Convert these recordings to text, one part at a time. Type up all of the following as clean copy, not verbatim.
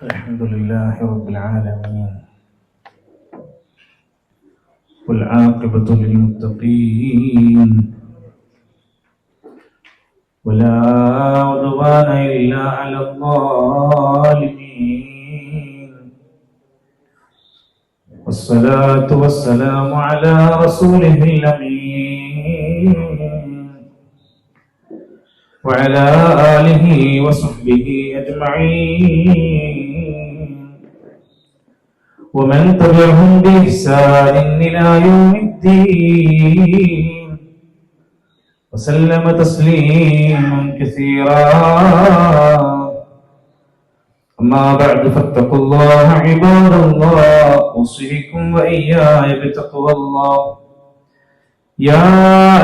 الحمد لله رب العالمين والعاقبة للمتقين ولا عدوان إلا على الظالمين والصلاة والسلام على رسوله الأمين وعلى آله وصحبه أجمعين ومن تبعهم بإحسان إلى يوم الدين وسلم تسليما كثيرا. أما بعد فاتقوا الله عباد الله، أوصيكم وإياي بتقوى الله. يا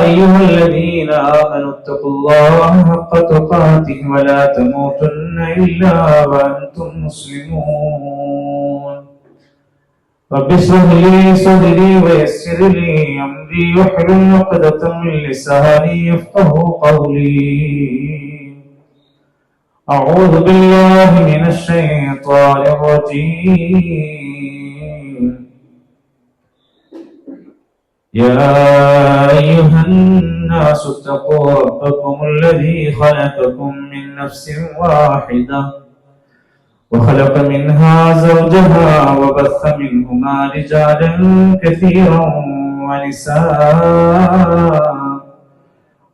أيها الذين آمنوا اتقوا الله حق تقاته ولا تموتن إلا وأنتم مسلمون. رب اشرح لي صدري ويسر لي أمري واحلل عقدة من لساني يفقهوا قولي. أعوذ بالله من الشيطان الرجيم. يا أيها الناس اتقوا ربكم الذي خلقكم من نفس واحدة وخلق منها زوجها وبث منهما رجالا كثيرا ونساء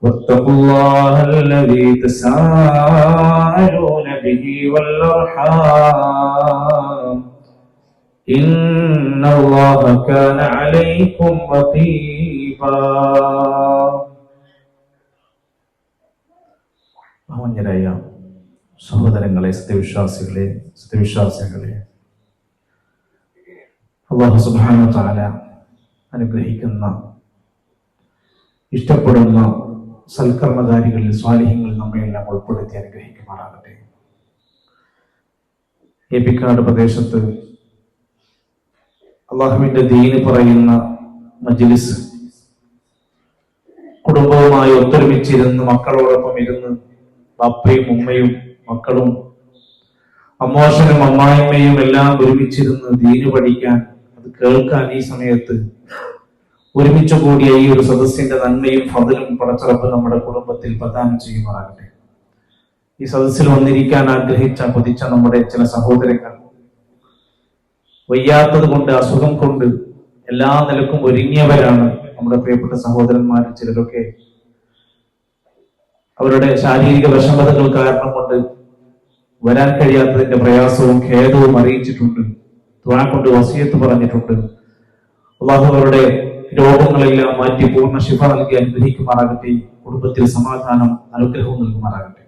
واتقوا الله الذي تساءلون به والأرحام إن الله كان عليكم رقيبا. ബഹുമാന്യരായ സഹോദരങ്ങളെ, സത്യവിശ്വാസികളെ, അല്ലാഹു സുബ്ഹാനഹു വ തആല അനുഗ്രഹിക്കുന്ന, ഇഷ്ടപ്പെടുന്ന സൽക്കർമ്മകാരികളിൽ, സ്വാലിഹ്യങ്ങളിൽ നമ്മയെല്ലാം ഉൾപ്പെടുത്തി അനുഗ്രഹിക്കുമാറാകട്ടെ. ഏപ്പിക്കാട് പ്രദേശത്ത് അള്ളാഹുവിന്റെ ദീന് പറയുന്ന മജ്ലിസ് കുടുംബവുമായി ഒത്തൊരുമിച്ചിരുന്ന് മക്കളോടൊപ്പം ഇരുന്ന് ബാപ്പയും ഉമ്മയും മക്കളും അമ്മോശനും അമ്മായിമ്മയും എല്ലാം ഒരുമിച്ചിരുന്ന് ദീന് പഠിക്കാൻ, അത് കേൾക്കാൻ ഈ സമയത്ത് ഒരുമിച്ച് കൂടിയ ഈ ഒരു സദസ്സിന്റെ നന്മയും ഫضലും പടച്ചറപ്പ് നമ്മുടെ കുടുംബത്തിൽ പ്രദാനം ചെയ്യുമാറാകട്ടെ. ഈ സദസ്സിൽ വന്നിരിക്കാൻ ആഗ്രഹിച്ച, കൊതിച്ച നമ്മുടെ ചില സഹോദരങ്ങൾ വയ്യാത്തത് കൊണ്ട്, അസുഖം കൊണ്ട് എല്ലാ നിലക്കും ഒരുങ്ങിയവരാണ്. നമ്മുടെ പ്രിയപ്പെട്ട സഹോദരന്മാർ ചിലരൊക്കെ അവരുടെ ശാരീരിക വിഷമതകൾ കാരണം കൊണ്ട് വരാൻ കഴിയാത്തതിന്റെ പ്രയാസവും ഖേദവും അറിയിച്ചിട്ടുണ്ട്. ദുആ കൊണ്ട് വസിയത്ത് പറഞ്ഞിട്ടുണ്ട്. അല്ലാഹു അവരുടെ രോഗങ്ങളെല്ലാം മാറ്റി പൂർണ്ണ ശിഫ നൽകി അനുഗ്രഹിക്കുമാറാകട്ടെ. കുടുംബത്തിൽ സമാധാനം, അനുഗ്രഹവും നൽകുമാറാകട്ടെ.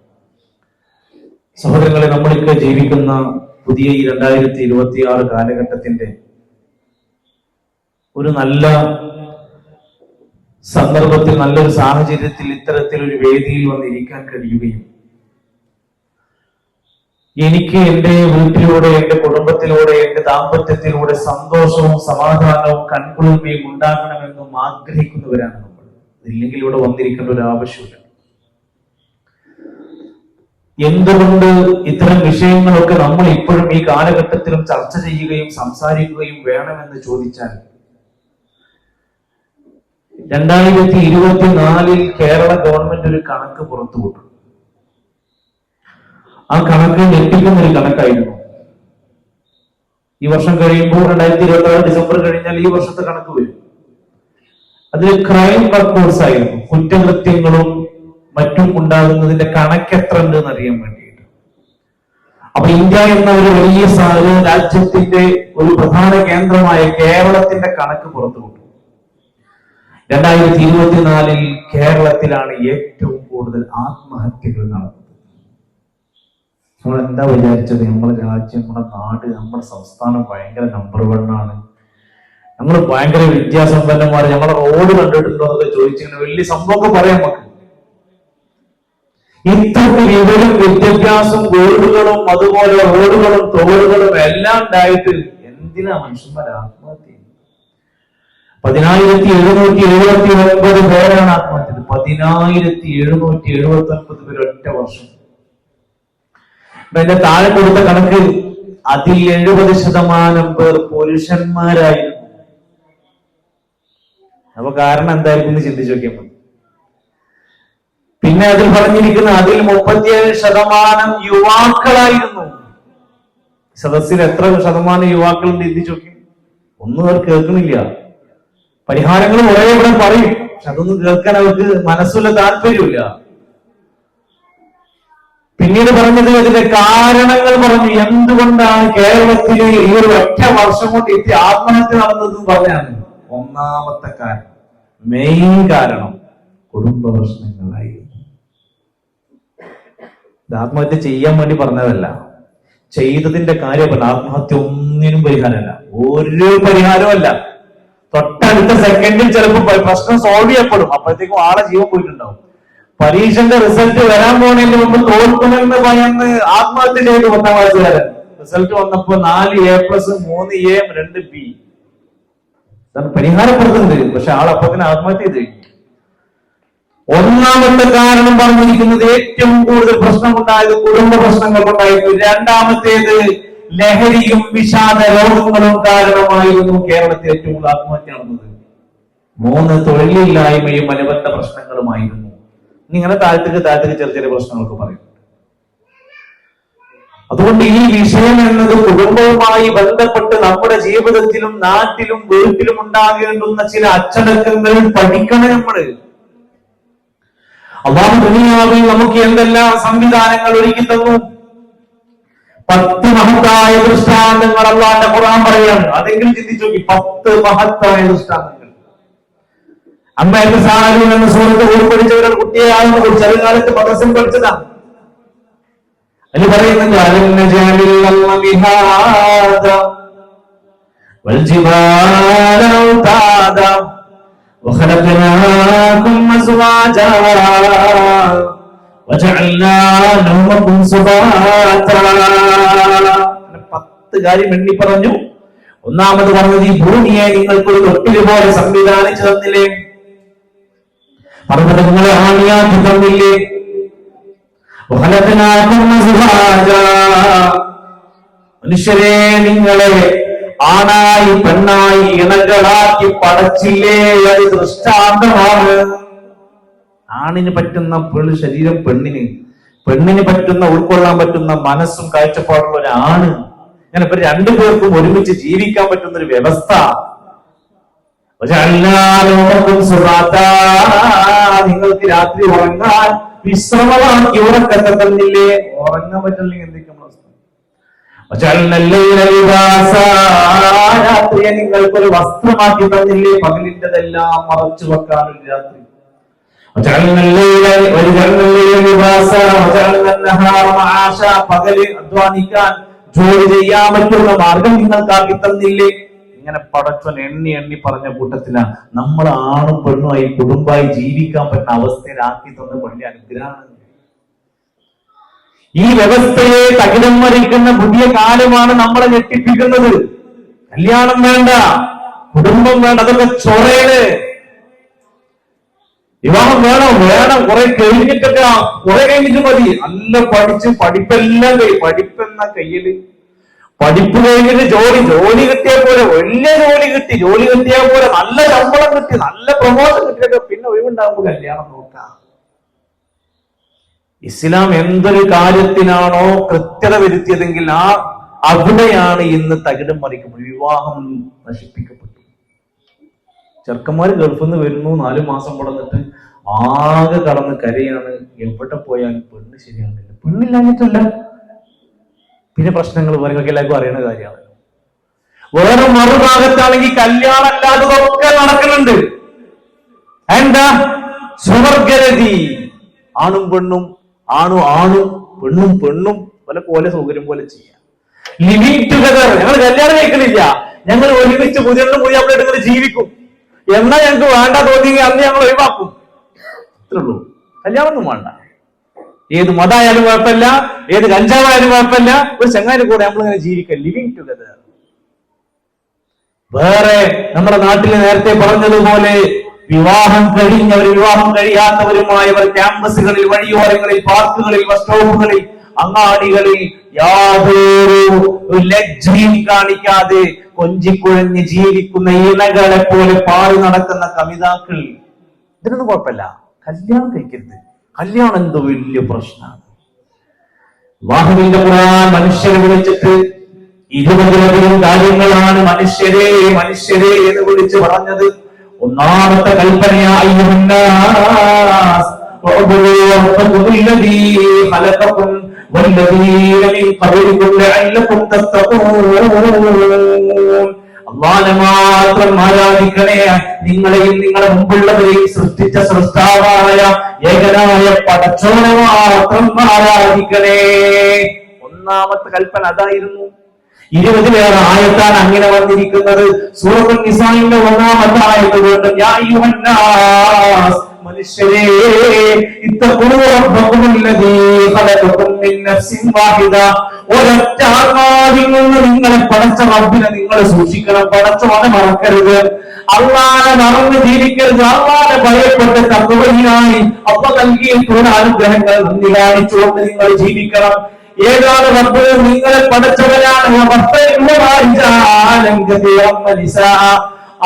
സഹോദരങ്ങളെ, നമ്മളൊക്കെ ജീവിക്കുന്ന പുതിയ ഈ 2026 കാലഘട്ടത്തിന്റെ ഒരു നല്ല സന്ദർഭത്തിൽ, നല്ലൊരു സാഹചര്യത്തിൽ ഇത്തരത്തിലൊരു വേദിയിൽ വന്നിരിക്കാൻ കഴിയുകയും എനിക്ക് എന്റെ വീട്ടിലൂടെ, എന്റെ കുടുംബത്തിലൂടെ, എന്റെ ദാമ്പത്യത്തിലൂടെ സന്തോഷവും സമാധാനവും കൺകുളിർമയും ഉണ്ടാകണമെന്നും ആഗ്രഹിക്കുന്നവരാണ് നമ്മൾ. ഇല്ലെങ്കിൽ ഇവിടെ വന്നിരിക്കേണ്ട ഒരു ആവശ്യമില്ല. എന്തുകൊണ്ട് ഇത്തരം വിഷയങ്ങളൊക്കെ നമ്മൾ ഇപ്പോഴും ഈ കാലഘട്ടത്തിലും ചർച്ച ചെയ്യുകയും സംസാരിക്കുകയും വേണമെന്ന് ചോദിച്ചാൽ, 2024 കേരള ഗവൺമെന്റ് ഒരു കണക്ക് പുറത്തുവിട്ടു. ആ കണക്ക് ഞെട്ടിക്കുന്ന ഒരു കണക്കായിരുന്നു. ഈ വർഷം കഴിയുമ്പോൾ 2026 ഡിസംബർ കഴിഞ്ഞാൽ ഈ വർഷത്തെ കണക്ക് വരും. അതിൽ ക്രൈം റെക്കോർഡ്സ് ആയിരുന്നു. കുറ്റകൃത്യങ്ങളും മറ്റും ഉണ്ടാകുന്നതിന്റെ കണക്ക് എത്ര ഉണ്ടെന്ന് അറിയാൻ വേണ്ടിയിട്ട്. അപ്പൊ ഇന്ത്യ എന്ന ഒരു വലിയ രാജ്യത്തിന്റെ ഒരു പ്രധാന കേന്ദ്രമായ കേരളത്തിന്റെ കണക്ക് പുറത്തുവിട്ടു. 2024 കേരളത്തിലാണ് ഏറ്റവും കൂടുതൽ ആത്മഹത്യകൾ നടന്നത്. നമ്മൾ എന്താ വിചാരിച്ചത്? നമ്മുടെ രാജ്യം, നമ്മുടെ നാട്, നമ്മുടെ സംസ്ഥാനം ഭയങ്കര നമ്പർ 1 ആണ്, നമ്മൾ ഭയങ്കര വിദ്യാസമ്പന്നന്മാർ, നമ്മളെ റോഡ് കണ്ടിട്ടുണ്ടോ എന്നൊക്കെ ചോദിച്ചിങ്ങനെ വലിയ സംഭവമൊക്കെ പറയാം. നമുക്ക് ഇത്രയ്ക്ക് വിവരം, വിദ്യാഭ്യാസം, ഗോൾഡുകളും അതുപോലെ റോഡുകളും തോടുകളും എല്ലാം ഉണ്ടായിട്ട് എന്തിനാ മനുഷ്യന്മാർ ആത്മഹത്യ? 10,779 പേരാണ് ആത്മഹത്യ. 10,779 പേര് ഒറ്റ വർഷം. അതിന്റെ താഴെ കൊടുത്ത കണക്ക് അതിൽ 70% പേർ പുരുഷന്മാരായിരുന്നു. അപ്പൊ കാരണം എന്തായിരിക്കും എന്ന് ചിന്തിച്ചു നോക്കിയാൽ മതി. പിന്നെ അതിൽ പറഞ്ഞിരിക്കുന്ന അതിൽ 37% യുവാക്കളായിരുന്നു. സദസ്സിൽ എത്ര ശതമാനം യുവാക്കളുണ്ട് ചിന്തിച്ചു നോക്കി. ഒന്നും അവർ കേൾക്കുന്നില്ല. പരിഹാരങ്ങൾ കുറെ ഇവിടെ പറയും, പക്ഷെ അതൊന്നും കേൾക്കാൻ അവർക്ക് മനസ്സുള്ള താല്പര്യമില്ല. പിന്നീട് പറഞ്ഞത് അതിന്റെ കാരണങ്ങൾ പറഞ്ഞു. എന്തുകൊണ്ടാണ് കേരളത്തിൽ ഈ ഒരു ഒറ്റ വർഷം കൊണ്ട് എത്തി ആത്മഹത്യ നടന്നതെന്ന് പറഞ്ഞാണ്. ഒന്നാമത്തെ കാരണം, മെയിൻ കാരണം കുടുംബ പ്രശ്നങ്ങളായിരുന്നു. ആത്മഹത്യ ചെയ്യാൻ വേണ്ടി പറഞ്ഞതല്ല, ചെയ്തതിന്റെ കാര്യമല്ല. ആത്മഹത്യ ഒന്നിനും പരിഹാരമല്ല, ഒരു പരിഹാരമല്ല. തൊട്ടടുത്ത സെക്കൻഡിൽ ചിലപ്പോൾ പ്രശ്നം സോൾവ് ചെയ്യപ്പെടും, അപ്പോഴത്തേക്കും ആളെ ജീവൻ പോയിട്ടുണ്ടാവും. പരീക്ഷന്റെ റിസൾട്ട് വരാൻ പോകുന്നതിന് മുമ്പ് തോൽക്കുമെന്ന് ഭയന്ന് ആത്മഹത്യ ചെയ്തു 10ാം ക്ലാസ്സുകാരൻ. റിസൾട്ട് വന്നപ്പോ 4 A+, 3 A, 2 B. പരിഹാരപ്പെടുന്നുണ്ട്, പക്ഷെ ആളപ്പത്തിന് ആത്മഹത്യ ചെയ്തു. ഒന്നാമത്തെ കാരണം പറഞ്ഞിരിക്കുന്നത് ഏറ്റവും കൂടുതൽ പ്രശ്നമുണ്ടായത് കുടുംബ പ്രശ്നങ്ങൾ കൊണ്ടായിരുന്നു. രണ്ടാമത്തേത് ലഹരിയും വിഷാദ രോഗങ്ങളും കാരണമായിരുന്നു കേരളത്തിൽ ഏറ്റവും കൂടുതൽ ആത്മഹത്യ നടന്നത്. 3 തൊഴിലില്ലായ്മയും അനുബന്ധ പ്രശ്നങ്ങളുമായിരുന്നു. ഇങ്ങനെ താഴത്തേക്ക് ചെറിയ ചെറിയ പ്രശ്നങ്ങളൊക്കെ പറയുന്നുണ്ട്. അതുകൊണ്ട് ഈ വിഷയം എന്നത് കുടുംബവുമായി ബന്ധപ്പെട്ട് നമ്മുടെ ജീവിതത്തിലും നാട്ടിലും വീട്ടിലും ഉണ്ടാകേണ്ടുന്ന ചില അച്ചടക്കങ്ങൾ പഠിക്കണം നമ്മള്. അല്ലാഹു ദുനിയാവിൽ നമുക്ക് എന്തെല്ലാം സംവിധാനങ്ങൾ ഒരുക്കി തന്നു. 10 മഹത്തായ ദൃഷ്ടാന്തങ്ങൾ അല്ലാഹുവിന്റെ ഖുർആൻ പറയാണ്. അതെങ്കിലും ചിന്തിച്ചു നോക്കി, 10 മഹത്തായ ദൃഷ്ടാന്തങ്ങൾ. അമ്മയുടെ സാഹചര്യം എന്ന സുഹൃത്ത് ഉൾപ്പെടുത്തിയവരുടെ കുട്ടിയാകുന്ന ചെറുകാലത്ത് മദ്രസയിൽ പഠിച്ചതാണ്. അതിൽ പറയുന്നുണ്ട്, وخلقناكم أزواجا وجعلنا نومكم سباتا. 10 കാര്യം എണ്ണി പറഞ്ഞു. ഒന്നാമത് പറഞ്ഞത്, ഈ ഭൂമിയെ നിങ്ങൾക്കൊരു തൊട്ടിൽ പോലെ സംവിധാനിച്ചു തന്നില്ലേ, പർവ്വതങ്ങളെ ആണിയാക്കി തന്നില്ലേ. മനുഷ്യരെ നിങ്ങളെ ആണായി പെണ്ണായി ഇണകളാക്കി പടച്ചില്ലേ, അത് ദൃഷ്ടാന്തമാണ്. ആണിന് പറ്റുന്ന ശരീരം പെണ്ണിന് പറ്റുന്ന ഉൾക്കൊള്ളാൻ പറ്റുന്ന മനസ്സും കാഴ്ചപ്പാടുള്ള ഒരാണ്. അങ്ങനെ ഇപ്പൊ 2 പേർക്കും ഒരുമിച്ച് ജീവിക്കാൻ പറ്റുന്ന ഒരു വ്യവസ്ഥ. നിങ്ങൾക്ക് രാത്രി ഉറങ്ങാൻ വിശ്രമമാക്കി ഉറക്കത്തെ തന്നില്ലേ. ഉറങ്ങാൻ പറ്റില്ലെങ്കിൽ എന്തൊക്കെയാണ് രാത്രിയെ നിങ്ങൾക്കൊരു വസ്ത്രമാക്കി തന്നില്ലേ, പകലിൻ്റെതെല്ലാം മറച്ചു വെക്കാനൊരു രാത്രി. പകല് അധ്വാനിക്കാൻ ജോലി ചെയ്യാൻ പറ്റുന്ന മാർഗം നിങ്ങൾക്കാക്കി തന്നില്ലേ. ഇങ്ങനെ പടച്ചോൻ എണ്ണി പറഞ്ഞ കൂട്ടത്തിലാണ് നമ്മൾ ആണും പെണ്ണുമായി കുടുംബമായി ജീവിക്കാൻ പറ്റുന്ന അവസ്ഥയിലാക്കി തന്ന വലിയ അനുഗ്രഹമാണ്. ഈ വ്യവസ്ഥയെ തകിടം മറിക്കുന്ന പുതിയ കാലമാണ് നമ്മളെ ഞെട്ടിപ്പിക്കുന്നത്. കല്യാണം വേണ്ട, കുടുംബം വേണ്ട, അതൊക്കെ ചൊറയാണ്. വിവാഹം വേണം കുറെ കഴിഞ്ഞിട്ട് മതി. നല്ല പഠിച്ച് പഠിപ്പെല്ലാം പഠിപ്പെന്ന കയ്യില്, പഠിപ്പ് കഴിഞ്ഞിട്ട് ജോലി കിട്ടിയ പോലെ, വലിയ ജോലി കിട്ടിയ പോലെ, നല്ല ശമ്പളം കിട്ടി, നല്ല പ്രമോഷൻ കിട്ടിയൊക്കെ പിന്നെ ഒഴിവുണ്ടാകുമ്പോൾ കല്യാണം നോക്കാം. ഇസ്ലാം എന്തൊരു കാര്യത്തിനാണോ കൃത്യത വരുത്തിയതെങ്കിൽ അവിടെയാണ് ഇന്ന് തകിടം മറിക്കുമ്പോൾ വിവാഹം നശിപ്പിക്കപ്പെട്ടു. ചെറുക്കന്മാര് ഗൾഫിൽ നിന്ന് വരുന്നു, 4 മാസം കൊടുത്തിട്ട് ആകെ കടന്ന് കരയാണ്. എവിടെ പോയാലും പെണ്ണ് ശരിയാണില്ല. പെണ്ണില്ലാഞ്ഞിട്ടല്ല, പിന്നെ പ്രശ്നങ്ങൾ പറയുമ്പോൾ എല്ലാവർക്കും അറിയുന്ന കാര്യമാണ്. വേറെ മറുഭാഗത്താണെങ്കിൽ കല്യാണം അല്ലാത്തതൊക്കെ നടക്കുന്നുണ്ട്. എന്താ? സ്വർഗരതി. ആണും പെണ്ണും പെണ്ണും പോലെ സൗകര്യം പോലെ ചെയ്യാം. Living together. ഞങ്ങൾ കല്യാണം കഴിക്കണില്ല, ഞങ്ങൾ ഒരുമിച്ച് പുതിയ എടുത്ത് ജീവിക്കും. എന്നാ ഞങ്ങൾക്ക് വേണ്ട തോന്നിയെങ്കിൽ അന്ന് ഞങ്ങൾ ഒഴിവാക്കും. അത്രേ ഉള്ളൂ. കല്യാണം ഒന്നും വേണ്ട. ഏത് മതമായാലും കുഴപ്പമില്ല, ഏത് കഞ്ചാവായാലും കുഴപ്പമില്ല, ഒരു ചങ്ങാതിന്റെ കൂടെ നമ്മളിങ്ങനെ ജീവിക്കാം. Living together. വേറെ നമ്മുടെ നാട്ടിൽ നേരത്തെ പറഞ്ഞതുപോലെ വിവാഹം കഴിഞ്ഞവർ വിവാഹം കഴിയാത്തവരുമായവർ ക്യാമ്പസുകളിൽ, വഴിയോരങ്ങളിൽ, പാർക്കുകളിൽ, ബസ് സ്റ്റോപ്പുകളിൽ അങ്ങാടികളിൽ യാതൊരു ലജ്ജയും കാണിക്കാതെ കൊഞ്ചിക്കുഴഞ്ഞ് ജീവിക്കുന്ന ഇണകളെ പോലെ പാടി നടക്കുന്ന കവിതാക്കൾ. ഇതിനൊന്നും കുഴപ്പമില്ല, കല്യാണം കഴിക്കരുത്. കല്യാണം എന്തോ വലിയ പ്രശ്നമാണ്. അല്ലാഹുവിന്റെ ഖുർആൻ മനുഷ്യരെ വിളിച്ചിട്ട് 20ലധികം കാര്യങ്ങളാണ് മനുഷ്യരെ മനുഷ്യരെ എന്ന് വിളിച്ച് പറഞ്ഞത്. ഒന്നാമത്തെ കൽപ്പനയായി അല്ലാഹുവെ മാത്രം ആരാധിക്കണേ, നിങ്ങളെയും നിങ്ങളുടെ മുമ്പുള്ളവരെയും സൃഷ്ടിച്ച സൃഷ്ടാവായ ഏകനായ പടച്ചോനെ മാത്രം ആരാധിക്കണേ. ഒന്നാമത്തെ കൽപ്പന അതായിരുന്നു. 20ലേറെ ആയത്താണ് അങ്ങനെ വന്നിരിക്കുന്നത്. സൂറത്തുൽ നിസാഇന്റെ 1-ാമത്തെ ആയത്ത് കൊണ്ട് യാ അയ്യുഹന്നാസ്, മനുഷ്യരേ, ഇത്തഖൂ റബ്ബകുമുല്ലദീ ഖലഖകും മിൻ നഫ്സിൻ വാഹിദ, ഒരൊറ്റ ആത്മാവിൽ നിന്ന് നിങ്ങളെ പടച്ച റബ്ബിനെ നിങ്ങൾ സൂക്ഷിക്കണം. പടച്ചവനെ മറക്കരുത്, അല്ലാഹനെ മറന്ന് ജീവിക്കരുത്. അല്ലാഹനെ ഭയപ്പെട്ട് തഖ്വയിലായി അല്ലാഹു നൽകിയിട്ടുള്ള അനുഗ്രഹങ്ങൾ നന്ദി കാണിച്ചുകൊണ്ട് നിങ്ങൾ ജീവിക്കണം. ഏതാണ് റബ്ബ്? നിങ്ങളെ പടച്ചവനാണ്.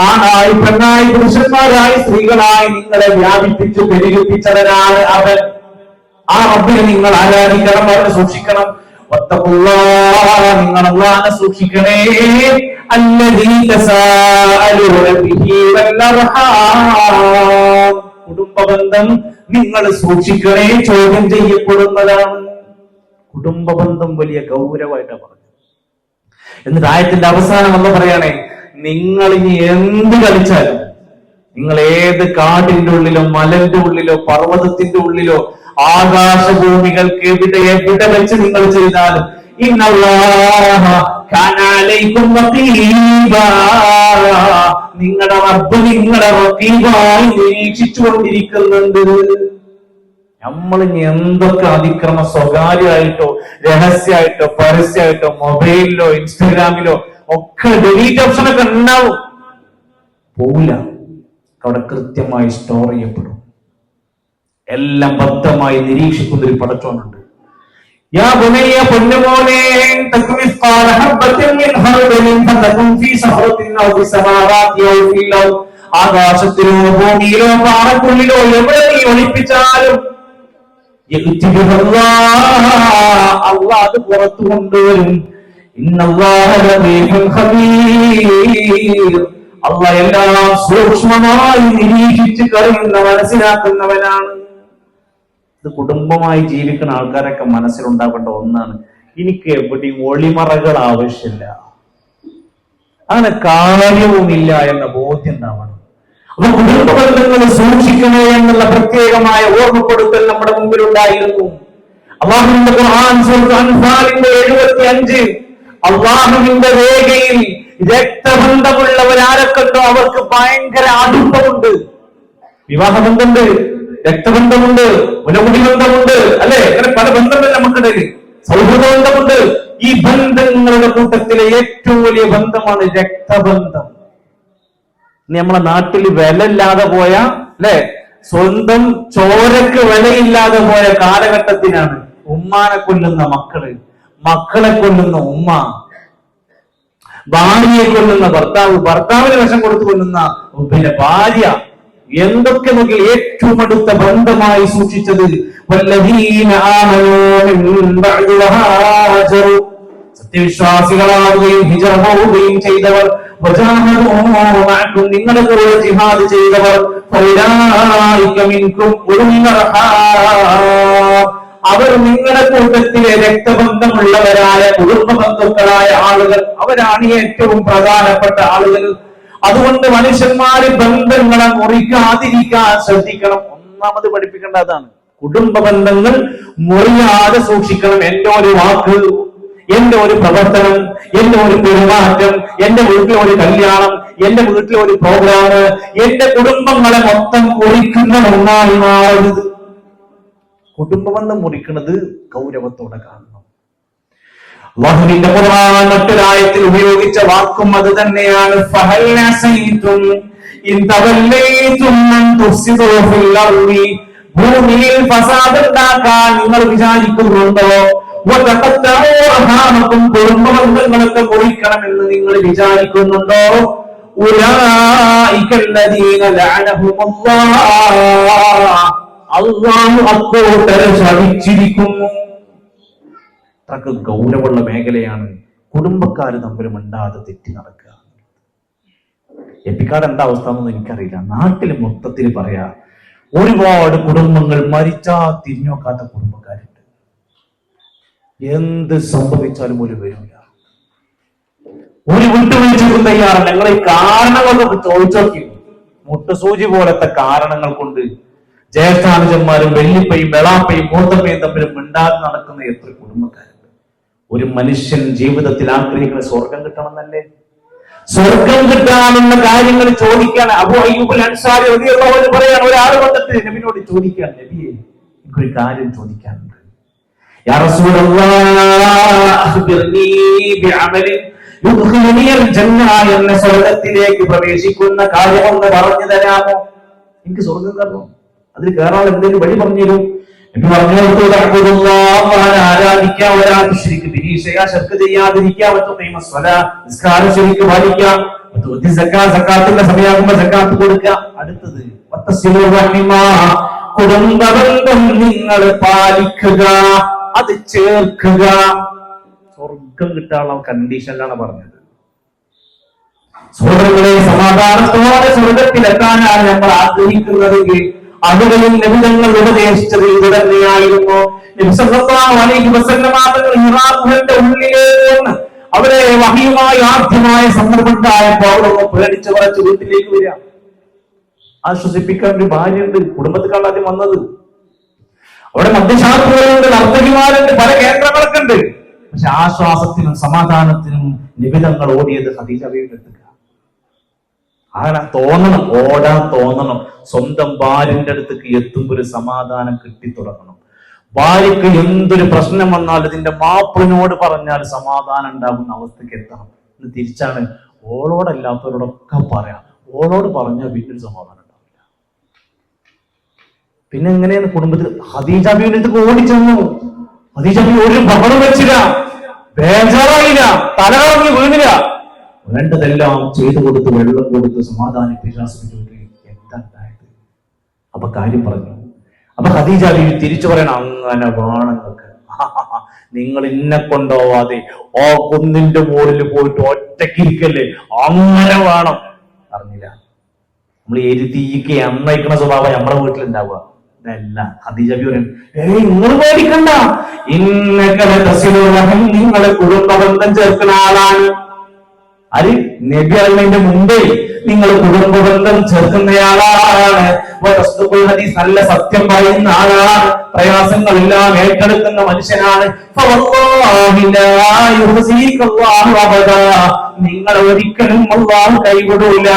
ആണായി പെണ്ണായി പുരുഷന്മാരായി സ്ത്രീകളായി നിങ്ങളെ വ്യാപിപ്പിച്ചു പെരുകിപ്പിച്ചവനാണ് അവൻ. ആ റബ്ബിനെ നിങ്ങൾ ആരാധിക്കണം, അവനെ സൂക്ഷിക്കണം. നിങ്ങൾ അല്ലാഹനെ സൂക്ഷിക്കണേ. കുടുംബബന്ധം നിങ്ങൾ സൂക്ഷിക്കണേ, ചോദ്യം ചെയ്യപ്പെടുന്നതാണ്. കുടുംബബന്ധം വലിയ ഗൗരവമായിട്ടാണ് പറഞ്ഞത്. എന്നിട്ട് ആയത്തിന്റെ അവസാനം എന്ന് പറയണേ, നിങ്ങൾ ഇനി എന്ത് കളിച്ചാലും, നിങ്ങൾ ഏത് കാടിന്റെ ഉള്ളിലോ മലന്റെ ഉള്ളിലോ പർവ്വതത്തിന്റെ ഉള്ളിലോ ആകാശഭൂമികൾക്ക് എവിടെ എവിടെ വെച്ച് നിങ്ങൾ ചെയ്താലും നിങ്ങളുടെ റബ്ബ് നിങ്ങളുടെ റഖീബായി നിരീക്ഷിച്ചുകൊണ്ടിരിക്കുന്നുണ്ട്. നമ്മൾ ഇനി എന്തൊക്കെ അതിക്രമം സ്വകാര്യമായിട്ടോ രഹസ്യമായിട്ടോ പരസ്യമായിട്ടോ മൊബൈലിലോ ഇൻസ്റ്റഗ്രാമിലോ ഒക്കെ ഡിലീറ്റ് ഓപ്ഷനൊക്കെ ഉണ്ടാവും, പോവില്ല. അവിടെ കൃത്യമായി സ്റ്റോർ ചെയ്യപ്പെടും. എല്ലാം ബദ്ധമായി നിരീക്ഷിക്കുന്ന ഒരു പടച്ചോനുണ്ട്. യാ ബുനയ്യ, പൊന്നുമോനെ, ആകാശത്തിലോ ഭൂമിയിലോ പാറക്കുള്ളിലോ എവിടെ നീ ഒളിപ്പിച്ചാലും അല്ലാഹ് അത് പുറത്തു കൊണ്ടുവരും. അല്ലാഹ് എല്ലാം സൂക്ഷ്മമായി നിരീക്ഷിച്ച് കഴിയുന്ന മനസ്സിലാക്കുന്നവനാണ്. ഇത് കുടുംബമായി ജീവിക്കുന്ന ആൾക്കാരൊക്കെ മനസ്സിലുണ്ടാവേണ്ട ഒന്നാണ്. എനിക്ക് എവിടെയും ഒളിമറകൾ ആവശ്യമില്ല, അങ്ങനെ കാര്യവുമില്ല എന്ന ബോധ്യം ഉണ്ടാവണം. അപ്പൊ കുടുംബബന്ധങ്ങൾ സൂക്ഷിക്കണേ എന്നുള്ള പ്രത്യേകമായ ഓർമ്മപ്പെടുത്തൽ നമ്മുടെ മുമ്പിലുണ്ടായിരുന്നു. അല്ലാഹുവിന്റെ ഖുർആൻ സൂറത്ത് അൻഫാലിന്റെ 75 അല്ലാഹുവിന്റെ രേഖയിൽ രക്തബന്ധമുള്ളവരാരൊക്കെണ്ടോ അവർക്ക് ഭയങ്കര അടുപ്പമുണ്ട്. വിവാഹബന്ധമുണ്ട്, രക്തബന്ധമുണ്ട്, മുലകുടി ബന്ധമുണ്ട്, അല്ലെ? അങ്ങനെ പല ബന്ധങ്ങൾ നമുക്കിടയിൽ. സൗഹൃദ ബന്ധമുണ്ട്. ഈ ബന്ധങ്ങളുടെ കൂട്ടത്തിലെ ഏറ്റവും വലിയ ബന്ധമാണ് രക്തബന്ധം. നമ്മളെ നാട്ടിൽ വിലയില്ലാതെ പോയ, അല്ലെ, സ്വന്തം ചോരക്ക് വിലയില്ലാതെ പോയ കാലഘട്ടത്തിനാണ് ഉമ്മാനെ കൊല്ലുന്ന മക്കള്, മക്കളെ കൊല്ലുന്ന ഉമ്മ, ഭാര്യയെ കൊല്ലുന്ന ഭർത്താവ്, ഭർത്താവിന് വിഷം കൊടുത്തു കൊല്ലുന്ന പിന്നെ ഭാര്യ. എന്തൊക്കെ നോക്കി ഏറ്റവും അടുത്ത ബന്ധമായി സൂക്ഷിച്ചത് സത്യവിശ്വാസികളാവുകയും ഹിജറ പോവുകയും ചെയ്തവർ, നിങ്ങളുടെ കൂടെ ജിഹാദ് ചെയ്തവർ, അവർ നിങ്ങളുടെ കൂട്ടത്തിലെ രക്തബന്ധമുള്ളവരായ കുടുംബ ബന്ധുക്കളായ ആളുകൾ, അവരാണ് ഏറ്റവും പ്രധാനപ്പെട്ട ആളുകൾ. അതുകൊണ്ട് മനുഷ്യന്മാര് ബന്ധങ്ങളെ മുറിക്കാതിരിക്കാൻ ശ്രദ്ധിക്കണം. ഒന്നാമത് പഠിപ്പിക്കേണ്ട അതാണ്, കുടുംബ ബന്ധങ്ങൾ മുറിയാതെ സൂക്ഷിക്കണം. എന്റെ ഒരു വാക്ക്, എന്റെ ഒരു പ്രവർത്തനം, എന്റെ ഒരു പെരുമാറ്റം, എന്റെ വീട്ടിലെ ഒരു കല്യാണം, എന്റെ വീട്ടിലെ ഒരു പ്രോഗ്രാം, എന്റെ കുടുംബങ്ങളെ മൊത്തം മുറിക്കുന്ന ഒന്നായി മാറരുത്. കുടുംബബന്ധം മുറിക്കുന്നത് ഗൗരവത്തോടെ കാണണം. അല്ലാഹുവിന്റെ ഖുർആൻ മറ്റൊരായത്തിൽ ഉപയോഗിച്ച വാക്കും അത് തന്നെയാണ്. ഭൂമിയിൽ ഫസാദ് ഉണ്ടാക്കാൻ നിങ്ങൾ വിചാരിക്കുന്നുണ്ടോ? കുടുംബബന്ധങ്ങളൊക്കെ മുറിക്കണമെന്ന് നിങ്ങൾ വിചാരിക്കുന്നുണ്ടോ? അല്ലാഹു അക്കൂട്ടരെ ശപിച്ചിരിക്കുന്നു. അത്രക്ക് ഗൗരവമുള്ള മേഖലയാണ് കുടുംബക്കാര് തമ്മിൽ മിണ്ടാതെ തെറ്റി നടക്കുക. എപ്പിക്കാട് എന്താ അവസ്ഥ എന്നൊന്നും എനിക്കറിയില്ല. നാട്ടിൽ മൊത്തത്തിൽ പറയാ, ഒരുപാട് കുടുംബങ്ങൾ മരിച്ചാ തിരിഞ്ഞോക്കാത്ത കുടുംബക്കാരുണ്ട്. എന്ത് സംഭവിച്ചാലും ഒരു വരില്ല, ഒരു വിട്ടുവീഴ്ചക്കും തയ്യാറല്ല. ഞങ്ങൾ ഈ കാരണങ്ങളൊക്കെ ചോദിച്ചോക്കി. മുട്ടുസൂചി പോലത്തെ കാരണങ്ങൾ കൊണ്ട് ജ്യേഷ്ഠാനുജന്മാരും വെല്ലിപ്പയും വെളാപ്പയും മൂത്തപ്പയും തമ്മിൽ മിണ്ടാതെ നടക്കുന്ന എത്ര കുടുംബക്കാരുണ്ട്. ഒരു മനുഷ്യൻ ജീവിതത്തിൽ ആഗ്രഹിക്കുന്ന സ്വർഗം കിട്ടണമെന്നല്ലേ? സ്വർഗം കിട്ടാനുള്ള കാര്യങ്ങൾ ചോദിക്കാൻ അബൂ അയ്യൂബ് അൻസാരി റളിയല്ലാഹു അൻഹു പറയാണ്, ഒരാൾ വന്നിട്ട് നബിയോട് ചോദിക്കാൻ, നബിയെ എനിക്കൊരു കാര്യം ചോദിക്കാനുണ്ട്. യാ റസൂലല്ലാഹ് അഖ്ബിർനീ ബിഅമലിൻ യുദ്ഖിലുനീ അൽ ജന്ന, എന്ന സ്വർഗ്ഗത്തിലേക്ക് പ്രവേശിക്കുന്ന കാര്യം ഒന്ന് പറഞ്ഞു തരാമോ? എനിക്ക് സ്വർഗ്ഗം കയറണം, അതിൽ കയറാൻ എന്തെങ്കിലും വഴി പറഞ്ഞു തരും. നബി പറഞ്ഞു കൊടുത്തു, ആരാധിക്കാം, ഒരാൾക്ക് ശരിക്ക് ശിർക്ക് ചെയ്യാതിരിക്കാം, നിസ്കാരം ശരിക്ക് പാലിക്കാം, സക്കാത്തിന്റെ സമയമാകുമ്പോ സക്കാത്ത് കൊടുക്കുക. അടുത്തത് കുടുംബബന്ധം നിങ്ങൾ പാലിക്കുക, അത് ചേർക്കുക. സ്വർഗം കിട്ടാനുള്ള കണ്ടീഷനിലാണ് പറഞ്ഞത്. സ്വർഗ്ഗങ്ങളെ സമാധാനത്തോടെ സ്വർഗത്തിലെത്താനാണ് നമ്മൾ ആഗ്രഹിക്കുന്നതെങ്കിൽ അതുകളിൽ നബിതങ്ങൾ ഉപദേശിച്ചത് ഇത് തന്നെയായിരുന്നു. നബി സല്ലല്ലാഹു അലൈഹി വസല്ലം ഹിറാന്റെ ഉള്ളിലേക്ക് അവരെ വഹിയുമായി ആദ്യമായ സന്ദർഭമുണ്ടായപ്പോൾ അവരൊന്ന് പേടിച്ച് പറച്ച് വീട്ടിലേക്ക് വരിക. ആശ്വസിപ്പിക്കാൻ ഒരു ഭാര്യയുണ്ട്, കുടുംബത്തിലാണ് ആദ്യം വന്നത്. അവിടെ മദ്യശാസ്ത്രങ്ങളുണ്ട്, നർത്തകിമാരുണ്ട്, പല കേന്ദ്രങ്ങളൊക്കെ ഉണ്ട്. പക്ഷെ ആശ്വാസത്തിനും സമാധാനത്തിനും നിബിതങ്ങൾ ഓടിയത് ഖദീജ ബീവിയുടെ അടുത്ത്. അങ്ങനെ തോന്നണം, ഓടാൻ തോന്നണം. സ്വന്തം ഭാര്യന്റെ അടുത്തേക്ക് എത്തുമ്പോൾ ഒരു സമാധാനം കിട്ടിത്തുടങ്ങണം. ഭാര്യക്ക് എന്തൊരു പ്രശ്നം വന്നാൽ ഇതിന്റെ മാപ്പിളിനോട് പറഞ്ഞാൽ സമാധാനം ഉണ്ടാകുന്ന അവസ്ഥക്ക് എത്തണം. ഇത് തിരിച്ചാണ് ഓളോടല്ലാത്തവരോടൊക്കെ പറയാം. ഓളോട് പറഞ്ഞാൽ പിന്നൊരു സമാധാനം ഉണ്ടാവില്ല. പിന്നെ എങ്ങനെയാണ് കുടുംബത്തിൽ ഖദീജ ബീവിന്റെ അടുത്ത് ഓടിച്ചെന്നു. ഖദീജ ബീവി ഒരു ബഹളം വെച്ചില്ല, ബേജാറായില്ല, തലകറങ്ങി വീണില്ല. വേണ്ടതെല്ലാം ചെയ്തു കൊടുത്ത് വെള്ളം കൊടുത്ത് സമാധാനിപ്പിച്ച് ആസ്വദിച്ചു. എന്താ ഉണ്ടായത്? അപ്പൊ കാര്യം പറഞ്ഞു. അപ്പൊ ഖദീജ ബീവി തിരിച്ചു പറയണം, അങ്ങനെ വേണമെന്നൊക്കെ, നിങ്ങൾ ഇന്നെ കൊണ്ടുപോവാതെ ഓ കുന്നിന്റെ മുകളിൽ പോയിട്ട് ഒറ്റക്കിരിക്കല്ലേ, അങ്ങനെ വേണം. അറിഞ്ഞില്ല, നമ്മൾ എരുതിക്ക് അന്നയിക്കുന്ന സ്വഭാവം നമ്മുടെ വീട്ടിലുണ്ടാവുക. ഇതല്ല. ഖദീജ ബീവി പറയും, നിങ്ങൾ പേടിക്കണ്ട, നിങ്ങളെ കുടുംബബന്ധം ചേർക്കുന്ന ആളാണ്. അത് നബി അറിയുന്നതിന്റെ മുമ്പേ നിങ്ങൾ കുടുംബബന്ധം ചേർക്കുന്നയാളാണ്. ഹദീസ് നല്ല സത്യം പറയുന്ന ആളാണ്. പ്രയാസങ്ങളെല്ലാം ഏറ്റെടുക്കുന്ന മനുഷ്യനാണ്. നിങ്ങളെ ഒരിക്കലും അല്ലാഹു കൈവിടൂല,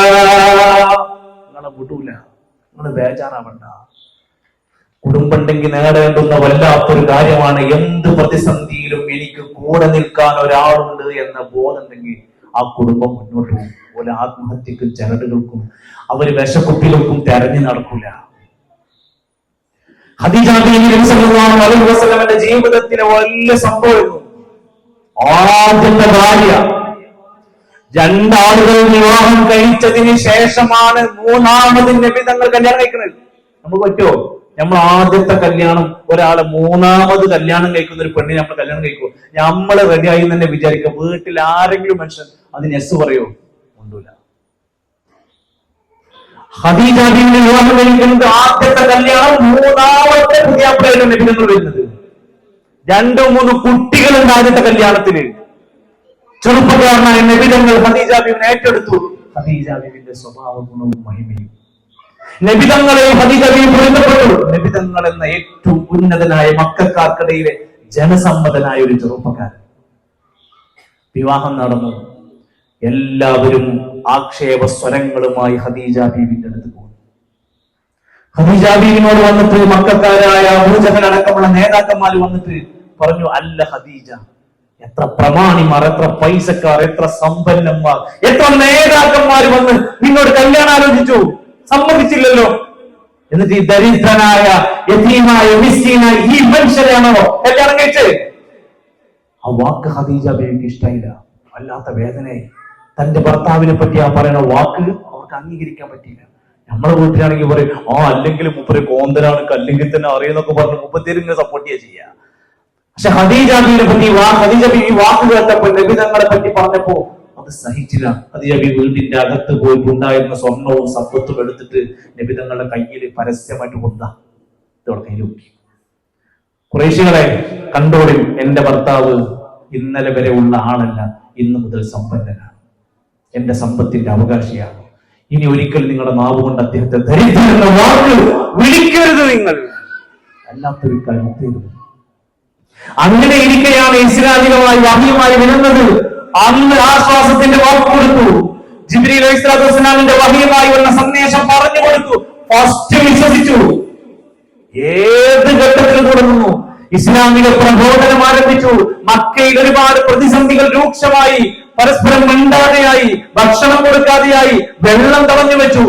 നിങ്ങളെ വിടൂല. നിങ്ങൾ ബേജാറാവണ്ട. കുടുംബമുണ്ടെങ്കിൽ നേടേണ്ടുന്ന വല്ലാത്തൊരു കാര്യമാണ്. എന്ത് പ്രതിസന്ധിയിലും എനിക്ക് കൂടെ നിൽക്കാൻ ഒരാളുണ്ട് എന്ന ബോധമുണ്ടെങ്കിൽ ആ കുടുംബം മുന്നോട്ട് പോകും. പോലെ ആത്മഹത്യക്കും ചരടുകൾക്കും അവര് വിശക്കുപ്പികൾക്കും തെരഞ്ഞു നടക്കൂല. ഖദീജ ബീവി സല്ലല്ലാഹു അലൈഹി വസല്ലമയുടെ ജീവിതത്തിലെ വലിയ സംഭവം. ആദ്യത്തെ ഭാര്യ, രണ്ടാളുകൾ വിവാഹം കഴിച്ചതിന് ശേഷമാണ് മൂന്നാമത് നബി തങ്ങൾ കല്യാണം കഴിക്കുന്നത്. നമുക്ക് പറ്റുമോ? നമ്മൾ ആദ്യത്തെ കല്യാണം ഒരാളെ മൂന്നാമത് കല്യാണം കഴിക്കുന്ന ഒരു പെണ്ണിനെ നമ്മൾ കല്യാണം കഴിക്കുമോ? നമ്മള് റെഡിയായി തന്നെ വിചാരിക്കുക. വീട്ടിൽ ആരെങ്കിലും മനുഷ്യൻ അതിന് എസ് പറയോ? ഉണ്ടൂല. ഖദീജ ബീവി വിവാഹം കഴിക്കുന്നത് ആദ്യത്തെ കല്യാണം മൂന്നാമത്തെ പുതിയാപ്പിളയിലും നബി തങ്ങൾ വരുന്നത്. 2-3 കുട്ടികളുണ്ട് ആദ്യത്തെ കല്യാണത്തിന്. ചെറുപ്പക്കാരനായ നബി തങ്ങൾ ഖദീജ ബീവിനെ ഏറ്റെടുത്തു. ഖദീജ ബീവിന്റെ സ്വഭാവ ഗുണവും മഹിമയും നബിതങ്ങളെ ഖദീജ ബീവി പൊരുത്തപ്പെട്ടു. നബിതങ്ങൾ എന്ന ഏറ്റവും ഉന്നതനായ മക്കൾക്കാർക്കിടയിലെ ജനസമ്മതനായ ഒരു ചെറുപ്പക്കാരൻ. വിവാഹം നടന്നു. എല്ലാവരും ആക്ഷേപ സ്വരങ്ങളുമായി ഖദീജ ബീവിന്റെ അടുത്ത് പോകുന്നു. ഖദീജ ബീവിനോട് വന്നിട്ട് മക്കൾക്കാരായ അബൂജഹൽ അടക്കമുള്ള നേതാക്കന്മാർ വന്നിട്ട് പറഞ്ഞു, അല്ല ഖദീജ, എത്ര പ്രമാണിമാർ, എത്ര പൈസക്കാർ, എത്ര സമ്പന്നന്മാർ, എത്ര നേതാക്കന്മാർ വന്ന് നിന്നോട് കല്യാണം ആലോചിച്ചു, സമ്മതിച്ചില്ലല്ലോ. എന്നിട്ട് ഈ ദരിദ്രനായ യതീമായ മിസ്കീനായ ഈ മനുഷ്യരാണോ കല്യാണം കഴിച്ച്? ആ വാക്ക് ഖദീജ ബീവിക്ക് ഇഷ്ടമില്ല, വല്ലാത്ത വേദനയായി. തന്റെ ഭർത്താവിനെ പറ്റി ആ പറയുന്ന വാക്ക് അവർക്ക് അംഗീകരിക്കാൻ പറ്റിയില്ല. നമ്മളെ വീട്ടിലാണെങ്കിൽ പറയും, അല്ലെങ്കിൽ മുപ്പര് കോന്തലാണ്, അല്ലെങ്കിൽ തന്നെ അറിയുന്നൊക്കെ പറഞ്ഞ് മുപ്പത്തിരിങ്ങനെ സപ്പോർട്ട് ചെയ്യുക. പക്ഷെ ഖദീജ ബീവിനെ പറ്റി ഖദീജ ബീവി വാക്ക് കേട്ടപ്പോൾ, നബി തങ്ങളെ പറ്റി പറഞ്ഞപ്പോ അത് സഹിച്ചില്ല. ഖദീജ ബീവി വീടിന്റെ അകത്ത് പോയിട്ട് ഉണ്ടായിരുന്ന സ്വർണവും സമ്പത്തും എടുത്തിട്ട് നബി തങ്ങളുടെ കയ്യിൽ പരസ്യമായിട്ട് ഇതോടെ കയ്യിൽ നോക്കി. ഖുറൈശികളെ കണ്ടോളിൽ, എന്റെ ഭർത്താവ് ഇന്നലെ വരെ ഉള്ള ആളല്ല, ഇന്ന് മുതൽ സമ്പന്നനാണ്, എന്റെ സമ്പത്തിന്റെ അവകാശിയാണ്. ഇനി ഒരിക്കൽ നിങ്ങളുടെ നാവ് കൊണ്ട് അദ്ദേഹത്തെ ദരിദ്രൻ വാക്ക് വിളിക്കരുത്, നിങ്ങൾ അല്ലാത്തൊരു കാര്യം. അങ്ങനെ ഇരിക്കെയാണ് ഇസ്ലാമികമായി വഹിയുമായി വരുന്നത്. അന്ന് ആശ്വാസത്തിന്റെ വാക്ക് കൊടുത്തു. ജിബ്രീൽ അലൈഹിസ്സലാത്തു വസ്സലാമിന്റെ വഹിയുമായി വന്ന സന്ദേശം പറഞ്ഞു കൊടുത്തു. ഫസ്റ്റ് വിശ്വസിച്ചു. ഏത് ഘട്ടത്തിൽ തുടങ്ങുന്നു? ഇസ്ലാമിക പ്രബോധനം ആരംഭിച്ചു. മക്കയിൽ ഒരുപാട് പ്രതിസന്ധികൾ രൂക്ഷമായി, പരസ്പരം മിണ്ടാതെയായി, ഭക്ഷണം കൊടുക്കാതെയായി, വെള്ളം തടഞ്ഞു വെച്ചു.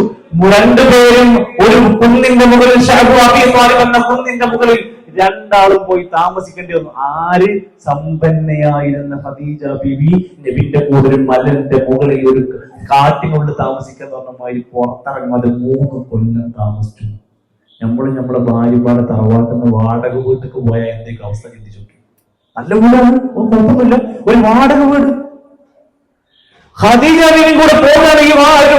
രണ്ടുപേരും ഒരു കുന്നിന്റെ മുകളിൽ, ശഅബു അബീ ത്വാലിബ് എന്ന കുന്നിന്റെ മുകളിൽ രണ്ടാളും പോയി താമസിക്കേണ്ടി വന്നു. ആര്? സമ്പന്നയായിരുന്ന ഖദീജ ബീവി നബിന്റെ കൂടെ ഒരു മലന്റെ മുകളിൽ ഒരു കാട്ടിനുള്ളിൽ താമസിക്കാൻ പറഞ്ഞമായി പുറത്തിറങ്ങാതെ 3 കൊല്ലം താമസിച്ചു. നമ്മളെ ഭാര്യമാരുടെ തറവാട്ടിന്ന് വാടക വീട്ടിലേക്ക് പോയാൽ എന്തൊക്കെ അവസ്ഥ ചിന്തിച്ചു നോക്കി. നല്ല വീടാണ്, കുഴപ്പമൊന്നുമില്ല, ഒരു വാടക വീട്. ഖദീജ ബീവിയും കൂടെ പോകാണ് ഈ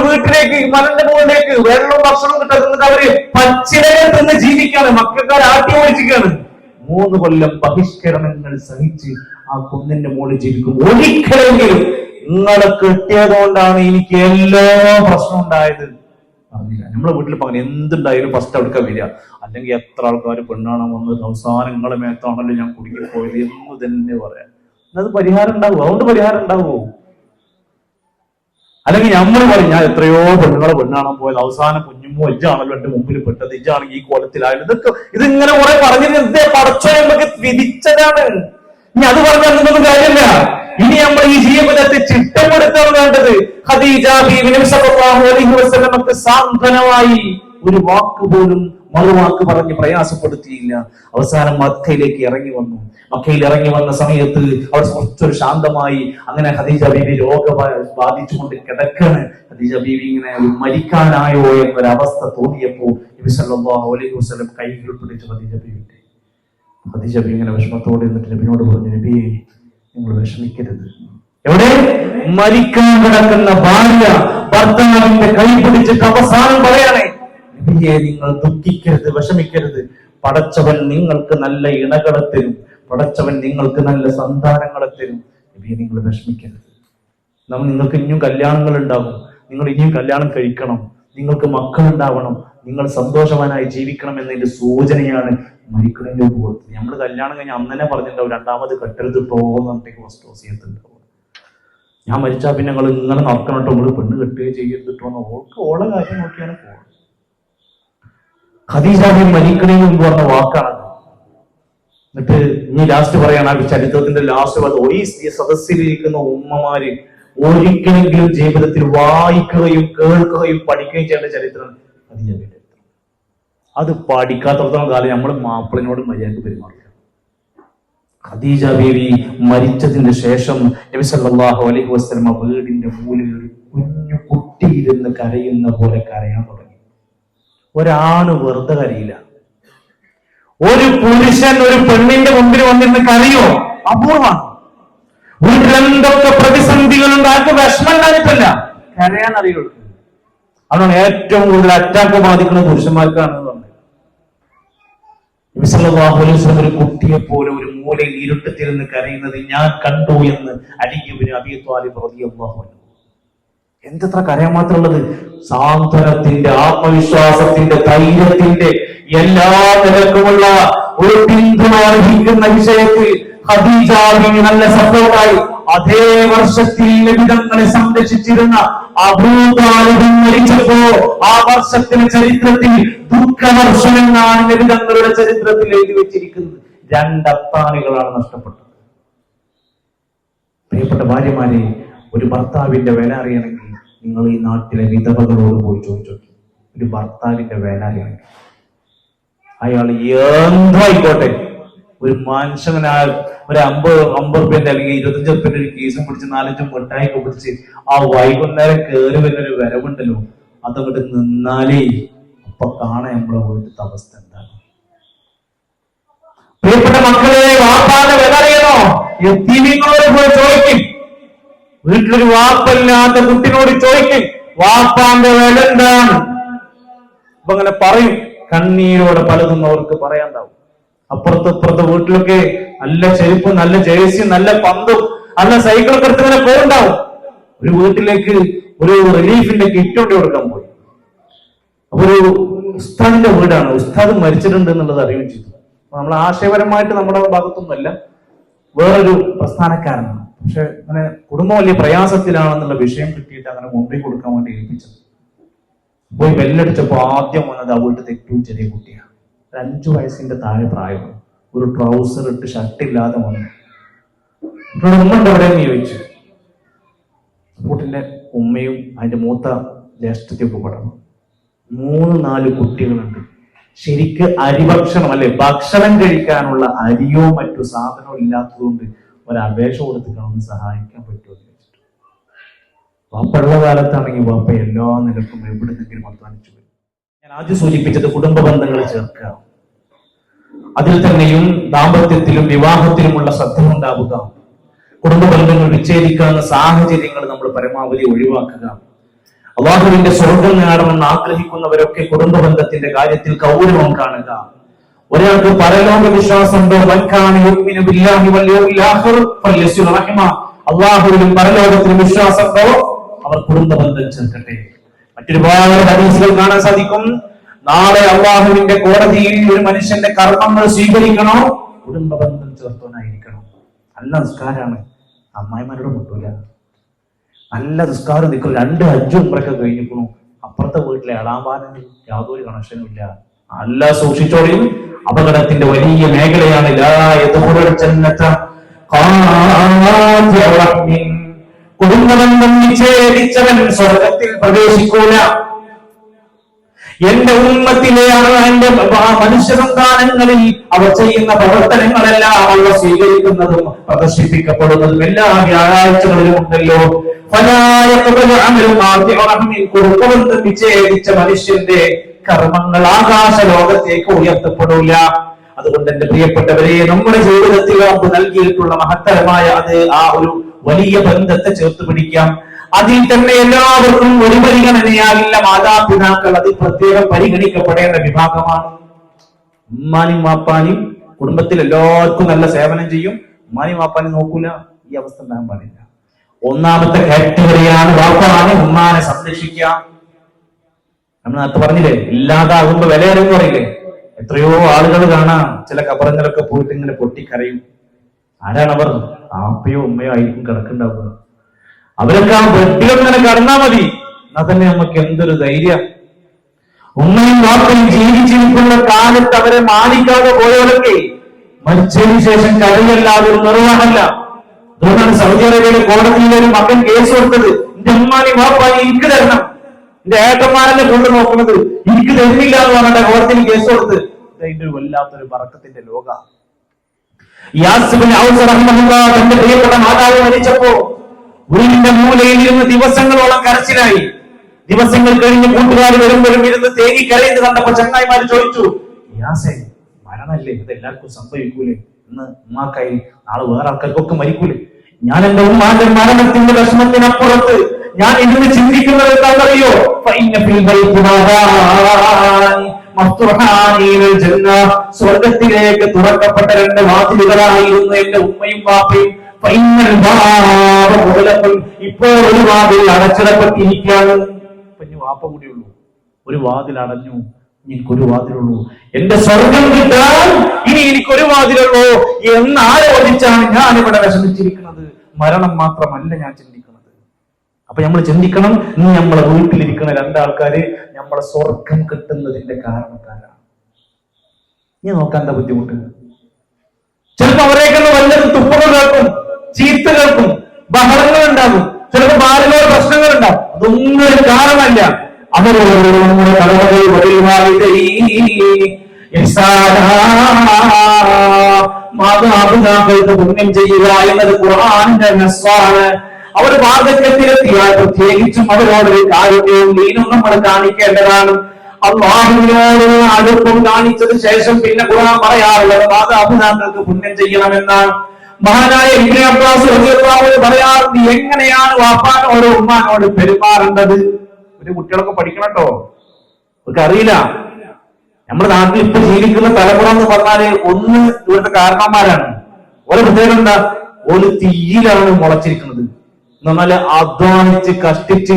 വീട്ടിലേക്ക്, മലന്റെ മുകളിലേക്ക്. വെള്ളവും ഭക്ഷണവും കിട്ടുന്നത് അവര് പച്ചിലകൾ തിന്ന് ജീവിക്കാണ്. മക്കാർ ആട്ടി ഓടിച്ചിരിക്കാണ്. 3 കൊല്ലം ബഹിഷ്കരണങ്ങൾ സഹിച്ച് ആ കുന്നിന്റെ മുകളിൽ ജീവിക്കും. ഒരിക്കലെങ്കിലും നിങ്ങളെ കിട്ടിയതുകൊണ്ടാണ് എനിക്ക് എല്ലാ പ്രശ്നം ഉണ്ടായത് അറിയില്ല. നമ്മളെ വീട്ടിൽ അങ്ങനെ എന്തുണ്ടായാലും ഫസ്റ്റ് അവിടേക്ക് വരിക. അല്ലെങ്കിൽ എത്ര ആൾക്കാർ പെണ്ണാണോ വന്നത്, അവസാനം നിങ്ങളെ മേത്താണല്ലോ ഞാൻ കുടുങ്ങി പോയത് എന്ന് തന്നെ പറയാം. അത് പരിഹാരം ഉണ്ടാവുമോ? അതുകൊണ്ട് പരിഹാരം ഉണ്ടാവുമോ? അല്ലെങ്കിൽ നമ്മൾ പറയും, ഞാൻ എത്രയോ പെണ്ണാണാൻ പോയത്, അവസാനം കുഞ്ഞുമോ ഇജ്ജാണല്ലോ എന്റെ മുമ്പിൽ പെട്ടത്, ഇജ്ജാണെങ്കിൽ ഈ കോലത്തിലായാലും. ഇതിങ്ങനെ കുറെ പറഞ്ഞിരുന്നത് പടച്ചോ നമുക്ക് വിധിച്ചതാണ്. ഇനി അത് പറഞ്ഞാൽ നിന്നൊന്നും കാര്യമില്ല. ഇനി നമ്മൾ ഈ ജീവിതത്തെ ചിട്ടപ്പെടുത്താണ് വേണ്ടത്. ഖദീജ ബീവി നബി സല്ലല്ലാഹു അലൈഹി വസല്ലമക്ക് സാന്ത്വനമായി ഒരു വാക്ക് പോലും മറുവാക്ക് പറഞ്ഞ് പ്രയാസപ്പെടുത്തിയില്ല. അവസാനം മക്കയിലേക്ക് ഇറങ്ങി വന്നു. മക്കയിൽ ഇറങ്ങി വന്ന സമയത്ത് അവർ കുറച്ചൊരു ശാന്തമായി. അങ്ങനെ ഖദീജ ബീവി രോഗം ബാധിച്ചുകൊണ്ട് കിടക്കാണ്. ഖദീജ ബീവി ഇങ്ങനെ മരിക്കാനായോ എന്നൊരവസ്ഥ തോന്നിയപ്പോ നബി സല്ലല്ലാഹു അലൈഹി വസല്ലം കൈകൾ പിടിച്ച് ഖദീജ ബീവി ഇങ്ങനെ വിഷമത്തോടെ എന്നിട്ട് നബിയോട് പറഞ്ഞു, നബിയെ നിങ്ങൾ വിഷമിക്കരുത്. എവിടെ? മരിക്കാൻ കിടക്കുന്ന ഭാര്യ ഭർത്താവിന്റെ കൈ പിടിച്ചിട്ട് അവസാനം പറയണേ, നബിയെ നിങ്ങൾ ദുഃഖിക്കരുത്, വിഷമിക്കരുത്. പടച്ചവൻ നിങ്ങൾക്ക് നല്ല ഇണകളെ തരും, പടച്ചവൻ നിങ്ങൾക്ക് നല്ല സന്താനങ്ങളെ തരും. നബിയെ നിങ്ങൾ വിഷമിക്കരുത്. നിങ്ങൾക്ക് ഇനിയും കല്യാണങ്ങൾ ഉണ്ടാകും, നിങ്ങൾ ഇനിയും കല്യാണം കഴിക്കണം, നിങ്ങൾക്ക് മക്കൾ ഉണ്ടാവണം, നിങ്ങൾ സന്തോഷവാനായി ജീവിക്കണം എന്നതിന്റെ സൂചനയാണ് മരിക്കണതിന്റെ മുമ്പ് കൊടുത്തത്. നമ്മൾ കല്യാണം കഴിഞ്ഞാൽ അന്ന് തന്നെ പറഞ്ഞിട്ടുണ്ടാവും, രണ്ടാമത് കെട്ടരുത് പോകുന്നതിലേക്ക് വസ്തുവസിയത്തുണ്ടാവും. ഞാൻ മരിച്ചാൽ പിന്നെ നിങ്ങൾ ഇങ്ങനെ നടക്കണം കേട്ടോ, നമ്മൾ പെണ്ണ് കെട്ടുകയോ ചെയ്തിട്ടോന്ന് ഓളെ കാര്യം നോക്കിയാണ് പോകുന്നത്. ഖദീജ ബീവി മരിക്കണതിന് മുമ്പ് പറഞ്ഞ വാക്കാണ്. എന്നിട്ട് ഇനി ലാസ്റ്റ് പറയാണ്, ആ ചരിത്രത്തിന്റെ ലാസ്റ്റ് ഈ സദസ്സിലിരിക്കുന്ന ഉമ്മമാര് ഒരിക്കലെങ്കിലും ജീവിതത്തിൽ വായിക്കുകയും കേൾക്കുകയും പഠിക്കുകയും ചെയ്യേണ്ട ചരിത്രം ഖദീജ ബീവിയുടെ. അത് പഠിക്കാത്തടത്തോളം കാലം നമ്മൾ മാപ്പിളിനോട് മര്യാദക്ക് പെരുമാറില്ല. ഖദീജ ബീവി മരിച്ചതിന് ശേഷം നബി സല്ലല്ലാഹു അലൈഹി വസല്ലം വീടിന്റെ മൂലയിൽ ഒരു കുഞ്ഞു കുട്ടിയിരുന്ന് കരയുന്ന പോലെ കരയാൻ തുടങ്ങി. ഒരാണ് വെറുതെ കരയില്ല. ഒരു പുരുഷൻ ഒരു പെണ്ണിന്റെ മുമ്പിൽ വന്നിരുന്ന് കരയോ? അപൂർവമാണ്. വീട്ടിലെന്തൊക്കെ പ്രതിസന്ധികളുണ്ട്, ആർക്ക് വിഷമം ഉണ്ടായിട്ടില്ല, കരയാൻ അറിയുള്ളൂ. അതാണ് ഏറ്റവും കൂടുതൽ അറ്റാക്ക് ബാധിക്കുന്ന പുരുഷന്മാർക്കാണെന്ന് പറഞ്ഞത്. നബി സല്ലല്ലാഹു അലൈഹി വസല്ലം ഒരു കുട്ടിയെ പോലെ ഒരു മൂലയിൽ ഇരുട്ടത്തിരുന്ന് കരയുന്നത് ഞാൻ കണ്ടു എന്ന് അലി ഇബ്നു അബീ ത്വാലിബ് റളിയല്ലാഹു അൻഹു. എന്തെത്ര കരയാൻ മാത്രമുള്ളത്? സാന്ത്വനത്തിന്റെ, ആത്മവിശ്വാസത്തിന്റെ, ധൈര്യത്തിന്റെ എല്ലാ നിലക്കുമുള്ള ഒരു പിന്തുണ അർഹിക്കുന്ന വിഷയത്തിൽ ഖദീജ ബീവി നല്ല സപ്പോർട്ടായി. അതേ വർഷത്തിൽ നബിതങ്ങളെ സംരക്ഷിച്ചിരുന്ന അബൂ താലിബ് മരിച്ചപ്പോ ആ വർഷത്തിന്റെ ചരിത്രത്തിൽ ദുഃഖവർഷം എന്നാണ് നബിതങ്ങളുടെ ചരിത്രത്തിൽ എഴുതി വെച്ചിരിക്കുന്നത്. 2 അത്താണികളാണ് നഷ്ടപ്പെട്ടത്. പ്രിയപ്പെട്ട ഭാര്യമാരെ, ഒരു ഭർത്താവിന്റെ വില അറിയണമെങ്കിൽ നിങ്ങൾ ഈ നാട്ടിലെ വിധവകളോട് പോയി ചോദിച്ചു. ഒരു ഭർത്താവിന്റെ വില അറിയണമെങ്കിൽ അയാൾ എന്തായിക്കോട്ടെ, ഒരു മനുഷ്യനാ ഒരു 50 റുപ്യന്റെ അല്ലെങ്കിൽ 25 റുപ്യന്റെ ഒരു കേസും പിടിച്ച് 4-5 മിഠായിയൊക്കെ പിടിച്ച് ആ വൈകുന്നേരം കയറി വരുന്ന ഒരു വരവുണ്ടല്ലോ, അതങ്ങോട്ട് നിന്നാലേ അപ്പൊ കാണാൻ നമ്മളെ വീട്ടിലത്തെ അവസ്ഥ എന്താണ്. പ്രിയപ്പെട്ട മക്കളെ, വാപ്പാന്റെ വില അറിയണോ? യതീമിങ്ങളോട് പോയി ചോദിക്കും. വീട്ടിലൊരു വാപ്പല്ലാത്ത കുട്ടിനോട് ചോദിക്കും വാപ്പാന്റെ വില എന്താണ്. അപ്പൊ അങ്ങനെ പറയും. കണ്ണീരോടെ പലതും അവർക്ക് പറയാണ്ടാവും. അപ്പുറത്തെ വീട്ടിലൊക്കെ നല്ല ചെരുപ്പും നല്ല ജേഴ്സിയും നല്ല പന്തും നല്ല സൈക്കിളൊക്കെ എടുത്ത് ഇങ്ങനെ പോകണ്ടാവും. ഒരു വീട്ടിലേക്ക് ഒരു റിലീഫിന്റെ കിറ്റ് കൊണ്ട് കൊടുക്കാൻ പോയി. അപ്പൊ ഒരു ഉസ്താദിന്റെ വീടാണ്. ഉസ്താദ് മരിച്ചിട്ടുണ്ട് എന്നുള്ളത് അറിയുകയും ചെയ്തു. നമ്മൾ ആശയപരമായിട്ട് നമ്മുടെ ഭാഗത്തൊന്നുമല്ല, വേറൊരു പ്രസ്ഥാനക്കാരനാണ്. പക്ഷെ അങ്ങനെ കുടുംബം വലിയ പ്രയാസത്തിലാണെന്നുള്ള വിഷയം കിട്ടിയിട്ട് അങ്ങനെ മുമ്പിൽ കൊടുക്കാൻ വേണ്ടി ഏൽപ്പിച്ചത്. പോയി ബെല്ലടിച്ചപ്പോ ആദ്യം വന്നത് ആ വീട്ടിൽ ഏറ്റവും ചെറിയ കുട്ടിയാണ്. 5 വയസ്സിന്റെ താഴെ പ്രായമാണ്. ഒരു ട്രൗസർ ഇട്ട് ഷർട്ടില്ലാതെ വന്നു. ഉമ്മണ്ട് എവിടെയെന്ന് ചോദിച്ചു. കുട്ടിന്റെ ഉമ്മയും അതിന്റെ മൂത്ത ജ്യേഷ്ഠത്തെയൊക്കെ പടർന്നു. 3-4 കുട്ടികളുണ്ട്. ശരിക്ക് അരിഭക്ഷണം അല്ലെ, ഭക്ഷണം കഴിക്കാനുള്ള അരിയോ മറ്റു സാധനമോ ഇല്ലാത്തതുകൊണ്ട് ഒരപേക്ഷ കൊടുത്തിട്ടാണ് സഹായിക്കാൻ പറ്റുമോ എന്ന് വെച്ചിട്ട്. വാപ്പുള്ള കാലത്താണെങ്കിൽ വാപ്പ എല്ലാ നിലക്കും എവിടുന്നെങ്കിലും അധ്വാനിച്ചു വരും. ഞാൻ ആദ്യം സൂചിപ്പിച്ചത് കുടുംബ ബന്ധങ്ങൾ ചേർക്കുക, അതിൽ തന്നെയും ദാമ്പത്യത്തിലും വിവാഹത്തിലുമുള്ള ശ്രദ്ധ ഉണ്ടാവുക, കുടുംബ ബന്ധങ്ങൾ വിച്ഛേദിക്കാവുന്ന സാഹചര്യങ്ങൾ നമ്മൾ പരമാവധി ഒഴിവാക്കുക. അള്ളാഹുവിന്റെ സ്വർഗം നേടണമെന്ന് ആഗ്രഹിക്കുന്നവരൊക്കെ കുടുംബ ബന്ധത്തിന്റെ കാര്യത്തിൽ ഗൗരവം കാണുക. ഒരാൾക്ക് പരലോക വിശ്വാസമുണ്ടോ, അള്ളാഹുവിലും പരലോകത്തിലും വിശ്വാസമുണ്ടോ, അവർ കുടുംബ ബന്ധം ചേർക്കട്ടെ. മറ്റൊരുപാട് ഹദീസുകൾ കാണാൻ സാധിക്കും. നാളെ അള്ളാഹുവിന്റെ കോടതിയിൽ ഒരു മനുഷ്യന്റെ കർമ്മങ്ങൾ സ്വീകരിക്കണോ, കുടുംബ ബന്ധം ചേർത്തോനായിരിക്കണം. നല്ല നിസ്കാരാണ്, അമ്മായിമാരോട് മുട്ടൂല. നല്ല നിസ്കാരം നിൽക്കും. 2 ഹജ്ജ് ഉംറയൊക്കെ കഴിഞ്ഞിരിക്കണു. അപ്പുറത്തെ വീട്ടിലെ എളാമ്പാനും യാതൊരു കണക്ഷനും ഇല്ല. നല്ല സൂക്ഷിച്ചോളിയും. അപകടത്തിന്റെ വലിയ മേഖലയാണ്. കുടുംബബന്ധം വിച്ഛേദിച്ചവൻ സ്വർഗത്തിൽ പ്രവേശിക്കൂല. എന്റെ ഉമ്മത്തിലെയാണ് എന്റെ മനുഷ്യ സന്താനങ്ങളിൽ അവർ ചെയ്യുന്ന പ്രവർത്തനങ്ങളെല്ലാം അവർ സ്വീകരിക്കുന്നതും പ്രദർശിപ്പിക്കപ്പെടുന്നതും എല്ലാ വ്യാഴാഴ്ചകളിലും ഉണ്ടല്ലോ. കുടുംബബന്ധം വിച്ഛേദിച്ച മനുഷ്യന്റെ കർമ്മങ്ങൾ ആകാശ ലോകത്തേക്ക് ഉയർത്തപ്പെടൂല. അതുകൊണ്ട് എന്റെ പ്രിയപ്പെട്ടവരെ, നമ്മുടെ ജീവിതത്തിൽ നമുക്ക് നൽകിയിട്ടുള്ള മഹത്തരമായ ആ ഒരു വലിയ ബന്ധത്തെ ചേർത്ത് പിടിക്കാം. അതിൽ തന്നെ എല്ലാവർക്കും ഒരു പരിഗണനയാകില്ല. മാതാപിതാക്കൾ അതിൽ പ്രത്യേകം പരിഗണിക്കപ്പെടേണ്ട വിഭാഗമാണ്. ഉമ്മാനും വാപ്പാനും കുടുംബത്തിൽ എല്ലാവർക്കും നല്ല സേവനം ചെയ്യും, ഉമ്മാനും വാപ്പാനും നോക്കൂല. ഈ അവസ്ഥ ഉണ്ടാകാൻ പാടില്ല. ഒന്നാമത്തെ കാറ്റഗറിയാണ് വാപ്പാനെ ഉമ്മാനെ സംരക്ഷിക്കുക. നമ്മൾ നേരത്തെ പറഞ്ഞില്ലേ, ഇല്ലാതാകുമ്പോ വിലയേറും പറയില്ലേ. എത്രയോ ആളുകൾ കാണാം ചില കബറങ്ങളൊക്കെ പോയിട്ട് ഇങ്ങനെ പൊട്ടിക്കരയും. ആരാണവർ? ആപ്പയോ ഉമ്മയോ ആയിരിക്കും കിടക്കുന്നുണ്ടാവുക. അവരൊക്കെ ആ ബെഡിലങ്ങനെ കടന്നാ മതി, എന്നാ തന്നെ നമുക്ക് എന്തൊരു ധൈര്യം. ഉമ്മയും വാപ്പയും ജീവിച്ചിരിക്കുന്ന കാലത്ത് അവരെ മാനിക്കാതെ പോയവരൊക്കെ മരിച്ചതിന് ശേഷം കരയല്ലാതെ ഒരു നിർവ്വാഹമല്ല. അതുകൊണ്ടാണ് സൗദി അറേബ്യയിലെ കോടതിയിൽ ഒരു മകൻ കേസ് കൊടുത്തത്. എന്റെ ഉമ്മാനെയും വാപ്പാനെയും എനിക്ക് തരണം, എന്റെ ഏട്ടന്മാരെന്നെ കൊണ്ട് നോക്കുന്നത് എനിക്ക് തരുന്നില്ല എന്ന് പറഞ്ഞിട്ട് കോടതിയിൽ കേസ് കൊടുത്ത്. ഇതിന്റെ ഒരു വല്ലാത്തൊരു ബറക്കത്തിന്റെ ലോക. തന്റെ പ്രിയപ്പെട്ട മാതാവ് മരിച്ചപ്പോ വീടിന്റെ മൂലയിൽ ഇരുന്ന് ദിവസങ്ങളോളം കരച്ചിലായി. ദിവസങ്ങൾ കഴിഞ്ഞ് കൂട്ടുകാർ വരുമ്പോഴും ഇരുന്ന് തേങ്ങി കരയുന്നത് കണ്ടപ്പോ ചങ്ങായിമാര് ചോദിച്ചു, യാസേ മരണല്ലേ, ഇത് എല്ലാവർക്കും സംഭവിക്കൂലേ, ഇന്ന് ഉമ്മാക്കായി നാളെ വേറെ ആൾക്കാർക്കൊക്കെ മരിക്കൂലേ? ഞാൻ എന്റെ ഉമ്മാന്റെ മരണത്തിന്റെ വിഷമത്തിനപ്പുറത്ത് ഞാൻ ഇരുന്ന് ചിന്തിക്കുന്നത് എന്താണെന്നറിയോ? സ്വർഗത്തിലേക്ക് തുറക്കപ്പെട്ട 2 വാതിലുകളായിരുന്നു എന്റെ ഉമ്മയും വാപ്പയും. ഇപ്പോ ഒരു വാതിൽ അടച്ചിടപ്പെട്ടിരിക്കുകയാണ്. ഇനി വാപ്പ കൂടിയുള്ളൂ, ഒരു വാതിൽ അടഞ്ഞു, എനിക്കൊരു വാതിലുള്ളൂ. എന്റെ സ്വർഗം കിട്ടാൻ ഇനി എനിക്കൊരു വാതിലുള്ളൂ എന്ന് ആലോചിച്ചാണ് ഞാൻ ഇവിടെ വിഷമിച്ചിരിക്കുന്നത്. മരണം മാത്രമല്ല ഞാൻ ചിന്തിക്കുന്നത്. അപ്പൊ നമ്മൾ ചിന്തിക്കണം, ഇന്ന് നമ്മളെ വീട്ടിലിരിക്കുന്ന 2 ആൾക്കാര് നമ്മളെ സ്വർഗം കിട്ടുന്നതിന്റെ കാരണക്കാരാണ്. ഇനി നോക്കാൻ എന്താ ബുദ്ധിമുട്ട്? ചിലപ്പോ അവരേക്കുള്ള വല്ലതും തുപ്പകൾ കേൾക്കും, ചീത്ത കേൾക്കും, ബഹളങ്ങൾ ഉണ്ടാകും, ചിലപ്പോൾ ഭാര്യയോട് പ്രശ്നങ്ങൾ ഉണ്ടാകും. അതൊന്നും ഒരു കാരണമല്ല. അവരോട് നമ്മുടെ മാതാപിതാക്കൾക്ക് പുണ്യം ചെയ്യുക എന്നത് ഖുർആനിന്റെ നസ്സാണ്. അവർ വാർദ്ധക്യത്തിലെത്തിയാൽ പ്രത്യേകിച്ചും അവരോടൊരു കാരുണ്യവും ദീനും നമ്മൾ കാണിക്കേണ്ടതാണ്. അള്ളാഹുവിനോട് അടുപ്പം കാണിച്ചത് ശേഷം പിന്നെ ഖുർആൻ പറയാറുള്ളത് മാതാപിതാക്കൾക്ക് പുണ്യം ചെയ്യണമെന്നാണ്. മഹാനായ ഇബ്നു അബ്ബാസ് റളിയല്ലാഹു അൻഹു പറയാറുണ്ട്, എങ്ങനെയാണ് വാപ്പാനോട് ഉമ്മാനോട് പെരുമാറേണ്ടത്. ഒരു കുട്ടികളൊക്കെ പഠിക്കണം കേട്ടോ, അവർക്ക് അറിയില്ല. നമ്മുടെ നാട്ടിൽ ഇപ്പൊ ജീവിക്കുന്ന തലമുറ എന്ന് പറഞ്ഞാല് ഒന്ന് ഇവിടുത്തെ കാരണന്മാരാണ്. ഓരോ പ്രത്യേകത എന്താ, ഒരു തീയിലാണ് മുളച്ചിരിക്കുന്നത് എന്ന് പറഞ്ഞാല് അധ്വാനിച്ച് കഷ്ടിച്ച്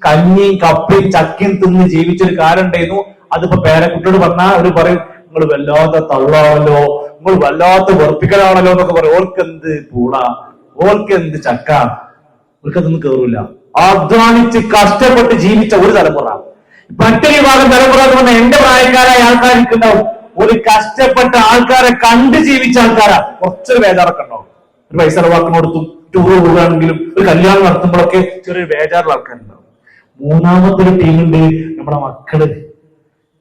കഞ്ഞിയും കപ്പയും ചക്കയും തിന്ന് ജീവിച്ചൊരു കാലം ഉണ്ടായിരുന്നു. അതിപ്പോ പേരക്കുട്ടിയോട് പറഞ്ഞാൽ അവര് പറയും, നിങ്ങൾ വല്ലാത്ത തള്ളാണല്ലോ, നിങ്ങൾ വല്ലാത്ത വെറുപ്പിക്കലാണല്ലോ എന്നൊക്കെ പറയും. ഓർക്കെന്ത് പൂള, ഓർക്കെന്ത് ചക്ക, ഓർക്കതൊന്നും കേറൂല. അധ്വാനിച്ച് കഷ്ടപ്പെട്ട് ജീവിച്ച ഒരു തലമുറ. മറ്റൊരു വിഭാഗം തലമുറ എന്ന് പറഞ്ഞാൽ എന്റെ പ്രായക്കാരായ ആൾക്കാർക്കുണ്ടാവും. ഒരു കഷ്ടപ്പെട്ട ആൾക്കാരെ കണ്ട് ജീവിച്ച ആൾക്കാരാ കുറച്ചൊരു ബേജാറൊക്കെ ഉണ്ടാവും. ഒരു പൈസ ചെലവാക്കിനോടത്തും ടൂർ പോവുകയാണെങ്കിലും ഒരു കല്യാണം നടത്തുമ്പോഴൊക്കെ ചെറിയൊരു ബേജാറുള്ള ആൾക്കാരുണ്ടാവും. മൂന്നാമത്തെ ഒരു ടീമുണ്ട് നമ്മുടെ മക്കള്,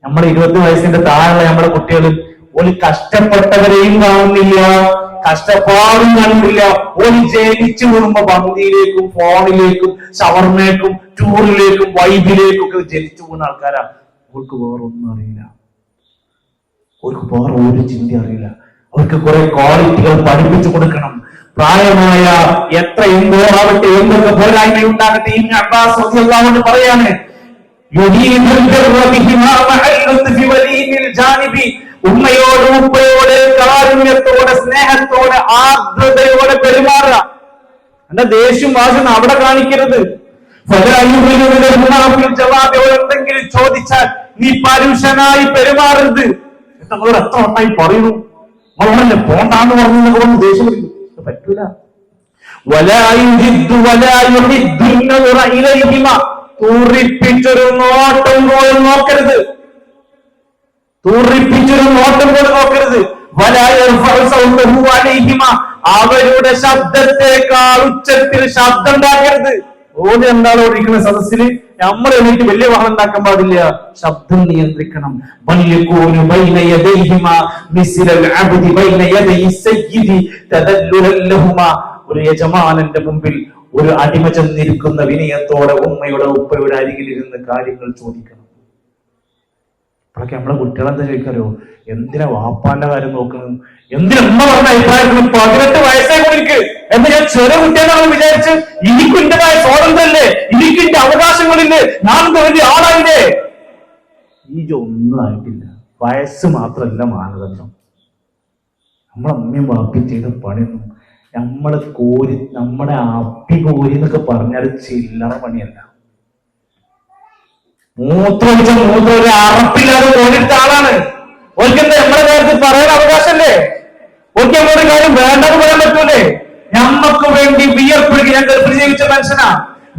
നമ്മുടെ 20 വയസ്സിന്റെ താഴെയുള്ള നമ്മുടെ കുട്ടികൾ. ഒരു കഷ്ടപ്പെട്ടവരെയും കാണുന്നില്ല, കഷ്ടപ്പാടും കാണുന്നില്ല. ഒരു ജനിച്ചു വീഴുമ്പോ പന്തിയിലേക്കും ഫോണിലേക്കും ഷവർമേക്കും ടൂറിലേക്കും വൈബിലേക്കും ഒക്കെ ജനിച്ചു പോകുന്ന ആൾക്കാരാ. അവർക്ക് വേറൊന്നും അറിയില്ല, അവർക്ക് വേറെ ഒരു ചിന്ത അറിയില്ല. അവർക്ക് കുറെ ക്വാളിറ്റികൾ പഠിപ്പിച്ചു കൊടുക്കണം. പ്രായമായ എത്ര എന്തോ ആവട്ടെ, എന്തൊക്കെ പോരായ്മ ഉണ്ടാകട്ടെ, ഇബ്നു അബ്ബാസ് റളിയല്ലാഹു അൻഹു പറയാണ്, ഉമ്മയോട് ഉപ്പയോട് കാരുണ്യത്തോടെ സ്നേഹത്തോടെ ആർദ്രതയോടെ പെരുമാറുക. എന്റെ ദേഷ്യം വാസന അവിടെ കാണിക്കരുത്. എന്തെങ്കിലും ചോദിച്ചാൽ നീ പരുഷനായി പെരുമാറരുത്. നമ്മളോട് എത്ര വട്ടായി പറയുന്നു, നമ്മളെ പോണ്ടാന്ന് പറഞ്ഞു ദേഷ്യം പറ്റൂല. തൂറിപ്പിച്ചൊരു നോട്ടം പോലും നോക്കരുത്, തൂറിപ്പിച്ചൊരു നോട്ടം പോലും നോക്കരുത്. അവരുടെ ശബ്ദത്തെക്കാൾ ഉച്ചത്തിൽ ശബ്ദം ഉണ്ടാക്കരുത്. ഓടി എന്താണോ ഇരിക്കുന്ന സദസ്സിൽ നമ്മൾ എനിക്ക് വലിയ വാഹനം ഉണ്ടാക്കാൻ പാടില്ല, ശബ്ദം നിയന്ത്രിക്കണം. ഒരു യജമാനന്റെ മുമ്പിൽ ഒരു അടിമ ചെന്നിരിക്കുന്ന വിനയത്തോടെ ഉമ്മയുടെ ഉപ്പയുടെ അരികിലിരുന്ന് കാര്യങ്ങൾ ചോദിക്കണം. അപ്പോഴൊക്കെ നമ്മളെ കുട്ടികളെന്താ ചോദിക്കാരോ, എന്തിനാ വാപ്പാന്റെ കാര്യം നോക്കുന്നത്, എന്തിനാ ഉമ്മ പറഞ്ഞ അഭിപ്രായത്തിന് 18 വയസ്സായി എനിക്ക് എന്ന് ഞാൻ ചെറിയ കുട്ടികളാണ് വിചാരിച്ച് എനിക്ക് എന്റേതായ സ്വാതന്ത്ര്യമല്ലേ, എനിക്ക് എന്റെ അവകാശങ്ങളില്ലേ, ഞാൻ വലിയ ആളായില്ലേ. ഈ ഒന്നും ആയിട്ടില്ല. വയസ്സ് മാത്രമല്ല മാനദണ്ഡം. നമ്മളെ അമ്മയും വാപ്പയും ചെയ്ത പണിയൊന്നും നമ്മളെ കോരി, നമ്മുടെ അപ്പി കോരി എന്നൊക്കെ പറഞ്ഞാൽ ചില്ലറ പണിയല്ല. മൂത്രം ഒരു അറപ്പില്ലാതെ കോരിട്ട ആളാണ്. ഓർക്കെന്താ നമ്മളെ കാര്യത്തിൽ പറയാൻ അവകാശമല്ലേ? ഓർക്ക് നമ്മളൊരു കാര്യം വേണ്ടെന്ന് പറയാൻ പറ്റൂലേ? നമ്മക്ക് വേണ്ടി വിയർപ്പെടുക. ഞാൻ ഗൾഫിൽ ജീവിച്ച മനുഷ്യനാ.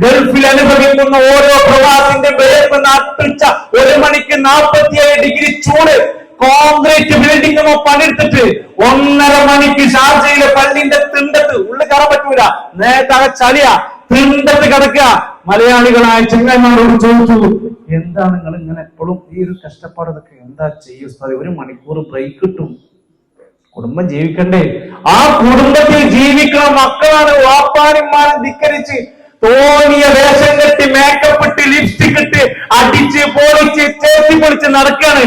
ഗൾഫിൽ അനുഭവിക്കുന്ന ഓരോ പ്രവാസിന്റെ വേർപ്പ് നട്ടിച്ച 1 മണിക്ക് 47 ഡിഗ്രി ചൂട് കോൺക്രീറ്റ് ബിൽഡിംഗ് പണിയെടുത്തിട്ട് 1.5 മണിക്ക് ഷാർജയിലെ പള്ളിന്റെ തിണ്ടത്ത് ഉള്ളിൽ കയറാൻ പറ്റൂല, നേരത്തെ ചളിയ തിണ്ടത്ത് കിടക്കുക. മലയാളികളായ ചെങ്ങന്മാരോട് ചോദിച്ചു, എന്താണ് നിങ്ങൾ ഇങ്ങനെ എപ്പോഴും ഈ ഒരു കഷ്ടപ്പാടൊക്കെ എന്താ ചെയ്യും? 1 മണിക്കൂർ ബ്രേക്ക് കിട്ടും, കുടുംബം ജീവിക്കണ്ടേ? ആ കുടുംബത്തിൽ ജീവിക്കുന്ന മക്കളാണ് വാപ്പാനിമാരും ധിക്കരിച്ച് തോന്നിയ വേഷം കെട്ടി മേക്കപ്പ് ഇട്ട് ലിപ്സ്റ്റിക് ഇട്ട് അടിച്ച് പൊളിച്ച് ചേർത്തി പൊളിച്ച് നടക്കാണ്.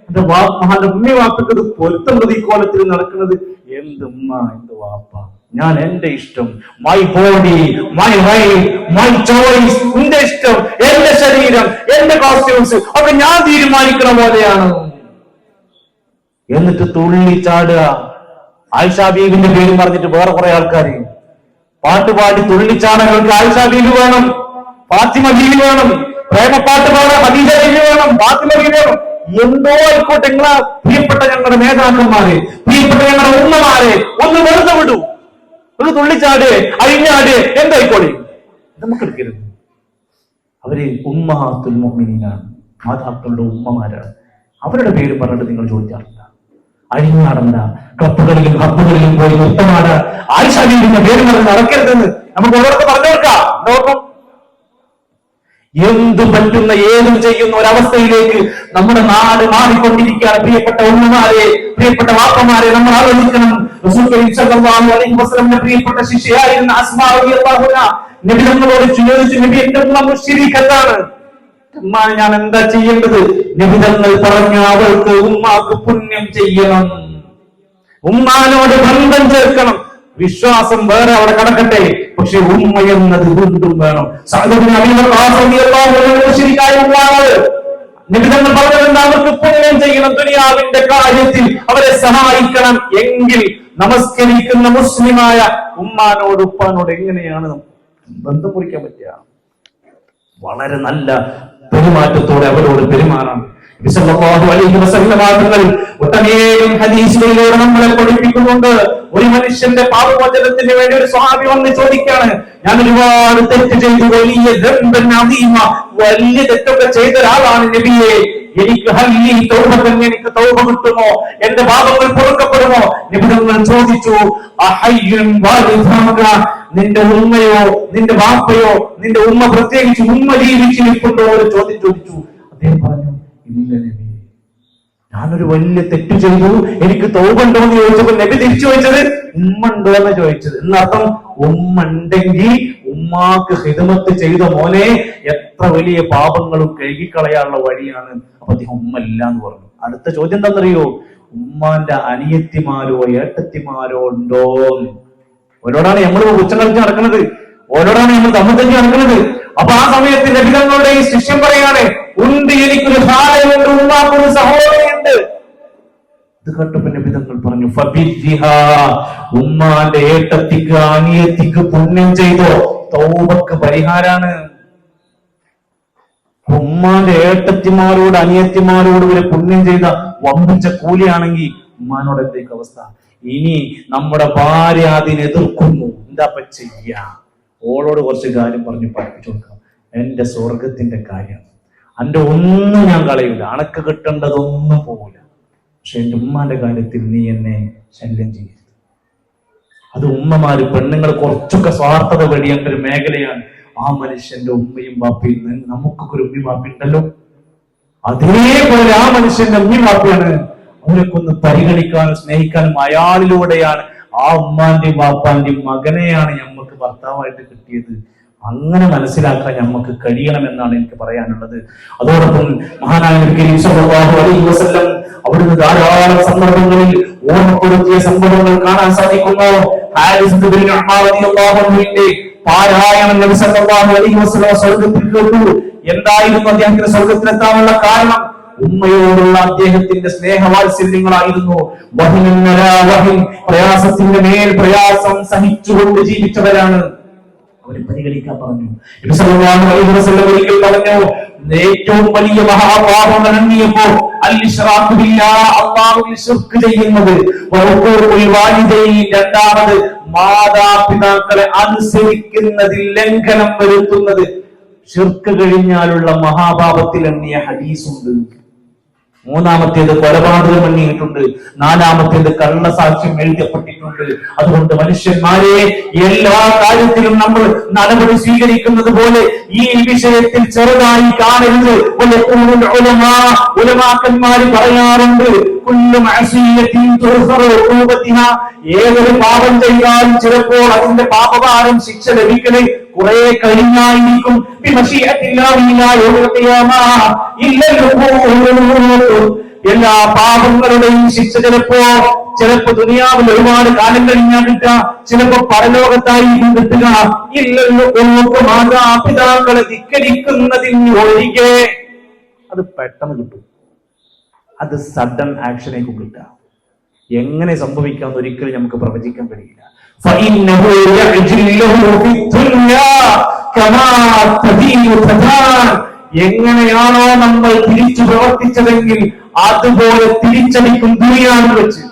എന്റെ മഹാന്റെ ഉമ്മി വാപ്പക്ക് ഇത് പൊരുത്തമുള്ളത് ഈ കോലത്തിൽ നടക്കുന്നത്. എന്ത് ഉമ്മ, എന്ത് വാപ്പ, ഞാൻ എന്റെ ഇഷ്ടം, my body my right my choice, എന്റെ ഇഷ്ടം, എന്റെ ശരീരം, എന്റെ കോസ്റ്റ്യൂംസ് ഒക്കെ ഞാൻ തീരുമാനിക്കണ പോലെയാണ്. എന്നിട്ട് തുള്ളി ചാടുക. ആയിഷ ബീവിന്റെ പേര് പറഞ്ഞിട്ട് വേറെ കുറെ ആൾക്കാർ പാട്ടുപാടി തുള്ളിച്ചാടകൾക്ക് ആയിഷ ബീവി വേണം, ഫാത്തിമ ബീവി വേണം, പ്രേമപ്പാട്ട് പാടാൻ ഖദീജ ബീവി വേണം, ഫാത്തിമ ബീവി വേണം. എന്തോ ആയിക്കോട്ടെ, നിങ്ങളെ പ്രിയപ്പെട്ട ഞങ്ങളുടെ നേതാക്കന്മാരെ, പ്രിയപ്പെട്ട ഞങ്ങളുടെ ഉമ്മമാരെ ഒന്ന് വെറുതെ വിടൂ. ഒരു തുള്ളിച്ചാട് അഴിഞ്ഞാട് എന്തായിക്കോളെ നമുക്ക് എടുക്കരുത്. അവര് ഉമ്മഹാത്തുൽ മുഅ്മിനീനാണ്, മാതാക്കളുടെ ഉമ്മമാരാണ്. അവരുടെ പേര് പറഞ്ഞിട്ട് നിങ്ങൾ ചോദിക്കാറില്ല. അഴിഞ്ഞാടണ്ട, ക്ലബുകളിലും ഹബ്ബുകളിലും പോയി നൃത്തമാണ് ആയിഷ ബീവിന്റെ പേര് പറഞ്ഞ് നടക്കരുതെന്ന് നമുക്ക് ഓരോരുത്തർ പറഞ്ഞു കൊടുക്കാം. എന്തു പറ്റുന്ന ഏതും ചെയ്യുന്ന ഒരവസ്ഥയിലേക്ക് നമ്മുടെ നാട് മാറിക്കൊണ്ടിരിക്കുകയാണ്. പ്രിയപ്പെട്ട ഉമ്മമാരെ, പ്രിയപ്പെട്ട വാപ്പമാരെ, നമ്മൾ ആലോചിക്കണം. റസൂൽ കരീം സല്ലല്ലാഹു അലൈഹി വസല്ലമിന്റെ പ്രിയപ്പെട്ട ശിഷ്യയായിരുന്ന അസ്മാ റളിയല്ലാഹു അൻഹ നബി തങ്ങളോട് ചോദിച്ചു, നബി എന്റെ ഉമ്മ മുശ്രിക്കത്താണ്, ഉമ്മ ഞാൻ എന്താ ചെയ്യേണ്ടത്? നബി തങ്ങൾ പറഞ്ഞു, അവൾക്ക് ഉമ്മാക്ക് പുണ്യം ചെയ്യണം, ഉമ്മാനോട് ബന്ധം ചേർക്കണം. വിശ്വാസം വേറെ അവിടെ കടക്കട്ടെ, പക്ഷെ ഉമ്മ എന്നത് വീണ്ടും വേണം. നിബിധങ്ങൾ പറഞ്ഞിട്ടുണ്ട്, അവർക്ക് പുണ്യം ചെയ്യണം, ദുനിയാവിന്റെ കാര്യത്തിൽ അവരെ സഹായിക്കണം. എങ്കിൽ നമസ്കരിക്കുന്ന മുസ്ലിമായ ഉമ്മാനോട് ഉപ്പാനോട് എങ്ങനെയാണ് ബന്ധം കുറിക്കാൻ പറ്റുക? വളരെ നല്ല പെരുമാറ്റത്തോടെ അവരോട് പെരുമാറണം. സല്ലല്ലാഹു അലൈഹി വസല്ലം ഒട്ടനേകം ഹദീസുകളിലൂടെ നമ്മളെ പഠിപ്പിക്കുന്നുണ്ട്. ഒരു മനുഷ്യന്റെ പാപമോചനത്തിന് വേണ്ടി ഒരു സ്വഹാബി വന്ന് ചോദിക്കാണ്, ഞാൻ ഒരുപാട് തെറ്റ് ചെയ്തു, വലിയ തെറ്റൊക്കെ ചെയ്ത ഒരാളാണ് നബിയെ, എനിക്ക് എനിക്ക് തൗബ കിട്ടുമോ? എന്റെ പാപങ്ങൾ പൊറുക്കപ്പെടുമോ? നബി തങ്ങൾ ചോദിച്ചു, നിന്റെ ഉമ്മയോ നിന്റെ വാപ്പയോ നിന്റെ ഉമ്മ പ്രത്യേകിച്ച് ഉമ്മ ജീവിച്ചിരിപ്പുണ്ടോ? ഒരു ചോദ്യം ചോദിച്ചു. അദ്ദേഹം പറഞ്ഞു, ഇല്ല നബി, ഞാനൊരു വലിയ തെറ്റ് ചെയ്തു, എനിക്ക് തൗബ ഉണ്ടോ എന്ന് ചോദിച്ചപ്പോൾ നബി തിരിച്ചു ചോദിച്ചത് ഉമ്മ ഉണ്ടോ എന്ന് ചോദിച്ചത്. എന്നർത്ഥം ഉമ്മ ഉണ്ടെങ്കിൽ ഉമ്മാക്ക് ഹിദമത്ത് ചെയ്ത മോനെ എത്ര വലിയ പാപങ്ങളും കഴുകിക്കളയാനുള്ള വഴിയാണ്. അപ്പൊ അദ്ദേഹം ഉമ്മ ഇല്ല എന്ന് പറഞ്ഞു. അടുത്ത ചോദ്യം എന്താണെന്നറിയോ? ഉമ്മാന്റെ അനിയത്തിമാരോ ഏട്ടത്തിമാരോ ഉണ്ടോ? ഓരോടാണ് നമ്മൾ ഉച്ചം കളിച്ച് നടക്കുന്നത്, ഓരോടാണ് നമ്മൾ തമ്മിൽ തെറ്റി നടക്കുന്നത്. അപ്പൊ ആ സമയത്ത് നബി തങ്ങളുടെ ഈ ശിഷ്യം പറയാണ്, ഉണ്ട്, എനിക്കൊരു ഹാലുണ്ട്, ഉമ്മാക്കൊരു സഹോദരിയുണ്ട്. ഇത് കേട്ടപ്പോ നബി തങ്ങൾ പറഞ്ഞു, ഉമ്മാന്റെ ഏട്ടത്തിക്ക് അനിയത്തിക്ക് പുണ്യം ചെയ്തോ, തൗബക്ക് പരിഹാരാണ്. ഉമ്മാന്റെ ഏട്ടത്തിമാരോട് അനിയത്തിമാരോട് ഇവരെ പുണ്യം ചെയ്ത വമ്പിച്ച കൂലിയാണെങ്കിൽ ഉമ്മാനോട് എന്തേക്ക് അവസ്ഥ? ഇനി നമ്മുടെ ഭാര്യ അതിനെതിർക്കുന്നു, എന്താ ചെയ്യാ? ഓളോട് കുറച്ച് കാര്യം പറഞ്ഞു പഠിപ്പിച്ചു കൊടുക്കാം. എന്റെ സ്വർഗത്തിന്റെ കാര്യം, എന്റെ ഒന്നും ഞാൻ കളയൂല, അണക്ക് കിട്ടേണ്ടതൊന്നും പോകില്ല, പക്ഷെ എന്റെ ഉമ്മാന്റെ കാര്യത്തിൽ നീ എന്നെ ശല്യം ചെയ്യരുത്. അത് ഉമ്മമാര് പെണ്ണുങ്ങൾ കുറച്ചൊക്കെ സ്വാർത്ഥത വെടിയേണ്ട ഒരു മേഖലയാണ്. ആ മനുഷ്യന്റെ ഉമ്മയും ബാപ്പയും നമുക്കൊക്കെ ഒരു ഉമ്മയും ബാപ്പ ഉണ്ടല്ലോ, അതേപോലെ ആ മനുഷ്യന്റെ ഉമ്മയും ബാപ്പയാണ്. അവരൊക്കെ ഒന്ന് പരിഗണിക്കാനും സ്നേഹിക്കാനും അയാളിലൂടെയാണ്, ആ ഉമ്മാന്റെയും ബാപ്പാന്റെയും മകനെയാണ് നമുക്ക് ഭർത്താവായിട്ട് കിട്ടിയത്. അങ്ങനെ മനസ്സിലാക്കാൻ നമുക്ക് കഴിയണമെന്നാണ് എനിക്ക് പറയാനുള്ളത്. അതോടൊപ്പം മഹാനായ നബി കരീം സല്ലല്ലാഹു അലൈഹി വസല്ലം അവിടുന്ന് ധാരാളം സന്ദർഭങ്ങളിൽ ഓർമ്മപ്പെടുത്തിയ സംഭവങ്ങൾ കാണാൻ സാധിക്കുന്നു. ഹാരിസ് ഇബ്നു ഉമ്മാർ റളിയല്ലാഹു അൻഹുവിന്റെ പാരായണം നബി സല്ലല്ലാഹു അലൈഹി വസല്ലം സ്വർഗ്ഗത്തിൽ കേട്ടു. എന്തായിരുന്നു അദ്ദേഹത്തിന് സ്വർഗ്ഗത്തിലെത്താനുള്ള കാരണം? ഉമ്മയോടുള്ള അദ്ദേഹത്തിന്റെ സ്നേഹവാത്സല്യങ്ങളായിരുന്നു. പ്രയാസത്തിന്റെ മേൽ പ്രയാസം സഹിച്ചുകൊണ്ട് ജീവിച്ചവരാണ്. അവരെ പരിഗണിക്കാൻ പറഞ്ഞു. നബി സല്ലല്ലാഹു അലൈഹി വസല്ലം ഒരിക്കൽ പറഞ്ഞു, ഏറ്റവും വലിയ മഹാപാപം ഇറങ്ങിയപ്പോ അൽ-ഇശ്റാഖു ബില്ലാഹ്, അല്ലാഹുവിൽ ശിർക്ക് ചെയ്യുന്നത്, വഉഖൂഖുൽ വാലിദൈൻ, രണ്ടാമത് മാതാപിതാക്കളെ അനുസരിക്കുന്നതിൽ ലംഘനം വരുത്തുന്നത്. ശിർക്ക് കഴിഞ്ഞാലുള്ള മഹാപാപത്തിൽ എണ്ണിയ ഹദീസുണ്ട്. മൂന്നാമത്തേത് കൊലപാതകം എണ്ണിയിട്ടുണ്ട്. നാലാമത്തേത് കള്ളസാക്ഷ്യം എഴുതപ്പെട്ടിട്ടുണ്ട്. അതുകൊണ്ട് മനുഷ്യന്മാരെ, എല്ലാ കാര്യത്തിലും നമ്മൾ നടപടി സ്വീകരിക്കുന്നത് പോലെ ഈ വിഷയത്തിൽ ചെറുതായി കാണരുത്. ഉലമാക്കന്മാര് പറയാറുണ്ട്, ഏതൊരു പാപം ചെയ്താലും ചിലപ്പോൾ അതിന്റെ പാപഭാരം ശിക്ഷ ലഭിക്കണേ കുറെ കഴിഞ്ഞായിരിക്കും. എല്ലാ പാപങ്ങളുടെയും ശിക്ഷ ചിലപ്പോ ദുനിയാവിൽ ഒരുപാട് കാലം കഴിഞ്ഞാൽ കിട്ടുക, ചിലപ്പോ പരലോകത്തായിരിക്കും കിട്ടുക. ഇല്ലല്ലോ ഒന്നൊക്കെ മാതാപിതാക്കളെ ധിക്കരിക്കുന്നതിന് ഒഴികെ അത് പെട്ടെന്ന് കിട്ടും. അത് സഡൻ ആക്ഷനേക്കും കിട്ടുക. എങ്ങനെ സംഭവിക്കാമെന്ന് ഒരിക്കലും നമുക്ക് പ്രവചിക്കാൻ കഴിയില്ല. എങ്ങനെയാണോ നമ്മൾ തിരിച്ചു പ്രവർത്തിച്ചതെങ്കിൽ അതുപോലെ തിരിച്ചടിക്കും ദുനിയാവിൽ വെച്ച്.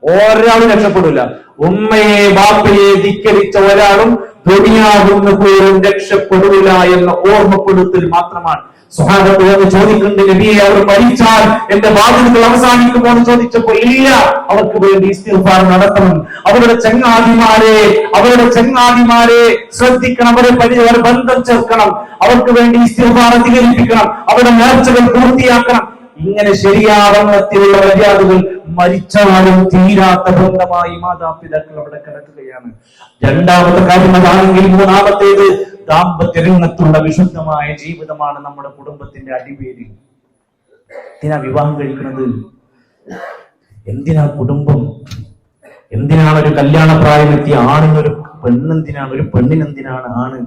ഒരാളും രക്ഷപ്പെടില്ല. ഉമ്മയെ ബാപ്പയെ ധിക്കരിച്ച ഒരാളും ദുനിയാവിൽ നിന്ന് പോലും രക്ഷപ്പെടില്ല എന്ന ഓർമ്മപ്പെടുത്തൽ മാത്രമാണ് സ്വഹാബത്ത് വന്ന് ചോദിക്കുന്നുണ്ട്, നബിയെ അവർ മരിച്ചാൽ എന്റെ ബാധ്യതകൾ അവസാനിക്കുമോ എന്ന് ചോദിച്ചപ്പോൾ ഇല്ല, അവർക്ക് വേണ്ടി ഇസ്തിഗ്ഫാർ നടത്തണം. അവരുടെ ചങ്ങാതിമാരെ ശ്രദ്ധിക്കണം, അവരെ ബന്ധം ചേർക്കണം, അവർക്ക് വേണ്ടി ഇസ്തിഗ്ഫാർ അധികരിപ്പിക്കണം, അവരുടെ നേർച്ചകൾ പൂർത്തിയാക്കണം. ഇങ്ങനെ ശരിയാവണ്ണത്തിലുള്ള മര്യാദകൾ മരിച്ചാലും തീരാത്ത ബന്ധമായി മാതാപിതാക്കൾ അവിടെ കിടക്കുകയാണ്. രണ്ടാമത്തെ കാര്യം അതാണെങ്കിൽ, മൂന്നാമത്തേത് ദാമ്പത്യ രംഗത്തുള്ള വിശുദ്ധമായ ജീവിതമാണ് നമ്മുടെ കുടുംബത്തിന്റെ അടിവേര്. എന്തിനാ വിവാഹം കഴിക്കുന്നത്? എന്തിനാ കുടുംബം? എന്തിനാണ് ഒരു കല്യാണ പ്രായമെത്തിയ ആണിനൊരു പെണ്ണെന്തിനാണ്? ഒരു പെണ്ണിനെന്തിനാണ് ആണ്?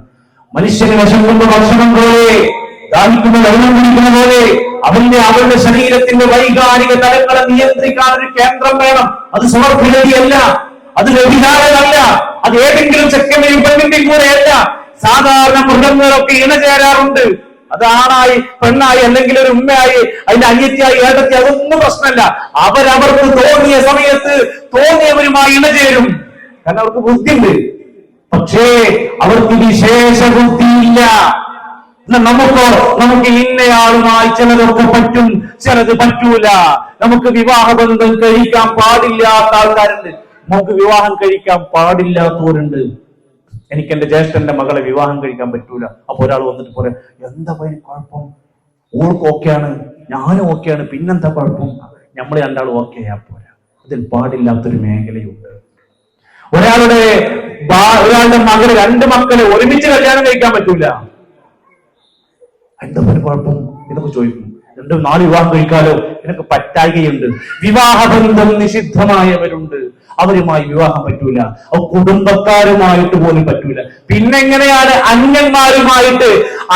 മനുഷ്യന് വിശക്കുന്ന ഭക്ഷണം പോലെ, ദാഹിക്കുന്ന വെള്ളം കുടിക്കുന്ന പോലെ അവരുടെ ശരീരത്തിന്റെ വൈകാരിക തലങ്ങളെ നിയന്ത്രിക്കാൻ ഒരു കേന്ദ്രം വേണം. അത് സമർപ്പിതയല്ല, അത് വ്യഭിചാരമല്ല, അത് ഏതെങ്കിലും ചെക്കന്റെയും പെണ്ണിന്റെയും കൂടെയല്ല. സാധാരണ മൃഗങ്ങളൊക്കെ ഇണചേരാറുണ്ട്. അത് ആണായി പെണ്ണായി അല്ലെങ്കിൽ ഒരു ഉമ്മയായി അതിന്റെ അനിയത്തിയായി ഏട്ടത്തി, അതൊന്നും പ്രശ്നമല്ല. അവരവർക്ക് തോന്നിയ സമയത്ത് തോന്നിയവരുമായി ഇണചേരും. കാരണം അവർക്ക് ബുദ്ധിയുണ്ട്. പക്ഷേ അവർക്ക് വിശേഷ ബുദ്ധിയില്ല. നമുക്ക് ഇന്നയാളുമായി ചിലതൊക്കെ പറ്റും, ചിലത് പറ്റൂല. നമുക്ക് വിവാഹബന്ധം കഴിക്കാൻ പാടില്ലാത്ത ആൾക്കാരുണ്ട്, നമുക്ക് വിവാഹം കഴിക്കാൻ പാടില്ലാത്തവരുണ്ട്. എനിക്ക് എന്റെ ജ്യേഷ്ഠന്റെ മകളെ വിവാഹം കഴിക്കാൻ പറ്റൂല. അപ്പൊ ഒരാൾ വന്നിട്ട് പറയാം, എന്താ കുഴപ്പം? ഓൾക്ക് ഓക്കെയാണ്, ഞാനും ഓക്കെയാണ്, പിന്നെന്താ കുഴപ്പം? നമ്മൾ രണ്ടാളും ഓക്കെ ആയാ പോരാ. അതിൽ പാടില്ലാത്തൊരു മേഖലയുണ്ട്. ഒരാളുടെ മകള്, രണ്ട് മക്കളെ ഒരുമിച്ച് കല്യാണം കഴിക്കാൻ പറ്റൂല. എന്താ കുഴപ്പം എന്നൊക്കെ ചോദിക്കും. 2-4 വിവാഹം കഴിക്കാലോ, എനിക്ക് പറ്റായികയുണ്ട്. വിവാഹബന്ധം നിഷിദ്ധമായവരുണ്ട്, അവരുമായി വിവാഹം പറ്റൂല. കുടുംബക്കാരുമായിട്ട് പോലും പറ്റൂല. പിന്നെങ്ങനെയാണ്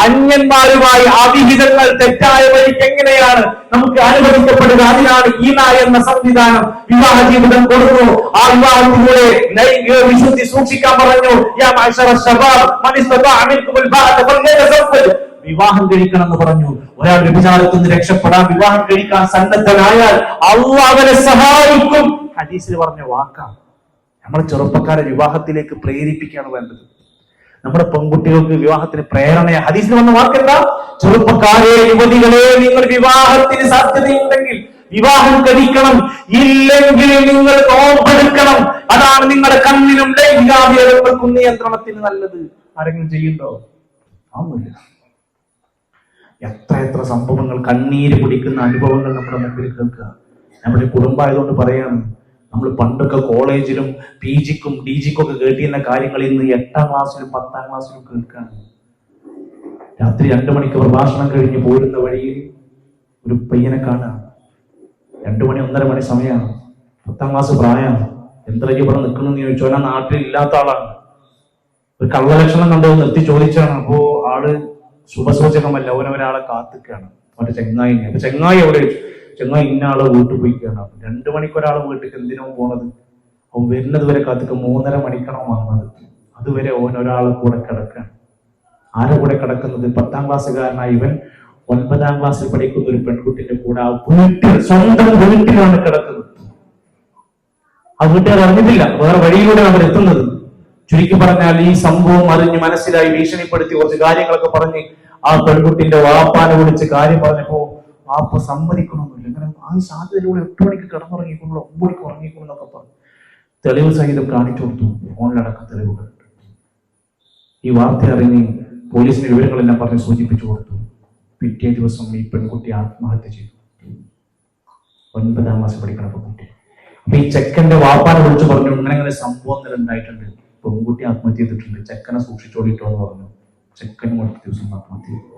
അന്യന്മാരുമായി അവിഹിതങ്ങൾ തെറ്റായ വഴിക്ക് എങ്ങനെയാണ് നമുക്ക് അനുവദിക്കപ്പെടുക? അതിനാണ് ഈന എന്ന സംവിധാനം വിവാഹ ജീവിതം കൊടുത്തു. ആ വിവാഹത്തിലൂടെ ലൈംഗിക വിശുദ്ധി സൂക്ഷിക്കാൻ പറഞ്ഞു. വിവാഹം കഴിക്കണം എന്ന് പറഞ്ഞു. ഒരാൾ വ്യഭിചാരത്തിൽ നിന്ന് രക്ഷപ്പെടാൻ വിവാഹം കഴിക്കാൻ സന്നദ്ധനായാൽ അല്ലാഹു അവനെ സഹായിക്കും. ഹദീസിൽ പറഞ്ഞ വാക്കാണ്. നമ്മുടെ ചെറുപ്പക്കാരെ വിവാഹത്തിലേക്ക് പ്രേരിപ്പിക്കുകയാണ് വേണ്ടത്. നമ്മുടെ പെൺകുട്ടികൾക്ക് വിവാഹത്തിന് പ്രേരണ. ഹദീസിൽ വന്ന വാക്കെന്താ? ചെറുപ്പക്കാരെ, യുവതികളെ, നിങ്ങൾ വിവാഹത്തിന് സാധ്യതയുണ്ടെങ്കിൽ വിവാഹം കഴിക്കണം, ഇല്ലെങ്കിൽ നിങ്ങൾ നോമ്പെടുക്കണം. അതാണ് നിങ്ങളുടെ കണ്ണിനും ലൈംഗികാവയവങ്ങൾക്കും നിയന്ത്രണത്തിന് നല്ലത്. ആരെങ്കിലും ചെയ്യുന്നുണ്ടോ? ആവുന്നില്ല. എത്ര സംഭവങ്ങൾ, കണ്ണീര് കുടിക്കുന്ന അനുഭവങ്ങൾ നമ്മുടെ മുമ്പിൽ കേൾക്കുക. നമ്മുടെ കുടുംബമായതുകൊണ്ട് പറയാണ്, നമ്മൾ പണ്ടൊക്കെ കോളേജിലും PGക്കും DGക്കും ഒക്കെ കേട്ടിരുന്ന കാര്യങ്ങൾ ഇന്ന് 8ാം ക്ലാസ്സിലും 10ാം ക്ലാസ്സിലും കേൾക്കുകയാണ്. രാത്രി 2 മണിക്ക് പ്രഭാഷണം കഴിഞ്ഞ് പോരുന്ന വഴിയിൽ ഒരു പയ്യനെ കാണാം. 2 മണി 1:30 മണി സമയമാണ്, 10ാം ക്ലാസ് പ്രായമാണ്. എന്തൊക്കെ ഇവിടെ നിൽക്കണമെന്ന് ചോദിച്ചോ, ആ നാട്ടിൽ ഇല്ലാത്ത ആളാണ്. ഒരു കള്ളലക്ഷണം കണ്ടോ നിർത്തി ചോദിച്ചാണ്. അപ്പോ ആള് ശുഭസൂചകമല്ല, ഒരാളെ കാത്തിക്കാണ്, അവരുടെ ചെങ്ങായി. അപ്പൊ ചെങ്ങായി എവിടെ? ചെങ്ങായി ഇന്നാളെ വീട്ടിൽ പോയിക്കാണ്. 2 മണിക്ക് ഒരാളെ വീട്ടിൽ എന്തിനോ പോണത്? അവൻ വരുന്നത് വരെ കാത്തിക്ക. 3:30 മണിക്കണോ വന്നത്? അതുവരെ ഒരാളെ കൂടെ കിടക്കാണ്. ആരെ കൂടെ കിടക്കുന്നത്? 10ാം ക്ലാസ്സുകാരനായ ഇവൻ 9ാം ക്ലാസ്സിൽ പഠിക്കുന്ന ഒരു പെൺകുട്ടിന്റെ കൂടെ ആ വീട്ടിൽ, സ്വന്തം വീട്ടിലാണ് കിടക്കുന്നത്. ആ വീട്ടുകാർ അറിഞ്ഞിട്ടില്ല, വേറെ വഴിയിലൂടെ അവർ എത്തുന്നത്. ചുരുക്കി പറഞ്ഞാൽ ഈ സംഭവം അറിഞ്ഞ് മനസ്സിലായി ഭീഷണിപ്പെടുത്തി കുറച്ച് കാര്യങ്ങളൊക്കെ പറഞ്ഞ് ആ പെൺകുട്ടിന്റെ വാപ്പാനെ വിളിച്ച് കാര്യം പറഞ്ഞപ്പോ വാപ്പ സമ്മതിക്കണമെന്നില്ല. ഇങ്ങനെ ആ സാധ്യതയിലൂടെ 8 മണിക്ക് കിടന്നുറങ്ങിക്കൊള്ളു, 9 മണിക്ക് ഉറങ്ങിക്കൊള്ളു എന്നൊക്കെ പറഞ്ഞു തെളിവ് സഹിതം കാണിച്ചു കൊടുത്തു. ഫോണിലടക്കം തെളിവുകളുണ്ട്. ഈ വാർത്ത അറിഞ്ഞ് പോലീസിന് വിവരങ്ങളെല്ലാം പറഞ്ഞ് സൂചിപ്പിച്ചു കൊടുത്തു. പിറ്റേ ദിവസം ഈ പെൺകുട്ടി ആത്മഹത്യ ചെയ്തു. 9ാം ക്ലാസ് പഠിക്കണ പെൺകുട്ടി. അപ്പൊ ഈ ചെക്കന്റെ വാപ്പാനെ വിളിച്ചു പറഞ്ഞു, ഇങ്ങനെ സംഭവം ഉണ്ടായിട്ടുണ്ട്, പെൺകുട്ടി ആത്മഹത്യ ചെയ്തിട്ടുണ്ട്, ചെക്കനെ സൂക്ഷിച്ചോടിട്ടോ എന്ന് പറഞ്ഞു. ചെക്കനും അടുത്ത ദിവസം ആത്മഹത്യ ചെയ്തു.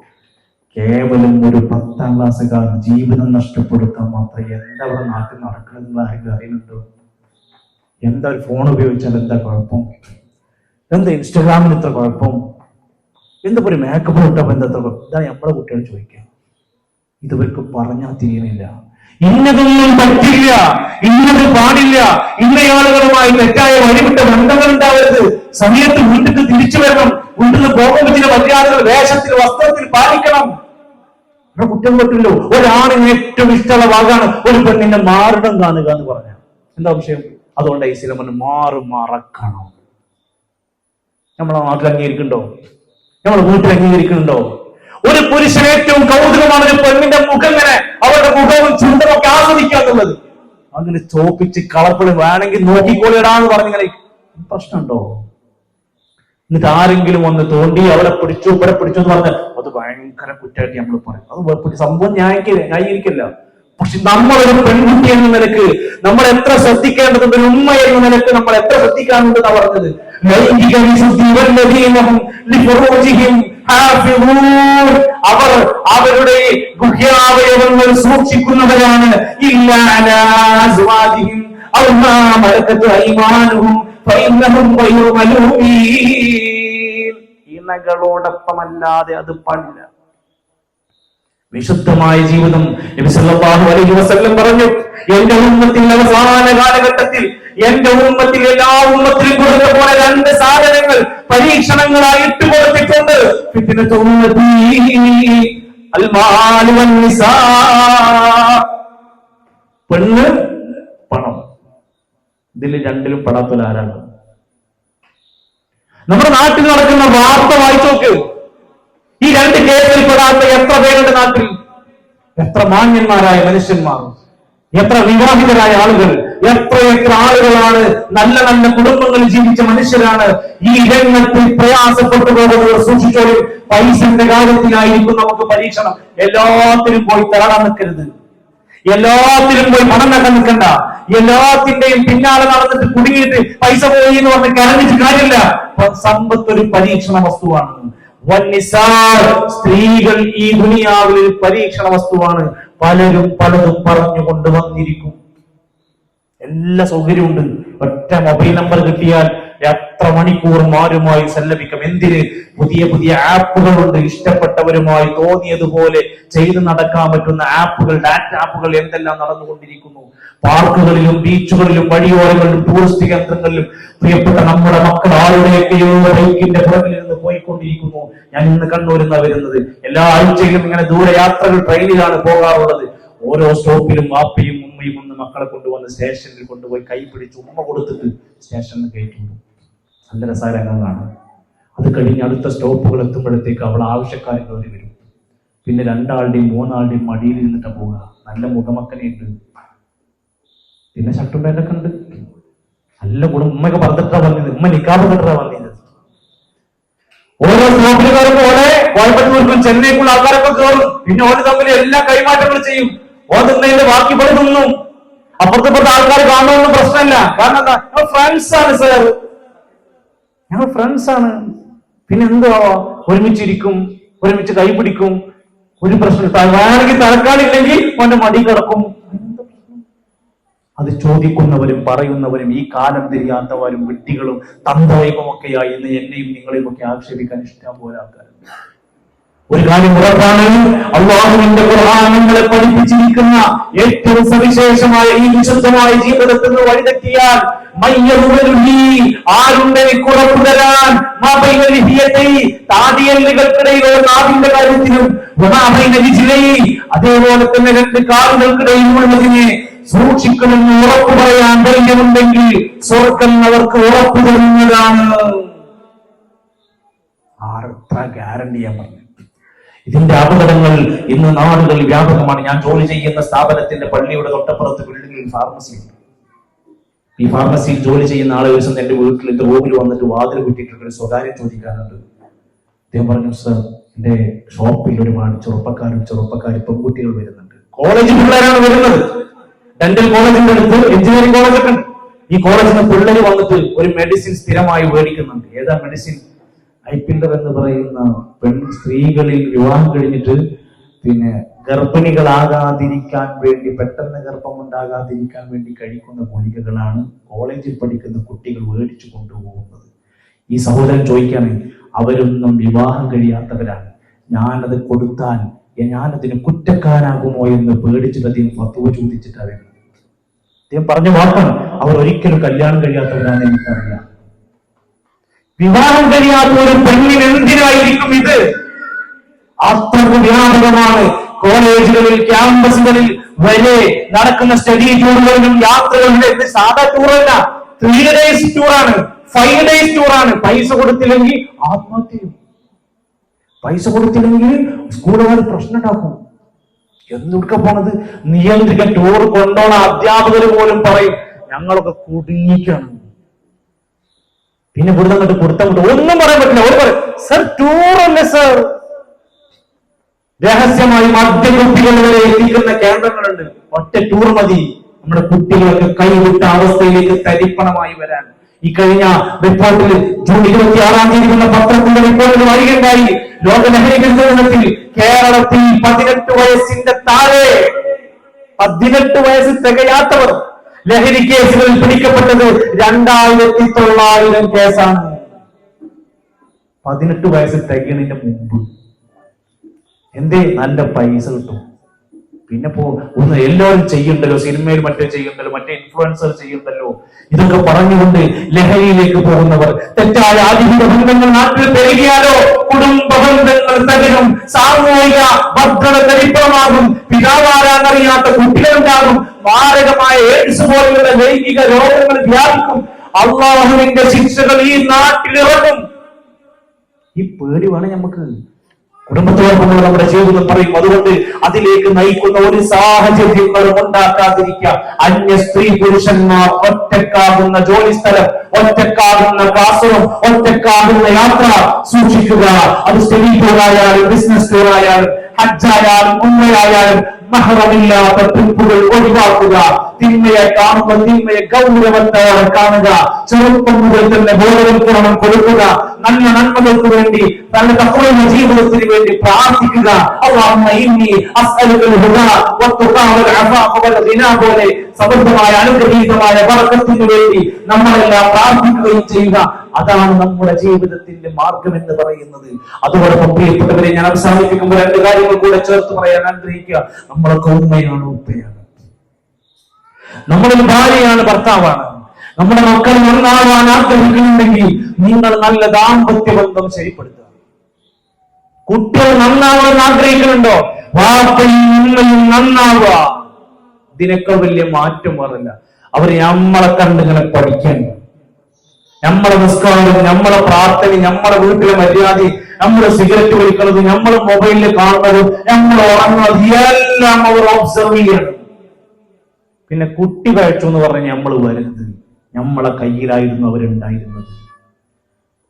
കേവലം ഒരു 10ാം ക്ലാസ്സുകാർ ജീവിതം നഷ്ടപ്പെടുത്താൻ മാത്രം എന്താ അവിടെ നാട്ടിൽ നടക്കണമെന്ന് ആരെങ്കിലും അറിയുന്നുണ്ടോ? എന്താ ഒരു ഫോൺ ഉപയോഗിച്ചാൽ എന്താ കുഴപ്പം? എന്താ ഇൻസ്റ്റാഗ്രാമിന് ഇത്ര കുഴപ്പം? എന്താ ഒരു മേക്കപ്പ് ഇട്ടപ്പോ എന്താ കുഴപ്പം? ഇതാണ് നമ്മളെ കുട്ടികൾ ചോദിക്കുക. ഇതുവർക്ക് പറഞ്ഞാൽ തിരിയണില്ല. ഇന്നതൊന്നും പറ്റില്ല, ഇന്നത് പാടില്ല, ഇന്നയാളുകളുമായി തെറ്റായ വഴിവിട്ട ബന്ധങ്ങൾ ഉണ്ടാവരുത്, സമയത്ത് വീട്ടിൽ തിരിച്ചു വരണം, വീട്ടിൽ പോകുമ്പോൾ ചില മര്യാദകൾ വേഷത്തിൽ വസ്ത്രത്തിൽ പാലിക്കണം. കുറ്റം പറ്റില്ലോ. ഒരാണിന് ഏറ്റവും ഇഷ്ടമുള്ള ഭാഗമാണ് ഒരു പെണ്ണിന്റെ മാറിടം കാണുക എന്ന് പറഞ്ഞ എന്താ വിഷയം? അതുകൊണ്ട് ഇസ്ലാം മറക്കണം. നമ്മളെ നാട്ടിൽ അംഗീകരിക്കുന്നുണ്ടോ? നമ്മളെ വീട്ടിൽ അംഗീകരിക്കുന്നുണ്ടോ? ഒരു പുരുഷന് ഏറ്റവും കൗതുകമാണ് ഒരു പെണ്ണിന്റെ മുഖം ഇങ്ങനെ, അവരുടെ മുഖവും ചുണ്ടമൊക്കെ ആസ്വദിക്കുക എന്നുള്ളത്. അങ്ങനെ ചോപ്പിച്ച് കളർഫുൾ വേണമെങ്കിൽ നോക്കിക്കോളിടാന്ന് പറഞ്ഞിങ്ങനെ പ്രശ്നമുണ്ടോ? എന്നിട്ട് ആരെങ്കിലും ഒന്ന് തോണ്ടി അവിടെ പിടിച്ചു ഇവിടെ പിടിച്ചു എന്ന് പറഞ്ഞാൽ അത് ഭയങ്കര കുറ്റമായിട്ട് നമ്മൾ പറയും. അത് സംഭവം ന്യായീകരിക്കില്ല. പക്ഷെ നമ്മളൊരു പെൺകുട്ടി എന്ന നിലക്ക് നമ്മൾ എത്ര ശ്രദ്ധിക്കേണ്ടതുണ്ട്, ഒരു ഉമ്മ എന്ന നിലക്ക് നമ്മൾ എത്ര ശ്രദ്ധിക്കാനുണ്ടെന്നാ പറഞ്ഞത്. ലൈംഗിക വിശുദ്ധി അവർ അവരുടെ ഗുഹ്യാവയവങ്ങൾ സൂക്ഷിക്കുന്നവരാണ്. ഇണകളോടൊപ്പമല്ലാതെ അത് പാടില്ല. വിശുദ്ധമായ ജീവിതം നബി സല്ലല്ലാഹു അലൈഹി വസല്ലം പറഞ്ഞു, എന്റെ ഉമ്മത്തിൽ അവസാന കാലഘട്ടത്തിൽ എന്റെ ഉമ്മത്തിൽ എല്ലാ ഉമ്മത്തിലും കൊടുത്ത പോലെ രണ്ട് സാധനങ്ങൾ പരീക്ഷണങ്ങളായി ഇട്ട് കൊടുത്തിട്ടുണ്ട്. ഫിത്നത്തു ഉമ്മത്തി അൽ മാൽ വൻ നിസാ, പെണ്ണ് പണം. ഇതിൽ രണ്ടിലും പെടാത്തവർ ആരാണ്? നമ്മുടെ നാട്ടിൽ നടക്കുന്ന വാർത്ത വായിച്ചു നോക്ക്. ഈ രണ്ട് കേസിൽ പെടാത്ത എത്ര പേരുടെ നാട്ടിൽ? എത്ര മാന്യന്മാരായ മനുഷ്യന്മാർ, എത്ര വിവാഹിതരായ ആളുകൾ, എത്ര ആളുകളാണ് നല്ല നല്ല കുടുംബങ്ങളിൽ ജീവിച്ച മനുഷ്യരാണ് ഈ രംഗത്തിൽ പ്രയാസപ്പെട്ടു പോകുന്നത്. സൂക്ഷിച്ചോളും, പൈസന്റെ കാര്യത്തിലായിരിക്കും നമുക്ക് പരീക്ഷണം. എല്ലാത്തിനും പോയി തളരാൻ നിൽക്കരുത്, എല്ലാത്തിനും പോയി പണം നക്കാൻ നിൽക്കണ്ട. എല്ലാത്തിന്റെയും പിന്നാലെ നടന്നിട്ട് കുടുങ്ങിയിട്ട് പൈസ പോയി എന്ന് പറഞ്ഞ് കരഞ്ഞിട്ട് കാര്യമില്ല. സമ്പത്ത് ഒരു പരീക്ഷണ വസ്തുവാണ്. സ്ത്രീകൾ ഈ ദുനിയാവിൽ പരീക്ഷണ വസ്തുവാണ്. പലരും പലതും പറഞ്ഞുകൊണ്ട് വന്നിരിക്കും. എല്ലാ സൗകര്യമുണ്ട്. ഒറ്റ മൊബൈൽ നമ്പർ കിട്ടിയാൽ എത്ര മണിക്കൂർ ആരുമായി സല്ലപിക്കാം. എന്തിന്? പുതിയ പുതിയ ആപ്പുകളുണ്ട്. ഇഷ്ടപ്പെട്ടവരുമായി തോന്നിയതുപോലെ ചെയ്ത് നടക്കാൻ പറ്റുന്ന ആപ്പുകൾ, ഡാറ്റ ആപ്പുകൾ എന്തെല്ലാം നടന്നുകൊണ്ടിരിക്കുന്നു. പാർക്കുകളിലും ബീച്ചുകളിലും വഴിയോരങ്ങളിലും ടൂറിസ്റ്റ് കേന്ദ്രങ്ങളിലും പ്രിയപ്പെട്ട നമ്മുടെ മക്കൾ ആളുടെയൊക്കെയോ ബൈക്കിന്റെ പുറകിൽ നിന്ന് പോയിക്കൊണ്ടിരിക്കുന്നു. ഞാൻ ഇന്ന് കണ്ണൂരിന്നാ വരുന്നത്. എല്ലാ ആഴ്ചയിലും ഇങ്ങനെ ദൂരയാത്രകൾ ട്രെയിനിലാണ് പോകാറുള്ളത്. ഓരോ സ്റ്റോപ്പിലും വാപ്പയും ഉമ്മയും ഒന്ന് മക്കളെ കൊണ്ടുവന്ന് സ്റ്റേഷനിൽ കൊണ്ടുപോയി കൈ പിടിച്ച് ഉമ്മ കൊടുത്തിട്ട് സ്റ്റേഷനിൽ കയറ്റുന്നു. നല്ല രസകരങ്ങളാണ്. അത് കഴിഞ്ഞ് അടുത്ത സ്റ്റോപ്പുകൾ എത്തുമ്പോഴത്തേക്ക് അവൾ ആവശ്യക്കാരൻ കയറി വരും. പിന്നെ രണ്ടാളുടെയും മൂന്നാളുടെയും മടിയിൽ ഇരുന്നിട്ടാ പോവുക. നല്ല മുഖമക്കനെയുണ്ട്, പിന്നെ ഷട്ടുണ്ടായിട്ടൊക്കെ ഉണ്ട്. നല്ല കൂടെ ഉമ്മയൊക്കെ പറഞ്ഞിട്ടാ വന്നത്, ഉമ്മ നിക്കാബ് കെട്ടാ വന്നത്. ഓരോ സ്റ്റോപ്പിൽ കയറുമ്പോൾ ഓടെ കോയമ്പത്തൂർക്കും ചെന്നൈക്കുള്ള ആൾക്കാരൊക്കെ കയറും. പിന്നെ ഓര് തമ്മിൽ എല്ലാ കൈമാറ്റങ്ങളും ചെയ്യും. ഓതുന്നതിന്റെ ബാക്കി പോലെ തിന്നും. അപ്പുറത്തെ ആൾക്കാർ കാണുന്നൊന്നും പ്രശ്നമില്ല. കാരണം എന്താ? ഞങ്ങൾ ഫ്രണ്ട്സ് ആണ് സാർ, ഞങ്ങൾ ഫ്രണ്ട്സ് ആണ്. പിന്നെ എന്തോ ഒരുമിച്ചിരിക്കും, ഒരുമിച്ച് കൈ പിടിക്കും. ഒരു പ്രശ്നം വേണമെങ്കിൽ തലക്കാളില്ലെങ്കിൽ അവന്റെ മടി കിടക്കും. അത് ചോദിക്കുന്നവരും പറയുന്നവരും ഈ കാലം തിരിയാത്തവരും വിഡ്ഢികളും തന്തവൈവും ഒക്കെയായി ഇന്ന് എന്നെയും നിങ്ങളെയും ഒക്കെ ആക്ഷേപിക്കാൻ ഇഷ്ടം പോലെ ആൾക്കാരുണ്ട്. ഒരു കാര്യം ഉറപ്പാണ്, അല്ലാഹുവിന്റെ ഖുർആൻ നമ്മളെ പഠിപ്പിച്ചിരിക്കുന്ന ഏറ്റവും സവിശേഷമായ ഈ വിശുദ്ധമായ ജീവിതത്തിൽ നിന്ന് വഴിതെറ്റിയാൽ ആരുണ്ട് കുറവ് തരാൻ താടിയല്ലുകൾക്കിടയിലോ നാവിന്റെ കാര്യത്തിലും അതേപോലെ തന്നെ രണ്ട് കാലുകൾക്കിടയിലുള്ളതിനെ സൂക്ഷിക്കണമെന്ന് ഉറപ്പു പറയാൻ ധൈര്യമുണ്ടെങ്കിൽ സ്വർഗ്ഗം അവർക്ക് ഉറപ്പു തരുന്നതാണ്. ആരെത്ര ഗ്യാരണ്ടിയാ പറഞ്ഞു. ഇതിന്റെ അപകടങ്ങൾ ഇന്ന് നാടുകളിൽ വ്യാപകമാണ്. ഞാൻ ജോലി ചെയ്യുന്ന സ്ഥാപനത്തിന്റെ പള്ളിയുടെ തൊട്ടപ്പുറത്ത് ബിൽഡിംഗിൽ ഫാർമസി ഉണ്ട്. ഈ ഫാർമസിയിൽ ജോലി ചെയ്യുന്ന ആളെ ദിവസം എന്റെ വീട്ടിൽ എന്റെ റൂമിൽ വന്നിട്ട് വാതിൽ കുറ്റിയിട്ടൊരു സ്വകാര്യം ചോദിക്കാനുണ്ട്. അദ്ദേഹം പറഞ്ഞു, സർ, എന്റെ ഷോപ്പിൽ ഒരുപാട് ചെറുപ്പക്കാർ പെൺകുട്ടികൾ വരുന്നുണ്ട്. കോളേജ് പിള്ളേരാണ് വരുന്നത്. ഡെന്റൽ കോളേജിന്റെ അടുത്ത് എഞ്ചിനീയറിംഗ് കോളേജൊക്കെ ഉണ്ട്. ഈ കോളേജിൽ നിന്ന് പിള്ളേർ വന്നിട്ട് ഒരു മെഡിസിൻ സ്ഥിരമായി മേടിക്കുന്നുണ്ട്. ഏതാ മെഡിസിൻ? ഐപില്ലർ എന്ന് പറയുന്ന സ്ത്രീകളിൽ വിവാഹം കഴിഞ്ഞിട്ട് പിന്നെ ഗർഭിണികളാകാതിരിക്കാൻ വേണ്ടി, പെട്ടെന്ന് ഗർഭമുണ്ടാകാതിരിക്കാൻ വേണ്ടി കഴിക്കുന്ന ഗുളികകളാണ് കോളേജിൽ പഠിക്കുന്ന കുട്ടികൾ മേടിച്ചു കൊണ്ടുപോകുന്നത്. ഈ സഹോദരൻ ചോദിക്കാണ്, അവരൊന്നും വിവാഹം കഴിയാത്തവരാണ്, ഞാനത് കൊടുത്താൽ ഞാനതിന് കുറ്റക്കാരാകുമോ എന്ന് പേടിച്ചിട്ട് അദ്ദേഹം ഫത്വ ചോദിച്ചിട്ടാണ് വരുന്നത്. അദ്ദേഹം പറഞ്ഞ വാക്കാണ്, അവർ ഒരിക്കലും കല്യാണം കഴിയാത്തവരാണ്. എനിക്കറിയാം. വിവാഹം കഴിയാത്ത ഒരു പെണ്ണിന് എന്തിനായിരിക്കും ഇത്? അത്രയ്ക്ക് വ്യാപകമാണ്. കോളേജുകളിൽ, ക്യാമ്പസുകളിൽ വരെ നടക്കുന്ന സ്റ്റഡി ടൂറുകളിലും യാത്രകളിലും സാധാ ടൂറല്ല, 3 days ടൂറാണ്, 5 days ടൂറാണ്. പൈസ കൊടുത്തില്ലെങ്കിൽ ആത്മഹത്യ. പൈസ കൊടുത്തില്ലെങ്കിൽ സ്കൂളുകാർ പ്രശ്നം ഉണ്ടാക്കും. എന്തൊക്കെ പോണത് നിയന്ത്രിക്കാൻ ടൂർ കൊണ്ടോണ അധ്യാപകർ പോലും പറയും ഞങ്ങളൊക്കെ കുടുങ്ങിക്കാണ്. പിന്നെ ഇവിടുന്ന് കൊടുത്തങ്ങോട്ട് ഒന്നും പറയാൻ പറ്റില്ല. ഒരു പറയും സർ ടൂറല്ലേ സർ. രഹസ്യമായി മദ്യകുട്ടികൾ വരെ എത്തിക്കുന്ന കേന്ദ്രങ്ങളുണ്ട്. ഒറ്റ ടൂർ മതി നമ്മുടെ കുട്ടികളൊക്കെ കൈവിട്ട അവസ്ഥയിലേക്ക് തരിപ്പണമായി വരാൻ. ഈ കഴിഞ്ഞ റിപ്പോർട്ടിൽ ജൂൺ 26-ാം തീയതി വന്ന പത്രത്തിന്റെ റിപ്പോർട്ടിൽ വരികയുണ്ടായി. ലോക ലഹരി വിരുദ്ധ കേരളത്തിൽ 18 വയസ്സിന്റെ താഴെ 18 വയസ്സ് തികയാത്തവർ ലഹരി കേസുകളിൽ പിടിക്കപ്പെട്ടത് 2900 കേസാണ്. 18 വയസ്സ് തികയുന്നതിന്റെ മുമ്പ്. എന്തേ? നല്ല പൈസ കിട്ടും. പിന്നെ ഒന്ന് എല്ലാവരും ചെയ്യുണ്ടല്ലോ, സിനിമയിൽ മറ്റേ ചെയ്യുണ്ടല്ലോ, മറ്റേ ഇൻഫ്ലുവൻസർ ചെയ്യുണ്ടല്ലോ. ഇതൊക്കെ പറഞ്ഞുകൊണ്ട് ലഹരിയിലേക്ക് പോകുന്നവർ, തെറ്റായ ആധുനിക ബന്ധങ്ങൾ നാട്ടിൽ പെരുകിയാലോ കുടുംബ ബന്ധങ്ങൾ തകരും, സാമൂഹിക ഭദ്രത തരിപ്പണമാകും, പിതാവാരാന്നറിയാത്ത കുട്ടികളുണ്ടാകും, മാരകമായ എയ്ഡ്സ് പോലുള്ള ലൈംഗിക രോഗങ്ങൾ വ്യാപിക്കും, അള്ളാഹുവിന്റെ ശിക്ഷകൾ ഈ നാട്ടിലിറങ്ങും. ഈ പേടി വേണം നമുക്ക്. കുടുംബത്തോടൊപ്പം നമ്മുടെ ജീവിതം പറയും. അതുകൊണ്ട് അതിലേക്ക് നയിക്കുന്ന ഒരു സാഹചര്യങ്ങളും ഉണ്ടാക്കാതിരിക്കുക. അന്യ സ്ത്രീ പുരുഷന്മാർ ഒറ്റക്കാകുന്ന ജോലിസ്ഥലം, ഒറ്റക്കാകുന്ന ക്ലാസ്സും, ഒറ്റക്കാകുന്ന യാത്ര സൂക്ഷിക്കുക. അത് സ്റ്റഡി ടൂറായാലും ബിസിനസ് ടൂറായാലും ഹജ്ജായാലും ഉംറയായാലും മഹ്റമില്ലാത്ത ട്രിപ്പുകൾ ഒഴിവാക്കുക. തിന്മയെ കാണുമ്പോൾ തിന്മയെ ഗൗരവത്തോടെ കാണുക. ചെറുപ്പം മുതൽ തന്നെ ബോധവൽക്കരണം കൊടുക്കുക. നല്ല നന്മകൾക്ക് വേണ്ടി, നല്ല തഖ്വയുള്ള ജീവിതത്തിന് വേണ്ടി പ്രാർത്ഥിക്കുക. അല്ലാഹുമ്മ ഇന്നി അസ്അലുകൽ ഹുദാ വത്തുഖാ വൽ അഫാഫ വൽ ഗിനാ പോലെ സമൃദ്ധമായ അനുഗ്രഹീതമായ ബർക്കത്തിന് വേണ്ടി നമ്മളെല്ലാം പ്രാർത്ഥിക്കുകയും ചെയ്യുക. അതാണ് നമ്മുടെ ജീവിതത്തിന്റെ മാർഗം എന്ന് പറയുന്നത്. അതോടൊപ്പം പ്രിയപ്പെട്ടവരെ, ഞാൻ അവസാനിപ്പിക്കുമ്പോൾ 2 കാര്യങ്ങൾ കൂടെ ചേർത്ത് പറയാൻ ആഗ്രഹിക്കുക. നമ്മളൊക്കെ ഉമ്മയാണ്, ഉപ്പയാണ്. നമ്മളൊരു ഭാര്യയാണ്, ഭർത്താവാണ്. നമ്മുടെ മക്കൾ നന്നാവാൻ ആഗ്രഹിക്കുന്നുണ്ടെങ്കിൽ നിങ്ങൾ നല്ല ദാമ്പത്യ ബന്ധം ശരിപ്പെടുത്തുക. കുട്ടികൾ നന്നാവാൻ ആഗ്രഹിക്കുന്നുണ്ടോ? വാപ്പയും ഉമ്മയും നന്നാവുക. ഇതിനേക്കാൾ വലിയ മാറ്റം പറയില്ല. അവർ നമ്മളെ കണ്ടിങ്ങനെ പഠിക്കാൻ, നമ്മളെ നിസ്കാരം, നമ്മളെ പ്രാർത്ഥന, നമ്മളെ വീട്ടിലെ മര്യാദ, നമ്മള് സിഗരറ്റ് വലിക്കുന്നത്, നമ്മൾ മൊബൈലിൽ കാണുന്നത്, നമ്മൾ ഉറങ്ങുന്നത് എല്ലാം അവർ ഒബ്സർവ് ചെയ്യണം. പിന്നെ കുട്ടി കഴിച്ചു എന്ന് പറഞ്ഞ് നമ്മൾ വരുന്നത് നമ്മളെ കയ്യിലായിരുന്നു അവരുണ്ടായിരുന്നത്.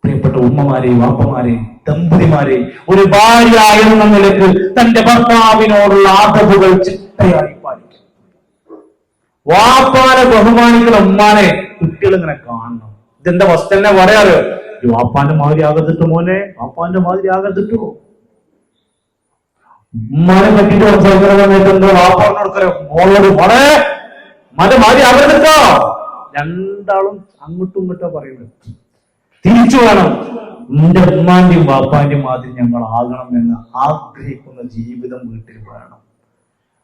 പ്രിയപ്പെട്ട ഉമ്മമാരെ, വാപ്പമാരെ, ദമ്പതിമാരെ, ഒരു ഭാര്യ എന്ന നിലക്ക് തന്റെ ഭർത്താവിനോടുള്ള ആദബുകൾ ചിട്ടയായി പാലിക്കും. വാപ്പാനെ ബഹുമാനിക്കുന്ന ഉമ്മാനെ കുട്ടികൾ ഇങ്ങനെ കാണണം. ഇതെന്താ വസ്തു തന്നെ പറയാറ്, വാപ്പാന്റെ മാതിരി ആകത്തിട്ട് മോനെ, വാപ്പാന്റെ മാതിരി ആകത്തിട്ടോ. ഉമ്മാനെ പറ്റിട്ട് സംസാരിക്കുന്ന സമയത്ത് എന്താ വാപ്പാനെ കൊടുക്കോ മോളോട് മോളെ മന്റെ മാതിരി ആകത്തിട്ടോ. രണ്ടാളും അങ്ങോട്ടും ഇങ്ങോട്ടോ പറയുന്നത്. തിരിച്ചു വേണം. നിന്റെ ഉമ്മാന്റെയും വാപ്പാന്റെയും മാതിരി ഞങ്ങൾ ആകണം എന്ന് ആഗ്രഹിക്കുന്ന ജീവിതം വീട്ടിൽ വേണം.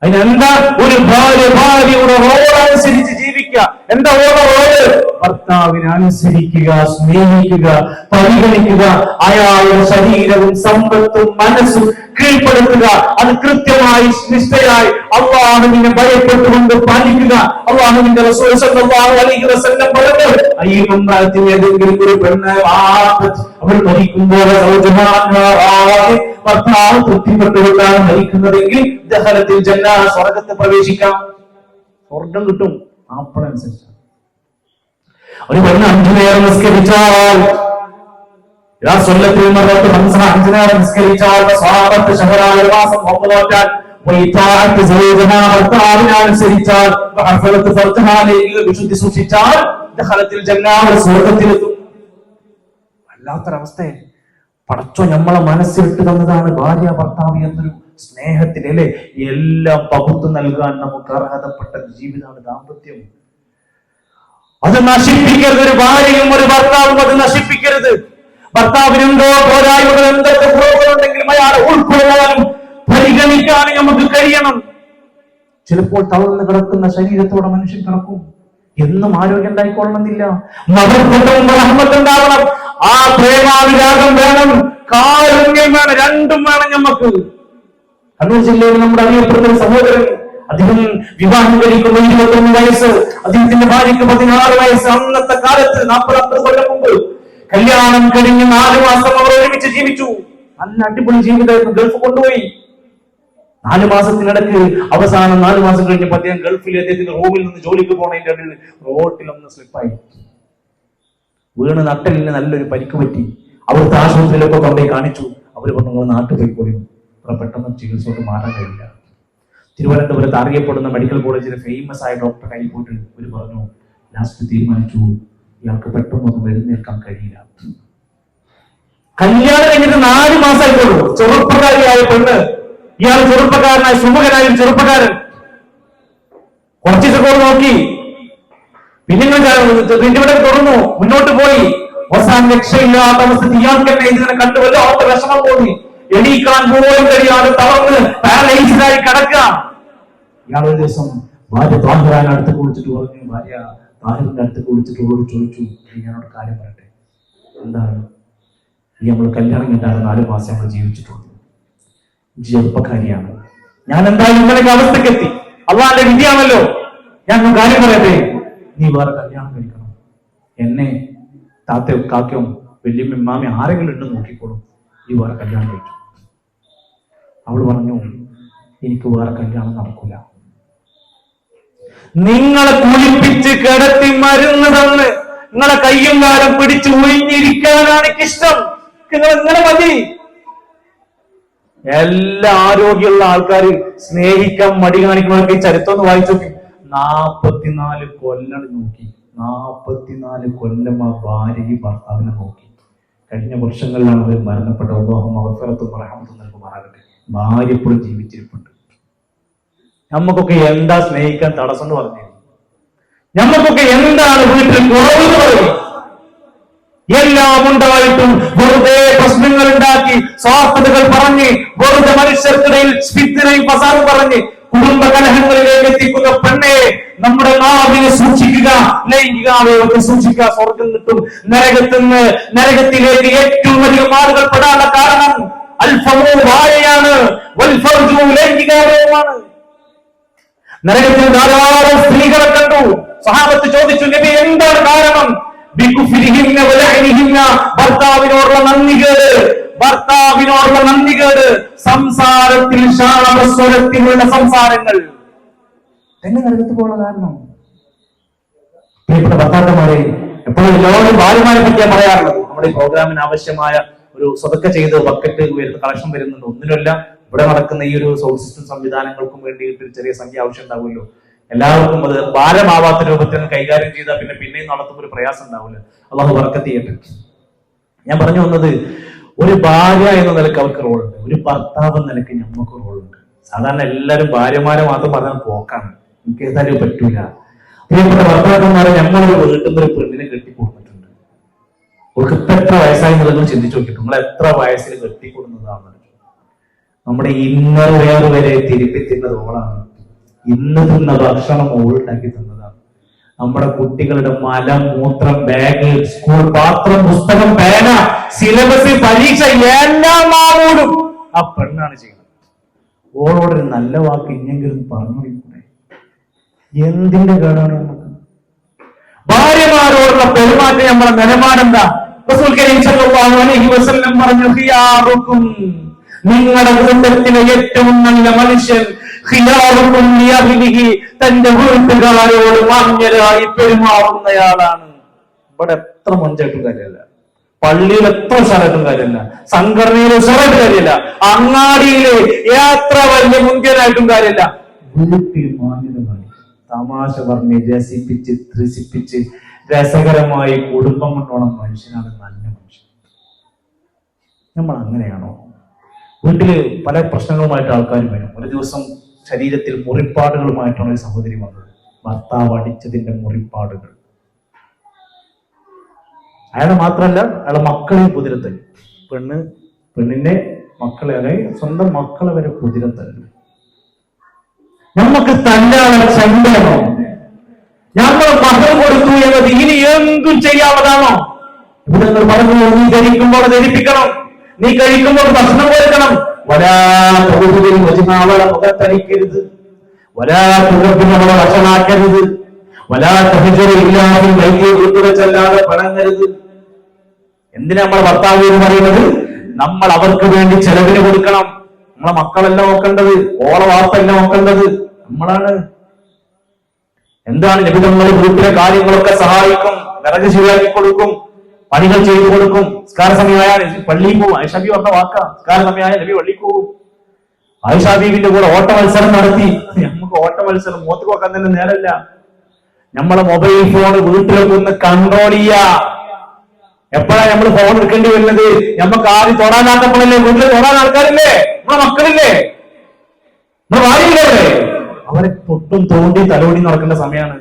അതിനെന്താ? ഒരു ഭാര്യയുടെ റോളനുസരിച്ച് ജീവിക്കുക. എന്താ റോള്? ഭർത്താവിനെ അനുസരിക്കുക, സ്നേഹിക്കുക, പരിഗണിക്കുക, അയാളുടെ ശരീരവും സമ്പത്തും മനസ്സും കീഴ്പ്പെടുത്തുക. അത് കൃത്യമായി നിഷ്ഠയായി അല്ലാഹുവിനെ ഭയപ്പെട്ടുകൊണ്ട് പാലിക്കുക. അല്ലാഹുവിന്റെ റസൂൽ സല്ലല്ലാഹു അലൈഹി വസല്ലം പറഞ്ഞു, ഏതെങ്കിലും ഒരു പെണ്ണ് അവൾ മരിക്കുമ്പോൾ ഭർത്താവ് തൃപ്തിപ്പെട്ടുകൊണ്ടാണ് മരിക്കുന്നതെങ്കിൽ ദഖലത്തിൽ ജന്ന, സ്വർഗത്തെ പ്രവേശിക്കാം, സ്വർഗം കിട്ടും. മാപ്പിളനുസരിച്ച് ഒരു പെണ്ണ് 5 നേരം നിസ്കരിച്ചാൽ, 5 നേരം നിസ്കരിച്ചാൽ, ഒരു മാസം നോറ്റാൽ, ഭർത്താവിനനുസരിച്ചാൽ, വിശുദ്ധി സൂക്ഷിച്ചാൽ ദഖലത്തിൽ ജന്ന, സ്വർഗത്തിലെത്തും. വല്ലാത്തൊരവസ്ഥയെ പടച്ചോ നമ്മളെ മനസ്സിലിട്ട് തന്നതാണ് ഭാര്യ ഭർത്താവ് എന്നൊരു സ്നേഹത്തിന്, അല്ലെ? എല്ലാം പകുത്തു നൽകാൻ നമുക്ക് അർഹതപ്പെട്ട ജീവിതമാണ് ദാമ്പത്യം. അത് നശിപ്പിക്കരുത്. ഒരു ഭാര്യയും ഒരു ഭർത്താവും അത് നശിപ്പിക്കരുത്. ഭർത്താവിനെന്തോ പോരായ്മകൾ, എന്തൊക്കെ കുറവുകളുണ്ടെങ്കിലും അയാളെ ഉൾക്കൊള്ളാനും പരിഗണിക്കാനും നമുക്ക് കഴിയണം. ചിലപ്പോൾ തളർന്നു കിടക്കുന്ന ശരീരത്തോടെ മനുഷ്യൻ കിടക്കും. എന്നും ആരോഗ്യം ഉണ്ടായിക്കൊള്ളണമെന്നില്ല. ഉണ്ടാവണം. ആ പ്രേമാവിരാഗം വേണം, കാരുണ്യം വേണം, രണ്ടും വേണം നമുക്ക്. കണ്ണൂർ ജില്ലയിൽ നമ്മുടെ അറിയപ്പെടുന്ന സഹോദരൻ, അദ്ദേഹം വിവാഹം കഴിക്കുന്ന 21 വയസ്സ്, അദ്ദേഹത്തിന്റെ ഭാര്യയ്ക്ക് 16 വയസ്സ്. അന്നത്തെ കാലത്ത് 40-50 കൊല്ലം മുമ്പ് കല്യാണം കഴിഞ്ഞ് 4 മാസം അവർ ഒരുമിച്ച് ജീവിച്ചു. നല്ല അടിപൊളി ജീവിതമായിരുന്നു. ഗൾഫ് കൊണ്ടുപോയി. 4 മാസത്തിനിടക്ക് അവസാനം 4 മാസം കഴിഞ്ഞപ്പോൾ അദ്ദേഹം ഗൾഫിൽ അദ്ദേഹത്തിന്റെ റൂമിൽ നിന്ന് ജോലിക്ക് പോണതിന്റെ ഇടയിൽ റോട്ടിലൊന്ന് സ്ലിപ്പായി വീണ് നട്ടലിന് നല്ലൊരു പരിക്ക് പറ്റി. അവിടുത്തെ ആശുപത്രിയിലൊക്കെ കൊണ്ടുപോയി കാണിച്ചു. അവര് പറഞ്ഞു നിങ്ങൾ നാട്ടിൽ പോയി പോയി പെട്ടെന്ന് ചികിത്സ കൊണ്ട് മാറാൻ കഴിയില്ല. തിരുവനന്തപുരത്ത് അറിയപ്പെടുന്ന മെഡിക്കൽ കോളേജിലെ ഫേമസ് ആയ ഡോക്ടറെ കയ്യിൽ പോയിട്ട് ഇവര് പറഞ്ഞു ലാസ്റ്റ് തീരുമാനിച്ചു ഇയാൾക്ക് പെട്ടെന്നൊന്നും എഴുന്നേൽക്കാൻ കഴിയില്ല. കല്യാണം കഴിഞ്ഞിട്ട് 4 മാസമായിട്ടുള്ളൂ. ചെറുപ്പക്കാരിയായ പെണ്ണ്, ഇയാൾ ചെറുപ്പക്കാരനായ സുമുഖനായ ചെറുപ്പക്കാരൻ. കുറച്ച് ദിവസം നോക്കി, പിന്നെ ട്രീറ്റ്മെന്റ് തുടർന്നു, മുന്നോട്ട് പോയി. അവസാനം രക്ഷയില്ലാത്ത അവസ്ഥ ഇയാൾക്ക് തന്നെ ഇതിനെ കണ്ടുവല്ലോ. അവരുടെ വിഷമം തോന്നി. എണീക്കാൻ പോലും കഴിയാതെ തളർന്ന് പാരലൈസ്ഡായി കിടക്കുക. ഇയാൾ ഒരു ദിവസം ഭാര്യ താഹിറാന്റെ അടുത്ത് കുളിച്ചിട്ട് പറഞ്ഞു, ഭാര്യ താഹിറിന്റെ അടുത്ത് കുളിച്ചിട്ട് ചോദിച്ചു, ഞാനോട് കാര്യം പറയട്ടെ, എന്താണ് ഈ നമ്മൾ കല്യാണം കഴിഞ്ഞാൽ 4 മാസം നമ്മൾ ജീവിച്ചിട്ടുള്ളൂ, ചെറുപ്പക്കാരിയാണ്, ഞാൻ എന്തായാലും ഇങ്ങനെയൊക്കെ അവസ്ഥക്ക് എത്തി, അള്ളാന്റെ വിധിയാണല്ലോ, ഞാൻ കാര്യം പറയട്ടെ, നീ വേറെ കല്യാണം കഴിക്കണം, എന്നെ താത്തയും കാക്കയും വല്യമ്മ മാമി ആരെങ്കിലും ഉണ്ട് നോക്കിക്കോളും, ഈ വേറെ കല്യാണം കഴിച്ചു. അവള് പറഞ്ഞു എനിക്ക് വേറെ കല്യാണം നടക്കൂല. നിങ്ങളെ കുളിപ്പിച്ച് കിടത്തി മരുന്ന് തന്ന് നിങ്ങളെ കയ്യും കാലം പിടിച്ച് ഒഴിഞ്ഞിരിക്കാനാണ് എനിക്കിഷ്ടം, നിങ്ങൾ ഇങ്ങനെ മതി. എല്ലാ ആരോഗ്യമുള്ള ആൾക്കാർ സ്നേഹിക്കാൻ മടി കാണിക്കുന്നവർക്ക് ഈ ചരിത്രം ഒന്ന് വായിച്ചു നോക്കി. 44 കൊല്ലം നോക്കി, 44 കൊല്ലം ആ ഭാര്യയും ഭർത്താവിനെ നോക്കി. കഴിഞ്ഞ വർഷങ്ങളിലാണ് അവർ മരണപ്പെട്ട അല്ലാഹു മഗ്ഫിറത്തും റഹ്മത്തും നൽകുമാറാകട്ടെ. ഭാര്യ എപ്പോഴും ജീവിച്ചിരിപ്പുണ്ട്. നമുക്കൊക്കെ എന്താ സ്നേഹിക്കാൻ തടസ്സം എന്ന് പറഞ്ഞു? നമുക്കൊക്കെ എന്താണ് വീട്ടിൽ കുറവെന്ന് പറയും? എല്ലാം ഉണ്ടായിട്ടും വെറുതെ പ്രശ്നങ്ങൾ ഉണ്ടാക്കി, സ്വാർത്ഥതകൾ പറഞ്ഞ്, വെറുതെ മനുഷ്യർക്കിടയിൽ ഫിത്നയും ഫസാദും പറഞ്ഞ് കുടുംബ കലഹങ്ങളിലേക്ക് എത്തിക്കുന്ന പെണ്ണെ, നമ്മുടെ നാവിനെ സൂക്ഷിക്കുക, ലൈംഗികാവയവത്തെ സൂക്ഷിക്കുക. സ്വർഗം കിട്ടും. നരകത്തിലേക്ക് ഏറ്റവും അധികം ആളുകൾ പെടാനുള്ള കാരണം അൽഫമു ഭാര്യയാണ്, വൽഫർജു ലൈംഗികാവയവമാണ്. നരകത്തിൽ ധാരാളം സ്ത്രീകളെ കണ്ടു. സഹാബത്ത് ചോദിച്ചു, നബി എന്താണ് കാരണം? ഭർത്താവിനോടുള്ള നന്ദികേട്, സംസാരത്തിൽ ശാപസ്വരത്തിലുള്ള സംസാരങ്ങൾ തന്നെ നരകത്ത് പോകാൻ കാരണം. പ്രിയപ്പെട്ട ഭർത്താക്കന്മാരെ, എപ്പോഴും എല്ലാവരും ഭാര്യമാരെ പറ്റിയാണ് പറയാറുള്ളത്. നമ്മുടെ ഈ പ്രോഗ്രാമിന് ആവശ്യമായ ഒരു സ്വതക്ക ചെയ്ത് ബക്കറ്റ് കളക്ഷൻ വരുന്നുണ്ട്. ഒന്നിനല്ല, ഇവിടെ നടക്കുന്ന ഈ ഒരു സൗണ്ട് സിസ്റ്റം സംവിധാനങ്ങൾക്കും വേണ്ടിയിട്ട് ഒരു ചെറിയ സംഖ്യ ആവശ്യം ഉണ്ടാവുമല്ലോ. എല്ലാവർക്കും അത് ഭാരമാവാത്ത രൂപത്തിൽ കൈകാര്യം ചെയ്താൽ പിന്നെയും നടത്തുമ്പോൾ ഒരു പ്രയാസം ഉണ്ടാവില്ല. അള്ളാഹു ബർക്കത്ത് ചെയ്യട്ടെ. ഞാൻ പറഞ്ഞു വന്നത്, ഒരു ഭാര്യ എന്ന നിലക്ക് അവർക്ക് റോളുണ്ട്, ഒരു ഭർത്താവ് എന്ന നിലക്ക് നമുക്ക് റോളുണ്ട്. സാധാരണ എല്ലാവരും ഭാര്യമാരെ മാത്രം പറഞ്ഞാൽ പോക്കാണ്, എനിക്ക് ഏതായാലും പറ്റൂല. പ്രിയപ്പെട്ട ഭർത്താക്കന്മാരെ, നമ്മളൊരു വീട്ടിൽ നിന്ന് ഒരു പെണ്ണിനെ കെട്ടിക്കൊടുത്തിട്ടുണ്ട്. അവർക്ക് ഇപ്പൊ എത്ര വയസ്സായി എന്നുള്ളത് ചിന്തിച്ചു നോക്കിയിട്ട്, നമ്മൾ എത്ര വയസ്സിൽ കെട്ടിക്കൊടുന്നതാണ്. നമ്മുടെ ഇന്നർ വേറെ വരെ തിരുപ്പി തിന്നത് ഓളാണ്. ഇന്ന് തിന്ന ഭക്ഷണം ഓളുണ്ടാക്കി തന്നതാണ്. നമ്മുടെ കുട്ടികളുടെ മലം, മൂത്രം, ബാഗ്, സ്കൂൾ പാത്രം, പുസ്തകം, പേന, സിലബസ്, പരീക്ഷ എല്ലാം മാവോടും ആ പെണ്ണാണ് ചെയ്യുന്നത്. ഓളോടൊരു നല്ല വാക്ക് ഇനിയെങ്കിലും പറഞ്ഞു. എന്തിന്റെ കേടാണ് നമുക്ക്? ഭാര്യമാരോടുള്ള പെരുമാറ്റം, നമ്മളെ നിലപാടെന്താ? റസൂൽ കരീം സല്ലല്ലാഹു അലൈഹി വസല്ലം പറഞ്ഞു, ഖിയാറുക്കും, നിങ്ങളുടെ കുടുംബത്തിലെ ഏറ്റവും നല്ല മനുഷ്യൻ ഖിയാറുക്കും ലിഅഹ്ലിഹി, തന്റെ വീട്ടുകാരോട് മാന്യരായി പെരുമാറുന്നയാളാണ്. ഇവിടെ എത്ര മൊഞ്ചായിട്ടും കാര്യമല്ല, പള്ളിയിൽ എത്ര ഉഷാറായിട്ടും കാര്യമല്ല, സംഘടനയിൽ ഉഷാറായിട്ട് കാര്യമില്ല, അങ്ങാടിയിലെ എത്ര വലിയ മുൻകരായിട്ടും കാര്യമില്ല. വീട്ടിൽ മാന്യതമായി തമാശ പറഞ്ഞ് രസിപ്പിച്ച് ത്രസിപ്പിച്ച് രസകരമായി കുടുംബം കൊണ്ടോണം മനുഷ്യനാണ് നല്ല മനുഷ്യൻ. നമ്മൾ അങ്ങനെയാണോ? വീട്ടില് പല പ്രശ്നങ്ങളുമായിട്ട് ആൾക്കാർ വരും. ഒരു ദിവസം ശരീരത്തിൽ മുറിപ്പാടുകളുമായിട്ടാണ് ഒരു സഹോദരി വന്നത്. ഭർത്താവ് അടിച്ചതിന്റെ മുറിപ്പാടുകൾ. അയാളെ മാത്രമല്ല, അയാളെ മക്കളെ കുതിരത്തൽ. പെണ്ണിന്റെ മക്കളെ, അതായത് സ്വന്തം മക്കളെ വരെ കുതിരത്തല്ല. നമുക്ക് തന്നെയാണ് ചന്തയാണോ? നമ്മൾ മഹർ കൊടുത്തു എന്നത് ഇനി എന്തും ചെയ്യാവുന്നതാണോ? ഇവിടെ നിങ്ങൾ പറഞ്ഞു, നീ ധരിക്കുമ്പോൾ ധരിപ്പിക്കണം, നീ കഴിക്കുമ്പോൾ ഭക്ഷണം കൊടുക്കണം, അവളെ മുഖത്തടിക്കരുത്, അവളെ വശമാക്കരുത്, ഇല്ലാതെ വൈദ്യുതല്ലാതെ പണങ്ങരുത്. എന്തിനാ നമ്മളെ ഭർത്താവ് എന്ന് പറയുന്നത്? നമ്മൾ അവർക്ക് വേണ്ടി ചെലവിന് കൊടുക്കണം. നമ്മളെ മക്കളല്ല നോക്കേണ്ടത്, ഓളെ വാർത്തല്ല നോക്കേണ്ടത്, നമ്മളാണ്. എന്താണ് നബി തങ്ങൾ വീട്ടിലെ കാര്യങ്ങളൊക്കെ സഹായിക്കും, വിറക് ശരിയാക്കി കൊടുക്കും, പണികൾ ചെയ്തു കൊടുക്കും. നിസ്കാര സമയമായാൽ പള്ളിയിൽ പോകും. ആയിഷ ബീവി പറഞ്ഞ വാക്കാ, നിസ്കാര സമയമായ നബി പള്ളിയിൽ പോകും. ആയിഷ ബീവിന്റെ കൂടെ ഓട്ട മത്സരം നടത്തി. നമുക്ക് ഓട്ട മത്സരം മൂത്ത് നോക്കാൻ തന്നെ നേരല്ല. നമ്മളെ മൊബൈൽ ഫോൺ വീട്ടിലൊക്കെ ഒന്ന് കൺട്രോൾ ചെയ്യാ. എപ്പോഴാ നമ്മൾ ഫോൺ എടുക്കേണ്ടി വരുന്നത്? നമുക്ക് ആരും തൊടാനാത്തപ്പോഴല്ലേ? വീട്ടിൽ തൊടാൻ ആൾക്കാരില്ലേ? നമ്മളെ മക്കളില്ലേ? നമ്മളെ ഭാര്യയില്ലേ? അവരെ തൊട്ടും തോണ്ടി തലോടി നടക്കേണ്ട സമയമാണ്.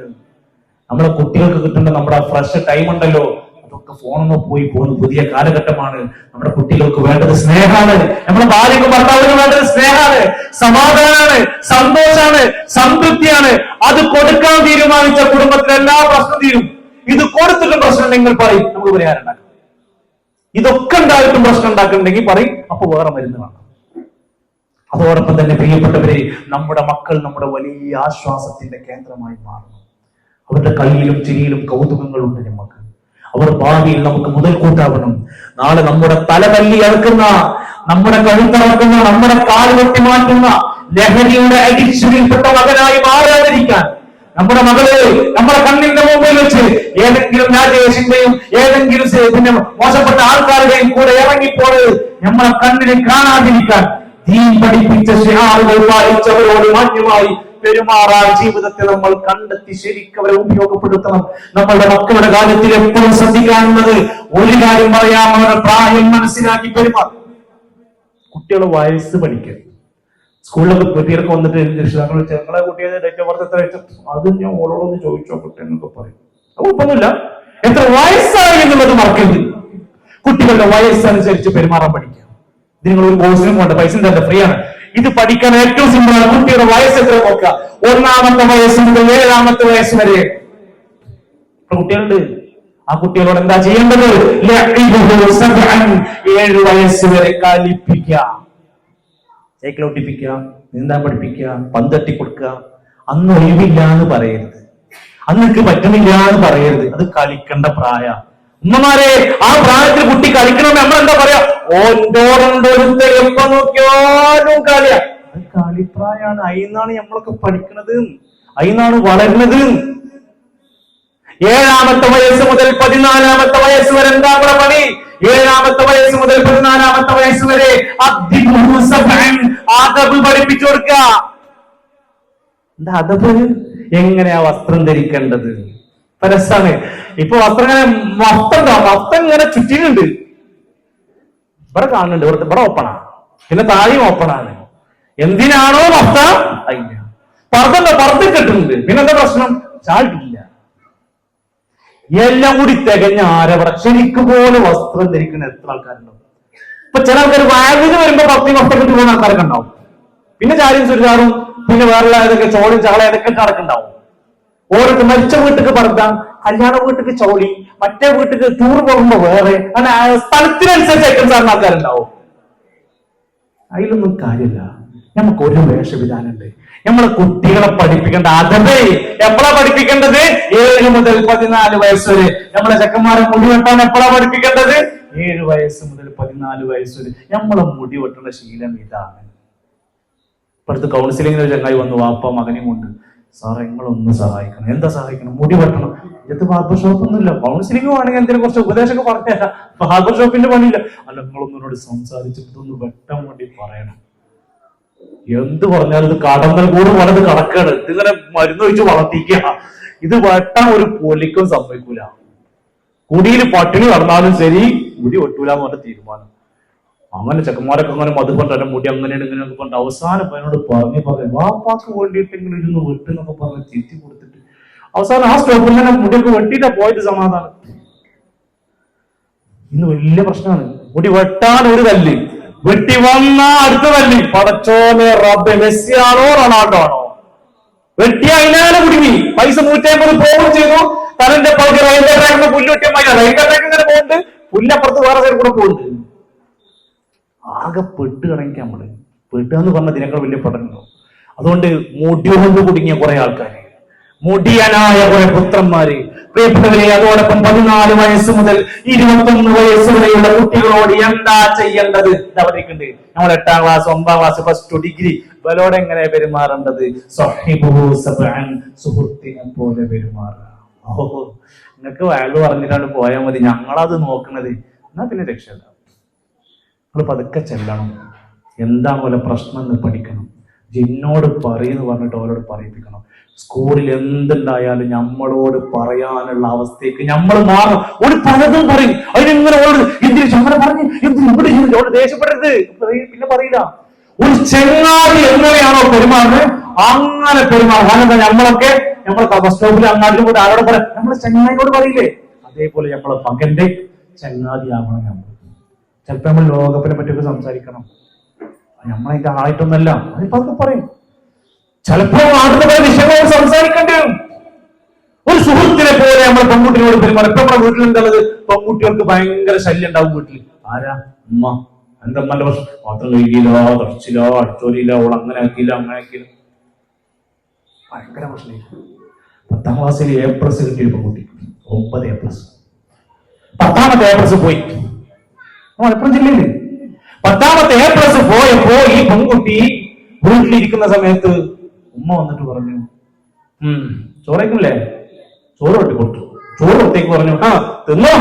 നമ്മളെ കുട്ടികൾക്ക് കിട്ടേണ്ട നമ്മുടെ ഫ്രഷ് ടൈം ഉണ്ടല്ലോ, അതൊക്കെ ഫോണൊന്ന് പോയി പോകുന്ന പുതിയ കാലഘട്ടമാണ്. നമ്മുടെ കുട്ടികൾക്ക് വേണ്ടത് സ്നേഹമാണ്. നമ്മുടെ ഭാര്യക്കും ഭർത്താവിനും വേണ്ടത് സ്നേഹമാണ്, സമാധാനമാണ്, സന്തോഷമാണ്, സംതൃപ്തിയാണ്. അത് കൊടുക്കാൻ തീരുമാനിച്ച കുടുംബത്തിലെ എല്ലാ പ്രശ്നം തീരും. ഇത് കൊടുത്തിട്ടും പ്രശ്നം നിങ്ങൾ പറയും, നമുക്ക് പരിഹാരം ഉണ്ടാക്കാം. ഇതൊക്കെ ഉണ്ടായിട്ടും പ്രശ്നം ഉണ്ടാക്കുന്നുണ്ടെങ്കിൽ പറയും, അപ്പൊ വേറെ മരുന്ന് വേണം. അതോടൊപ്പം തന്നെ പ്രിയപ്പെട്ടവരെ, നമ്മുടെ മക്കൾ നമ്മുടെ വലിയ ആശ്വാസത്തിന്റെ കേന്ദ്രമായി മാറുന്നു. അവരുടെ കളിയിലും ചിരിയിലും കൗതുകങ്ങളുണ്ട് നമുക്ക്. അവർ ഭാവിയിൽ നമുക്ക് മുതൽക്കൂട്ടാവണം. നാളെ നമ്മുടെ തലതല്ലി അറുക്കുന്ന, നമ്മുടെ കഴുത്തറക്കുന്ന, നമ്മുടെ കാല് വെട്ടി മാറ്റുന്ന ലഹരിയുടെ അഡിക്ഷനിൽപ്പെട്ട മകനായി മാറാതിരിക്കാൻ നമ്മുടെ മകള് നമ്മുടെ കണ്ണിന്റെ മുമ്പിൽ വെച്ച് ഏതെങ്കിലും രാജേഷിന്റെയും ഏതെങ്കിലും പിന്നെ മോശപ്പെട്ട ആൾക്കാരുടെയും കൂടെ ഇറങ്ങിപ്പോയത് നമ്മളെ കണ്ണിനെ കാണാതിരിക്കാൻ ദീൻ പഠിപ്പിച്ച ശിഹാറുകൾ പാലിച്ചവരോട് മാന്യമായി പെരുമാറാൻ ജീവിതത്തെ നമ്മൾ കണ്ടെത്തി ശരിക്കും അവരെ ഉപയോഗപ്പെടുത്തണം. നമ്മളുടെ മക്കളുടെ കാര്യത്തിൽ എപ്പോഴും ശ്രദ്ധിക്കാനുള്ളത് ഒരു കാര്യം പറയാം, അവരുടെ പ്രായം മനസ്സിലാക്കി പെരുമാറും. കുട്ടികളെ വയസ്സ് പഠിക്കരുത്. സ്കൂളിലൊക്കെ കുട്ടികൾക്ക് വന്നിട്ട് രക്ഷിതാക്കൾ ഞങ്ങളെ കുട്ടിയുടെ ഡേറ്റ് ഓഫ് ബർത്ത് എത്ര വെച്ചു, അത് ഞാൻ ഓളോടൊന്ന് ചോദിച്ചോട്ടെ എന്നൊക്കെ പറയും. കുഴപ്പമൊന്നുമില്ല, എത്ര വയസ്സായി എന്നുള്ളത് മറക്കരുത്. കുട്ടികളുടെ വയസ്സനുസരിച്ച് പെരുമാറാൻ പഠിക്കുക. ഇത് നിങ്ങൾ ഒരു കോഴ്സിനും കൊണ്ട് പൈസ തന്നെ ഫ്രീ ആണ്. ഇത് പഠിക്കാൻ ഏറ്റവും സിമ്പിൾ ആണ്. കുട്ടിയുടെ വയസ്സ് എത്ര നോക്കുക. 1-ാമത്തെ വയസ്സ് മുതൽ 7-ാമത്തെ വയസ്സ് വരെ കുട്ടികളുണ്ട്. ആ കുട്ടികളോട് എന്താ ചെയ്യേണ്ടത്? 7 വയസ്സ് വരെ കളിപ്പിക്കുക, സൈക്കിൾ ഓട്ടിപ്പിക്കുക, നീന്താൻ പഠിപ്പിക്കുക, പന്തട്ടി കൊടുക്കുക. അന്ന് ഒഴിവില്ല എന്ന് പറയരുത്, അന്നൊക്കെ പറ്റുന്നില്ല എന്ന് പറയരുത്. അത് കളിക്കേണ്ട പ്രായ. ഉമ്മമാരെ, ആ പ്രായത്തിൽ കുട്ടി കളിക്കണം. നമ്മളെന്താ പറയാ? ഓരോരുത്തർ എപ്പോ നോക്കിയാലും കളിയാ. അത് കളിപ്രായാണ്. അതിന്നാണ് നമ്മളൊക്കെ പഠിക്കുന്നത്, അതിന്നാണ് വളരുന്നത്. 7-ാമത്തെ വയസ്സ് മുതൽ 14-ാമത്തെ വയസ്സ് വരെ എന്താ നമ്മുടെ പണി? 7-ാമത്തെ വയസ്സ് മുതൽ 14-ാമത്തെ വയസ്സ് വരെ അദബ് പഠിപ്പിച്ചു കൊടുക്കുക. എന്താ അദബ്? എങ്ങനെയാ വസ്ത്രം ധരിക്കേണ്ടത്? രസാണ്. ഇപ്പൊ വസ്ത്രം വസ്ത്രം ഇങ്ങനെ ചുറ്റിനുണ്ട്. ഇവിടെ കാണുന്നുണ്ട്, ഇവിടെ ഓപ്പണാ, പിന്നെ താഴെയും ഓപ്പണാണ്. എന്തിനാണോ വസ്ത്രം അയില്ല. പർദ്ദ കെട്ടുന്നുണ്ട്, പിന്നെന്താ പ്രശ്നം? ചാടില്ല. എല്ലാം കൂടി തികഞ്ഞ ആരവിടെ ശരിക്കും പോലെ വസ്ത്രം ധരിക്കുന്ന എത്ര ആൾക്കാരുണ്ടാവും? ഇപ്പൊ ചില ആൾക്കാർ വായന വരുമ്പോ വസ്ത്രം കെട്ടി പോകുന്ന ആൾക്കാരൊക്കെ ഉണ്ടാവും. പിന്നെ ചാരിയും ചുരിദാറും പിന്നെ വേറെ ഏതൊക്കെ ചോളിയും ചാള ഏതൊക്കെ കടക്കുണ്ടാവും. ഓരോരുത്തർ മരിച്ച വീട്ടിക്ക് പറത്താം, കല്യാണ വീട്ടിക്ക് ചോളി, മറ്റേ വീട്ടിക്ക് ടൂർ പോകുമ്പോ വേറെ, അങ്ങനെ സ്ഥലത്തിനനുസരിച്ച് ഐറ്റംസ് ആകുന്ന ആൾക്കാരുണ്ടാവും. അതിലൊന്നും കാര്യമില്ല. നമുക്ക് ഒരു വേഷവിധാനുണ്ട്. നമ്മളെ കുട്ടികളെ പഠിപ്പിക്കേണ്ട അതേ എപ്പോഴാ പഠിപ്പിക്കേണ്ടത്? 7 മുതൽ 14 വയസ്സ് വരെ. നമ്മളെ ചെക്കന്മാരെ മുടി വെട്ടാൻ എപ്പോഴാ പഠിപ്പിക്കേണ്ടത്? 7 വയസ്സ് മുതൽ 14 വയസ്സ് വരെ. നമ്മളെ മുടി വെട്ടുന്ന ശീലം ഇതാണ്. ഇപ്പോഴത്തെ കൗൺസിലിങ്ങിന് ഒരു ചങ്ങായി വന്നു, വാപ്പ മകനെയും കൊണ്ട്. സാറേ നിങ്ങളൊന്ന് സഹായിക്കണം. എന്താ സഹായിക്കണം? മുടി വെട്ടണം. ഇത് ബാർബർ ഷോപ്പൊന്നുമില്ല. കൗൺസിലിംഗ് വേണമെങ്കിൽ എന്തെങ്കിലും കുറച്ച് ഉപദേശമൊക്കെ പറഞ്ഞുതരാം. ബാർബർ ഷോപ്പിന്റെ പണിയില്ല. അല്ല, നിങ്ങളൊന്നോട് സംസാരിച്ചിട്ട് ഇതൊന്ന് വെട്ടാൻ വേണ്ടി പറയണം. എന്ത് പറഞ്ഞാലും ഇത് കടന്നൽ കൂടെ വളർന്ന് കടക്കാണ്. ഇതിങ്ങനെ മരുന്ന് വെച്ച് വളർത്തിക്കുക. ഇത് വെട്ടാൻ ഒരു പൊലിക്കും സമ്മതിക്കൂല. കുടിയിൽ പട്ടിണി നടന്നാലും ശരി, മുടി വെട്ടൂലെന്ന് പറഞ്ഞ തീരുമാനം. അങ്ങനെ ചെക്കന്മാരൊക്കെ അങ്ങനെ മധുപണ്ട് എന്റെ മുടി അങ്ങനെയാണ് ഇങ്ങനെയൊക്കെ പറഞ്ഞിട്ട് അവസാനം എന്നോട് പറഞ്ഞു വാപ്പാക്ക് വേണ്ടിയിട്ടെങ്കിലും ഇരുന്ന് വെട്ടെന്നൊക്കെ പറഞ്ഞ് തിരിച്ചു കൊടുത്തിട്ട് അവസാനം ആ സ്റ്റോപ്പിൽ തന്നെ മുടിയൊക്കെ വെട്ടിയിട്ടാ പോയത്. സമാധാനം. ഇന്ന് വലിയ പ്രശ്നമാണ്. മുടി വെട്ടാൻ ഒരു തല്ല്, വെട്ടി വന്ന അടുത്ത തല്ല്. പടച്ചോനെ റബ്ബേ, മെസ്സി ആണോ റൊണാൾഡോ ആണോ? വെട്ടിയ അതിനാലെ കുടുങ്ങി. പൈസ 150 പോവുകയും ചെയ്തു. തലന്റെ പകുതി റെയിൽവേ ട്രാക്കിന് പുല്ല് വെട്ടിയ മതി. റെയിൽവേ ട്രാക്ക് ഇങ്ങനെ പോകുന്നുണ്ട്, പുല്ലപ്പുറത്ത് വേറെ സൈഡ് കൂടെ പോകുന്നുണ്ട്. ആകെ പെട്ട് കിടങ്ങിക്കാൻ നമ്മള്. പെട്ടുക എന്ന് പറഞ്ഞ ഇതിനേക്കാൾ വലിയ പഠനമോ? അതുകൊണ്ട് മുടി കൊണ്ട് കുടുങ്ങിയ കുറെ ആൾക്കാര്, മുടിയനായ കുറെ പുത്രന്മാര്, പ്രിയപ്പെട്ടവരെ, അതോടൊപ്പം 14 വയസ്സ് മുതൽ 21 വയസ്സ് വരെയുള്ള കുട്ടികളോട് എന്താ ചെയ്യേണ്ടത്? ഇതവിടേക്കുണ്ട്. നമ്മൾ 8ാം ക്ലാസ്, 9ാം ക്ലാസ്, +2, ഡിഗ്രി ഇവരോട് എങ്ങനെ പെരുമാറേണ്ടത്? സുഹൃത്തിനെ പോലെ പെരുമാറുക. ഓഹോ, നിങ്ങൾക്ക് വയലു പറഞ്ഞിട്ടാണ് പോയാൽ മതി, ഞങ്ങളത് നോക്കണത്, എന്നാ പിന്നെ രക്ഷയില്ല. നമ്മൾ പതുക്കെ ചെല്ലണം. എന്താണ് പോലെ പ്രശ്നം എന്ന് പഠിക്കണം. ജിന്നോട് പറയുന്നു പറഞ്ഞിട്ട് അവരോട് പറയിപ്പിക്കണം. സ്കൂളിൽ എന്തുണ്ടായാലും നമ്മളോട് പറയാനുള്ള അവസ്ഥയ്ക്ക് നമ്മൾ മാറും. ഒരു പലതും പറയും, അതിനെങ്ങനെ എന്തിനു അങ്ങനെ പറഞ്ഞു, എന്തിനു ഇവിടെ അവിടെ ദേഷ്യപ്പെടരുത്, പിന്നെ പറയില്ല. ഒരു ചെങ്ങാതി എങ്ങനെയാണോ പെരുമാറുന്നത് അങ്ങനെ പെരുമാറും. കാരണം നമ്മളൊക്കെ ബസ് സ്റ്റോപ്പിൽ അങ്ങാടിലും കൂടെ ആരോട് പറയാം, നമ്മളെ ചെങ്ങാതിനോട് പറയില്ലേ, അതേപോലെ നമ്മളെ മകന്റെ ചങ്ങാതിയാവണം. നമ്മൾ ചിലപ്പോ നമ്മൾ ലോകകപ്പിനെ പറ്റിയൊക്കെ സംസാരിക്കണം. നമ്മളതിന്റെ ആളായിട്ടൊന്നല്ല, അതിപ്പോ അതൊക്കെ പറയും. ചിലപ്പോ നാട്ടിലെ പല വിഷയങ്ങളോട് സംസാരിക്കേണ്ടി വരും. ഒരു സുഹൃത്തിനെ പോലെ നമ്മൾ പെൺകുട്ടിയോട് പെരുമാറും. ഇപ്പൊ നമ്മുടെ വീട്ടിലുണ്ടുള്ളത് പെൺകുട്ടികൾക്ക് ഭയങ്കര ശല്യം ഉണ്ടാവും. വീട്ടിൽ ആരാ? ഉമ്മ. എന്റെ അമ്മന്റെ പ്രശ്നം, പാത്രം കഴുകിയില്ല, തുടച്ചില്ല, അടിച്ചോരിയില്ല, അവൾ അങ്ങനെ ആക്കിയില്ല, അങ്ങനെ ആക്കിയില്ല, ഭയങ്കര പ്രശ്നം. 10ാം ക്ലാസ്സിൽ A+ കിട്ടിയൊരു പെൺകുട്ടി, 9 A+. 10ാമത്തെ A+ പോയി. മലപ്പുറം ജില്ലയില് 10ാമത്തെ A+ പോയപ്പോ ഈ പെൺകുട്ടി വീട്ടിലിരിക്കുന്ന സമയത്ത് ഉമ്മ വന്നിട്ട് പറഞ്ഞു, ചോറേക്കില്ലേ? ചോറ് വെട്ടി കൊടുത്തു. ചോറ് കൊടുത്തേക്ക് പറഞ്ഞു, തിന്നോ,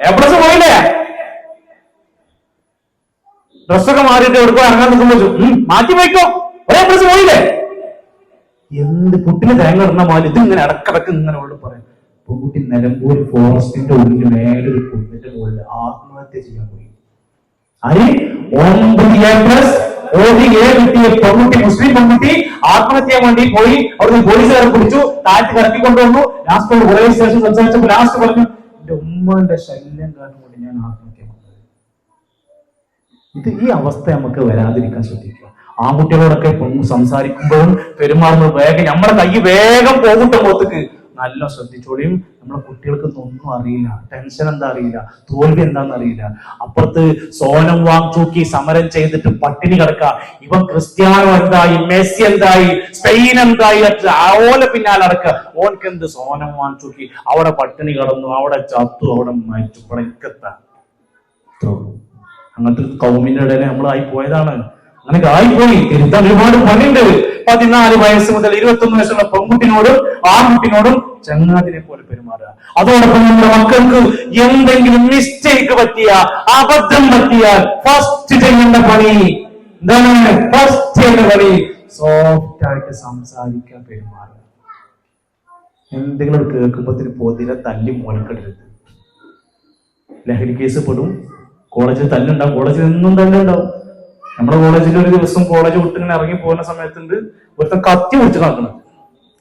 A+ പോയില്ലേ? ഡ്രസ്സൊക്കെ മാറിയിട്ട് എവിടെ ഇറങ്ങാൻ നിൽക്കുമ്പോ മാറ്റി വയ്ക്കോ, A+ പോയില്ലേ? എന്ത് കുട്ടിന് തേങ്ങ ഇടുന്ന പോലെ ഇതിങ്ങനെ ഇടക്കിടക്ക് ഇങ്ങനെ ഉള്ളു പറയാം. പെൺകുട്ടി നിലമ്പൂർ ഫോറസ്റ്റിന്റെ ഉള്ളിൽ മേലെ ഒരു കുന്നിന്റെ മുകളിൽ ആത്മഹത്യ ചെയ്യാൻ പോയി. 9 A+ കിട്ടിയ പെൺകുട്ടി, മുസ്ലിം പെൺകുട്ടി ആത്മഹത്യ ചെയ്യാൻ വേണ്ടി പോയി. അവിടുന്ന് പോലീസുകാരെ പിടിച്ചു, താഴ്ത്തി കറക്കി കൊണ്ടുവന്നു. ലാസ്റ്റ് പോലീസ് സ്റ്റേഷൻ സംസാരിച്ചപ്പോൾ ലാസ്റ്റ് പറഞ്ഞു, എന്റെ ഉമ്മന്റെ ശല്യം കാരണം കൊണ്ട് ഞാൻ ആത്മഹത്യ ചെയ്തത്. ഈ അവസ്ഥ നമുക്ക് വരാതിരിക്കാൻ ശ്രദ്ധിക്കുക. ആൺകുട്ടികളോടൊക്കെ സംസാരിക്കുമ്പോഴും പെരുമാറുമ്പോൾ വേഗം നമ്മളെ കൈ വേഗം പോകട്ടെ മുഖത്തേക്ക്. നല്ല ശ്രദ്ധിച്ചോളിയും. നമ്മളെ കുട്ടികൾക്ക് ഒന്നും അറിയില്ല, ടെൻഷൻ എന്താ അറിയില്ല, തോൽവി എന്താന്ന് അറിയില്ല. അപ്പുറത്ത് സോനം വാങ്ചൂക്കി സമരം ചെയ്തിട്ട് പട്ടിണി കിടക്കുക. ഇവൻ ക്രിസ്ത്യാനോ എന്തായി, മെസ്സി എന്തായി, സ്പെയിൻ എന്തായി, ഓലെ പിന്നാലെ അടക്കുക. ഓൻക്ക് എന്ത് സോനം വാങ്ചൂക്കി അവിടെ പട്ടിണി കിടന്നു, അവിടെ ചത്തു, അവിടെ മരിച്ചു, പടക്കത്ത. അങ്ങനത്തെ കൗമിന്റെ ഇടയിൽ നമ്മളായി പോയതാണ്. അങ്ങനെ ആയിപ്പോയി. തിരുത്താൻ ഒരുപാട് പണിയുണ്ട്. 14 വയസ്സ് മുതൽ 21 വയസ്സുള്ള പെൺകുട്ടിനോടും ആൺകുട്ടിനോടും ചങ്ങാതിനെ പോലെ പെരുമാറുക. അതോടൊപ്പം നമ്മുടെ മക്കൾക്ക് എന്തെങ്കിലും മിസ്റ്റേക്ക് പറ്റിയ, അബദ്ധം പറ്റിയാൽ ഫസ്റ്റ് ചെയ്യേണ്ട പണി എന്താണ്? ഫസ്റ്റ് ചെയ്യേണ്ട പണി സോഫ്റ്റ് ആയിട്ട് സംസാരിക്കാൻ പെരുമാറുക. എന്തെങ്കിലും കേൾക്കുമ്പോഴത്തിന് പൊതിരെ തല്ലി മോനക്കെടരുത്. ലഹരി കേസ് പെടും. കോളേജിൽ തല്ലുണ്ടാവും. കോളേജിൽ എന്നും തല്ലുണ്ടാവും. നമ്മുടെ കോളേജിൽ ഒരു ദിവസം കോളേജ് വിട്ട് ഇങ്ങനെ ഇറങ്ങി പോകുന്ന സമയത്തുണ്ട് ഒരുത്തൻ കത്തി പിടിച്ച് നടക്കുന്നത്.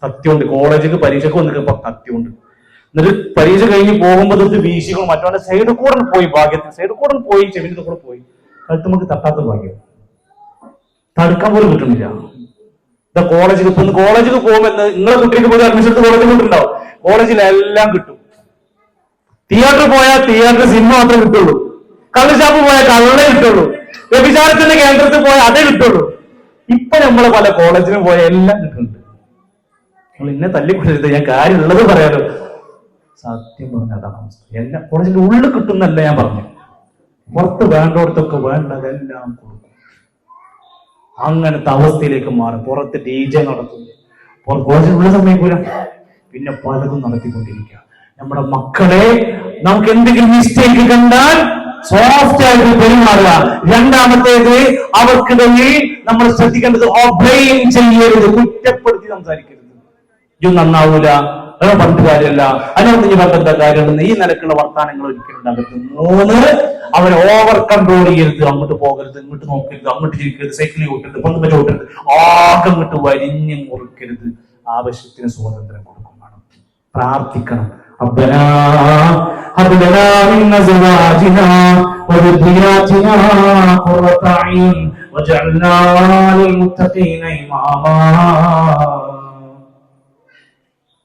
കത്തി കൊണ്ട് കോളേജിലേക്ക് പരീക്ഷയ്ക്ക് വന്നിട്ട് കത്തി കൊണ്ട്. എന്നിട്ട് പരീക്ഷ കഴിഞ്ഞ് പോകുമ്പോൾ വീശികളും മറ്റവന്റെ സൈഡ് കൂടെ പോയി, ഭാഗ്യത്തിന് സൈഡ് കൂടെ പോയി, ചെവിന്റെ കൂടെ പോയി. കഴുത്ത് നമുക്ക് തട്ടാത്ത ഭാഗ്യം, തടുക്കാൻ പോലും കിട്ടുന്നില്ല. ഇതാ കോളേജിൽ പോകുമ്പോൾ നിങ്ങളെ കുട്ടിക്ക് പോയി അഡ്മിഷൻ എടുത്ത് കോളേജിൽ കൊണ്ടുണ്ടാവും. കോളേജിലെല്ലാം കിട്ടും. തിയേറ്ററിൽ പോയാൽ തിയേറ്റർ സിനിമ മാത്രമേ കിട്ടുള്ളൂ. കള്ളുഷാപ്പ് പോയാൽ കള്ളേ കിട്ടുള്ളൂ. വ്യഭിചാരത്തിന്റെ കേന്ദ്രത്തിൽ പോയാൽ അതേ കിട്ടുള്ളൂ. ഇപ്പൊ നമ്മള് പല കോളേജിലും പോയ എല്ലാം കിട്ടുന്നുണ്ട്. നിങ്ങൾ ഇന്നെ തല്ലിക്കൊണ്ടരുത്, ഞാൻ കാര്യമുള്ളത് പറയാലോ. സത്യം പറഞ്ഞ അതാണ് അവസ്ഥ. എല്ലാം കോളേജിന്റെ ഉള്ളിൽ കിട്ടുന്നല്ല ഞാൻ പറഞ്ഞു. പുറത്ത് വേണ്ടോടത്തൊക്കെ വേണ്ടതെല്ലാം കൊടുക്കും. അങ്ങനത്തെ അവസ്ഥയിലേക്ക് മാറും. പുറത്ത് DJ നടത്തുന്നു, കോളേജിനുള്ള സമ്മതിക്കൂല, പിന്നെ പലതും നടത്തിക്കൊണ്ടിരിക്കുക. നമ്മുടെ മക്കളെ നമുക്ക് എന്തെങ്കിലും മിസ്റ്റേക്ക് കണ്ടാൽ സോഫ്റ്റ് ആയിട്ട് പെരുമാറുക. രണ്ടാമത്തേത്, അവർക്കിടയിൽ നമ്മൾ ശ്രദ്ധിക്കേണ്ടത് ഒബ്ലെയിം ചെയ്യരുത്, കുറ്റപ്പെടുത്തി സംസാരിക്കരുത്. ഇത് നന്നാവൂല, പറഞ്ഞിട്ട് കാര്യമല്ല, അതിനകത്ത് ഇനി പറഞ്ഞ കാര്യമുണ്ടെന്ന് ഈ നിലക്കുള്ള വർത്താനങ്ങൾ ഒരിക്കലും ഉണ്ടാകരുത്. 3, അവരെ ഓവർ കൺട്രോൾ ചെയ്യരുത്. അങ്ങോട്ട് പോകരുത്, ഇങ്ങോട്ട് നോക്കരുത്, അങ്ങോട്ട് ചിരിക്കരുത്, സൈക്കിളിൽ ഓട്ടരുത്, പന്ത് ഓട്ടരുത്, ആകെ അങ്ങോട്ട് വരിഞ്ഞ് മുറിക്കരുത്. ആവശ്യത്തിന് സ്വാതന്ത്ര്യം കൊടുക്കും വേണം. പ്രാർത്ഥിക്കണം. ربنا هب لنا من ازواجنا وذرياتنا قرة اعين واجعلنا للمتقين اماما.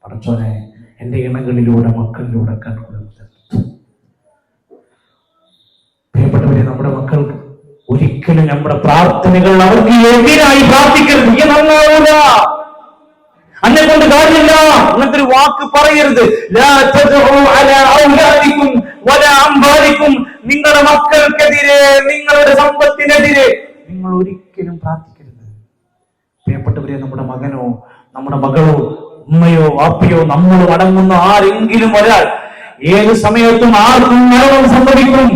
പടച്ചോനെ, എന്റെ ഇണകളിലൂടെ മക്കളിലൂടെ കണ്ടുകൊടുത്തു. പ്രിയപ്പെട്ടവരെ, നമ്മുടെ മക്കൾക്ക് ഒരിക്കലും നമ്മുടെ പ്രാർത്ഥനകൾ അവർക്ക് എതിരായി പ്രാർത്ഥിക്കരുത്. നന്നാവൂല. അന്നെ കൊണ്ട് കാര്യമില്ല, അങ്ങനത്തെ ഒരു വാക്ക് പറയരുത്. ലാ തദ്ഉ അലാ ഔലാദികും വലാ അംവാലികും, നിങ്ങളുടെ മക്കൾക്കെതിരെ, നിങ്ങളുടെ സമ്പത്തിനെതിരെ നിങ്ങൾ ഒരിക്കലും പ്രാർത്ഥിക്കരുത്. പ്രിയപ്പെട്ടവരെ, നമ്മുടെ മകനോ നമ്മുടെ മകളോ ഉമ്മയോ വാപ്പയോ നമ്മളോ അടങ്ങുന്ന ആരെങ്കിലും ഒരാൾ ഏത് സമയത്തും ആർക്കും മരണം സംഭവിക്കും.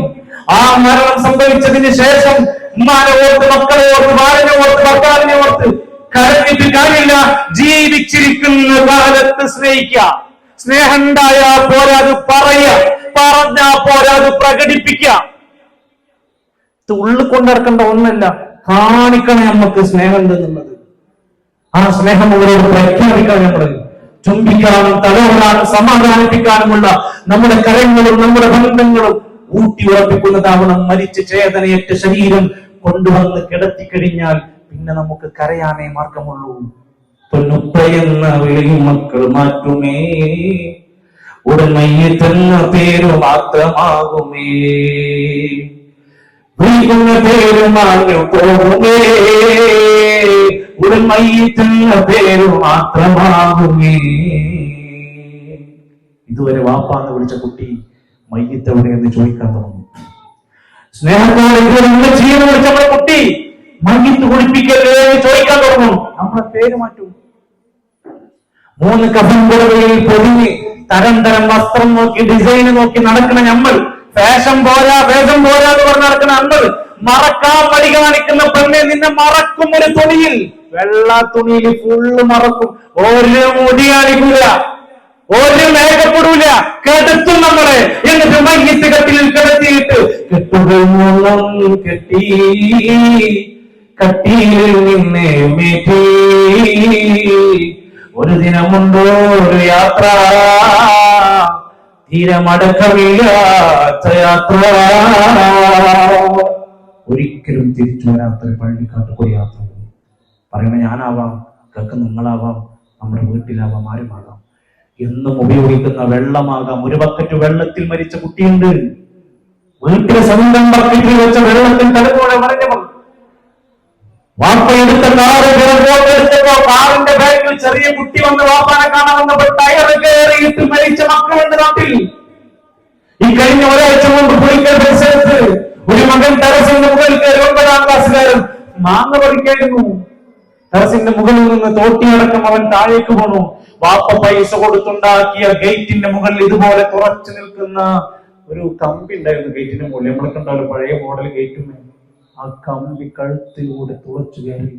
ആ മരണം സംഭവിച്ചതിന് ശേഷം ഉമ്മാനെ ഓർത്ത്, മക്കളെ ഓർത്ത്, ഭാര്യനെ ഓർത്ത്, ഭർത്താവിനെ ഓർത്ത് കരഞ്ഞിട്ട് കാര്യമില്ല. ജീവിച്ചിരിക്കുന്ന കാലത്ത് സ്നേഹിക്കുക. സ്നേഹം ഉണ്ടായാ പോരാ, അത് പറയുക, പറഞ്ഞാ പോരാ, അത് പ്രകടിപ്പിക്കുക. ഇത് ഉള്ളിൽ കൊണ്ടിറക്കേണ്ട ഒന്നല്ല, കാണിക്കണം നമുക്ക് സ്നേഹം ഉണ്ടെന്നുള്ളത്. ആ സ്നേഹം അവരോട് പ്രഖ്യാപിക്കണം. നമ്മൾ ചുംബിക്കാനും തലോടാനും സമാധാനിപ്പിക്കാനുമുള്ള നമ്മുടെ കരങ്ങളും നമ്മുടെ ബന്ധങ്ങളും ഊട്ടി ഉറപ്പിക്കുന്നതാവണം. മരിച്ച് ചേതനയേറ്റ ശരീരം കൊണ്ടുവന്ന് കിടത്തിക്കഴിഞ്ഞാൽ പിന്നെ നമുക്ക് കരയാനേ മാർഗമുള്ളൂ. പൊന്നുപ്പയെന്ന വിളിയും മക്കൾ മാറ്റുമേ, ഉടമയ്യെന്ന പേരു മാത്രമാകുമേ, വിളിക്കുന്ന പേര് മാഞ്ഞു പോകുമേ, ഉടമയ്യെന്ന പേരു മാത്രമാകുമേ. ഇതുവരെ വാപ്പാന്ന് വിളിച്ച കുട്ടി മയ്യത്തെവിടെയെന്ന് ചോദിക്കാൻ തുടങ്ങും. സ്നേഹത്തോടെ ചെയ്യുന്ന വിളിച്ച നമ്മുടെ കുട്ടി മയ്യത്ത് കുളിപ്പിക്കല്ലേ എന്ന് ചോദിക്കാൻ തുടങ്ങും. നമ്മളെ പേര് മാറ്റും. 3 കഫൻ പുടവയിൽ പൊതിഞ്ഞ് തരം തരം വസ്ത്രം നോക്കി ഡിസൈന് നോക്കി നടക്കുന്ന നമ്മൾ, ഫാഷൻ പോരാ ഫാഷൻ പോരാ എന്ന് പറഞ്ഞ് നടക്കുന്ന നമ്മൾ, മറക്കാൻ മടി കാണിക്കുന്ന പെണ്ണെ നിന്നെ മറക്കും. ഒരു തുണിയിൽ, വെള്ള തുണിയിൽ ഫുള്ള് മറക്കും. ഒരു മുടി കാണിക്കൂല, ഒരു മേക്കപ്പെടൂല, കെടുത്തും നമ്മളെ. എന്നിട്ട് മയ്യത്ത് കട്ടിലിൽ കിടത്തിയിട്ട് കെട്ടുകളും കെട്ടി കട്ടിയിൽ നിന്നെ മേറ്റി, ഒരു ദിനമുണ്ടോ ഒരു യാത്ര, തീരമടക്കമില്ലാത്ത യാത്ര, ഒരിക്കലും തിരിച്ചു വരാത്തൊരു പള്ളിക്കാട്ട് ഒരു യാത്ര. പറയണ ഞാനാവാം, കേൾക്കുന്ന നിങ്ങളാവാം, നമ്മുടെ വീട്ടിലാവാം, ആരുമാകാം. എന്നും ഉപയോഗിക്കുന്ന വെള്ളമാകാം. ഒരു ബക്കറ്റ് വെള്ളത്തിൽ മരിച്ച കുട്ടിയുണ്ട്. വീട്ടിലെ സ്വന്തം ബക്കറ്റിൽ വെച്ച വെള്ളത്തിൽ തലപ്പോടെ മറിഞ്ഞവർ. വാപ്പയെടുത്ത കാറ് എടുത്തപ്പോ കാറിന്റെ ബാഗിൽ ചെറിയ കുട്ടി വന്ന് വാപ്പാനെ കാണാൻ വന്നപ്പോൾ ടയർ കയറിയിട്ട് മരിച്ച മക്കളുണ്ട് നാട്ടിൽ. ഈ കഴിഞ്ഞ ഒരാഴ്ച മുമ്പ് പുളിക്കൽ പരിസരത്ത് ഒരു മകൻ ടെറസിന്റെ മുകളിൽ കയറി 9ാം ക്ലാസ്സുകാരൻ മാങ്ങ പറിക്കായിരുന്നു. ടെറസിന്റെ മുകളിൽ നിന്ന് തോട്ടിയടക്കം അവൻ താഴേക്ക് പോണു. വാപ്പ പൈസ കൊടുത്തുണ്ടാക്കിയ ഗേറ്റിന്റെ മുകളിൽ ഇതുപോലെ തുറച്ചു നിൽക്കുന്ന ഒരു കമ്പി ഉണ്ടായിരുന്നു. ഗേറ്റിന്റെ മുകളിൽ നമ്മളൊക്കെ ഉണ്ടാവില്ല, പഴയ മോഡൽ ഗേറ്റും. ആ കമ്പി കഴുത്തിലൂടെ തുളച്ചു കയറി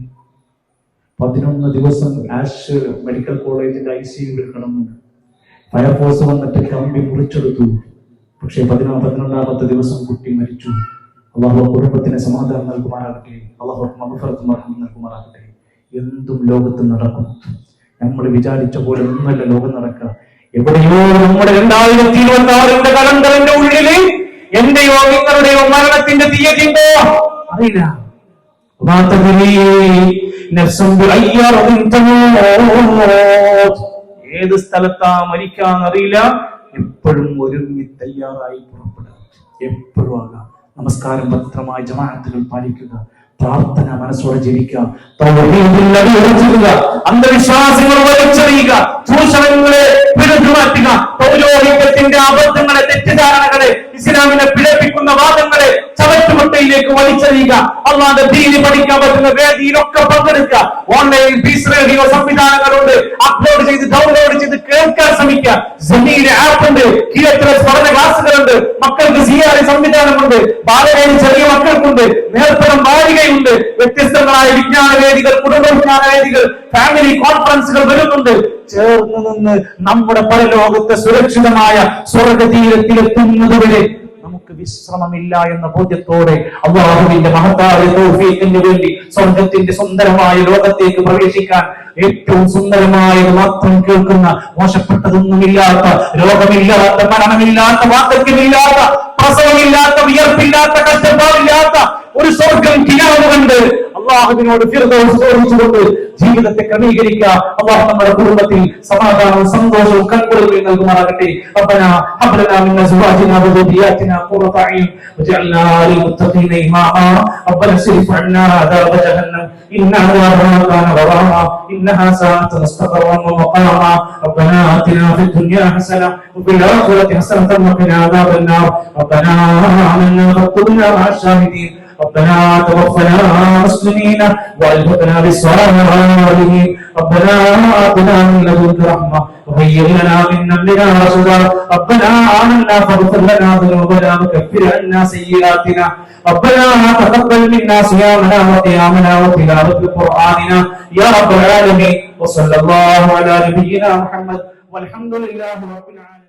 11 ദിവസം ആഷ് മെഡിക്കൽ കോളേജിന്റെ ICU കിടന്നു. ഫയർഫോഴ്സ് വന്നിട്ട് കമ്പി മുറിച്ചെടുത്തു. പക്ഷെ 11ാമത്തെ ദിവസം കുട്ടി മരിച്ചു. അള്ളാഹു കുടുംബത്തിന് സമാധാനം നൽകുമാറാകട്ടെ. അള്ളാഹു മഗ്ഫിറത്തും റഹ്മത്തും നൽകുമാറാകട്ടെ. എന്തും ലോകത്ത് നടക്കും. നമ്മൾ വിചാരിച്ച പോലെ ഒന്നല്ല ലോകം നടക്കുക. എവിടെയോ നമ്മുടെ 2026 കലണ്ടറിന്റെ ഉള്ളില് എന്റെയോ നിങ്ങളുടെയോ മരണത്തിന്റെ തീയതി ഉണ്ടോ അറിയില്ല. ഏത് സ്ഥലത്താ മരിക്കാന്നറിയില്ല. എപ്പോഴും ഒരുങ്ങി തയ്യാറായി പുറപ്പെടുക. എപ്പോഴും ആകാം. നമസ്കാരം ഭദ്രമായി ജമാഅത്തുകൾ പാലിക്കുക. പ്രാർത്ഥന മനസ്സോടെ ജീവിക്കുക. അന്ധവിശ്വാസങ്ങൾ വലിച്ചെറിയുക. ചൂഷണങ്ങളെ പിഴുതുമാറ്റുക. പൗരോഹിത്യത്തിന്റെ അബദ്ധങ്ങളെ, തെറ്റിദ്ധാരണകളെ, ഇസ്ലാമിനെ പിഴപ്പിക്കുന്ന വാദങ്ങളെ ചവറ്റുകൊട്ടയിലേക്ക് വലിച്ചെറിയുക. അല്ലാതെ ദീനി പഠിക്കാൻ പറ്റുന്ന വേദിയിലൊക്കെ പങ്കെടുക്കുക. ഓൺലൈൻ പീസ് റേഡിയോ സംവിധാനങ്ങളുണ്ട്. അപ്ലോഡ് ചെയ്ത് ഡൗൺലോഡ് ചെയ്ത് കേൾക്കാൻ ശ്രമിക്കുക. ജമീലെ ആപ്പ് ഉണ്ട്, കിയത്രസ് പഠന ക്ലാസുകളുണ്ട്, മക്കൾക്ക് സിആർഇ സംവിധാനമുണ്ട്, ബാലവേദി ചെറിയ മക്കൾക്കുണ്ട്, നേർപ്പണം വാരികയുണ്ട്, വ്യത്യസ്തങ്ങളായ വിജ്ഞാന വേദികൾ, കുടുംബ വിജ്ഞാന വേദികൾ, ഫാമിലി കോൺഫറൻസുകൾ വരുന്നുണ്ട്. ചേർന്ന് നിന്ന് നമ്മുടെ പരലോകത്തെ സുരക്ഷിതമായ സ്വർഗതീരത്തിലെത്തുന്നതുവരെ നമുക്ക് വിശ്രമമില്ല എന്ന ബോധ്യത്തോടെ അല്ലാഹുവിന്റെ മഹത്തായ തൗഫീഖിന് വേണ്ടി സ്വർഗത്തിന്റെ സുന്ദരമായ ലോകത്തേക്ക് പ്രവേശിക്കാൻ ഏറ്റവും സുന്ദരമായത് മാത്രം കേൾക്കുന്ന, മോശപ്പെട്ടതൊന്നുമില്ലാത്ത, രോഗമില്ലാത്ത, മരണമില്ലാത്ത, വാർദ്ധക്യമില്ലാത്ത, പ്രസവമില്ലാത്ത, വിയർപ്പില്ലാത്ത, കഷ്ടപ്പാടില്ലാത്ത ഒരു സ്വർഗം കിനാവ് കണ്ട് അള്ളാഹുവിനോട് ഫിർദൗസ് ചോദിച്ചുകൊണ്ട് ജീവിതത്തെ ക്രമീകരിക്കുക. അള്ളാഹു നമ്മുടെ കുടുംബത്തിൽ സമാധാനവും സന്തോഷവും കൺകുളിർമയും നൽകുമാറാകട്ടെ. റബ്ബനാ ഹബ് ലനാ മിൻ അസ്വാജിനാ വദുരിയാതിനാ ഖുറത അയ്യുൻ വജഅൽനാ ലിൽമുത്തഖീന ഇമാമാ. റബ്ബനാ സ്രിഫ് അന്നാ അദാബ ജഹന്നം ഇന്ന അദാബഹാ കാന ഗറാമാ ഇന്നഹാ സാഅത് മുസ്തഖറൻ വമഖാമാ. റബ്ബനാ ആതിനാ ഫിദ് ദുനിയാ ഹസന വഫിൽ ആഖിറതി ഹസനതൻ വഖിനാ അദാബൻ നാർ. റബ്ബനാ ആമന്നാ ഫഖുൽനാ മഅശ്ശാഹിദീൻ. ربنا توفنا مسلمين والحقنا بالصالحين. ربنا آتنا من لدنك رحمة وهيئ لنا من أمرنا رشدا. ربنا آمنا فاغفر لنا ذنوبنا وكفر عنا سيئاتنا. ربنا تقبل منا صيامنا وقيامنا وتلاوة قرآننا يا رب العالمين. وصلى الله على نبينا محمد والحمد لله رب العالمين.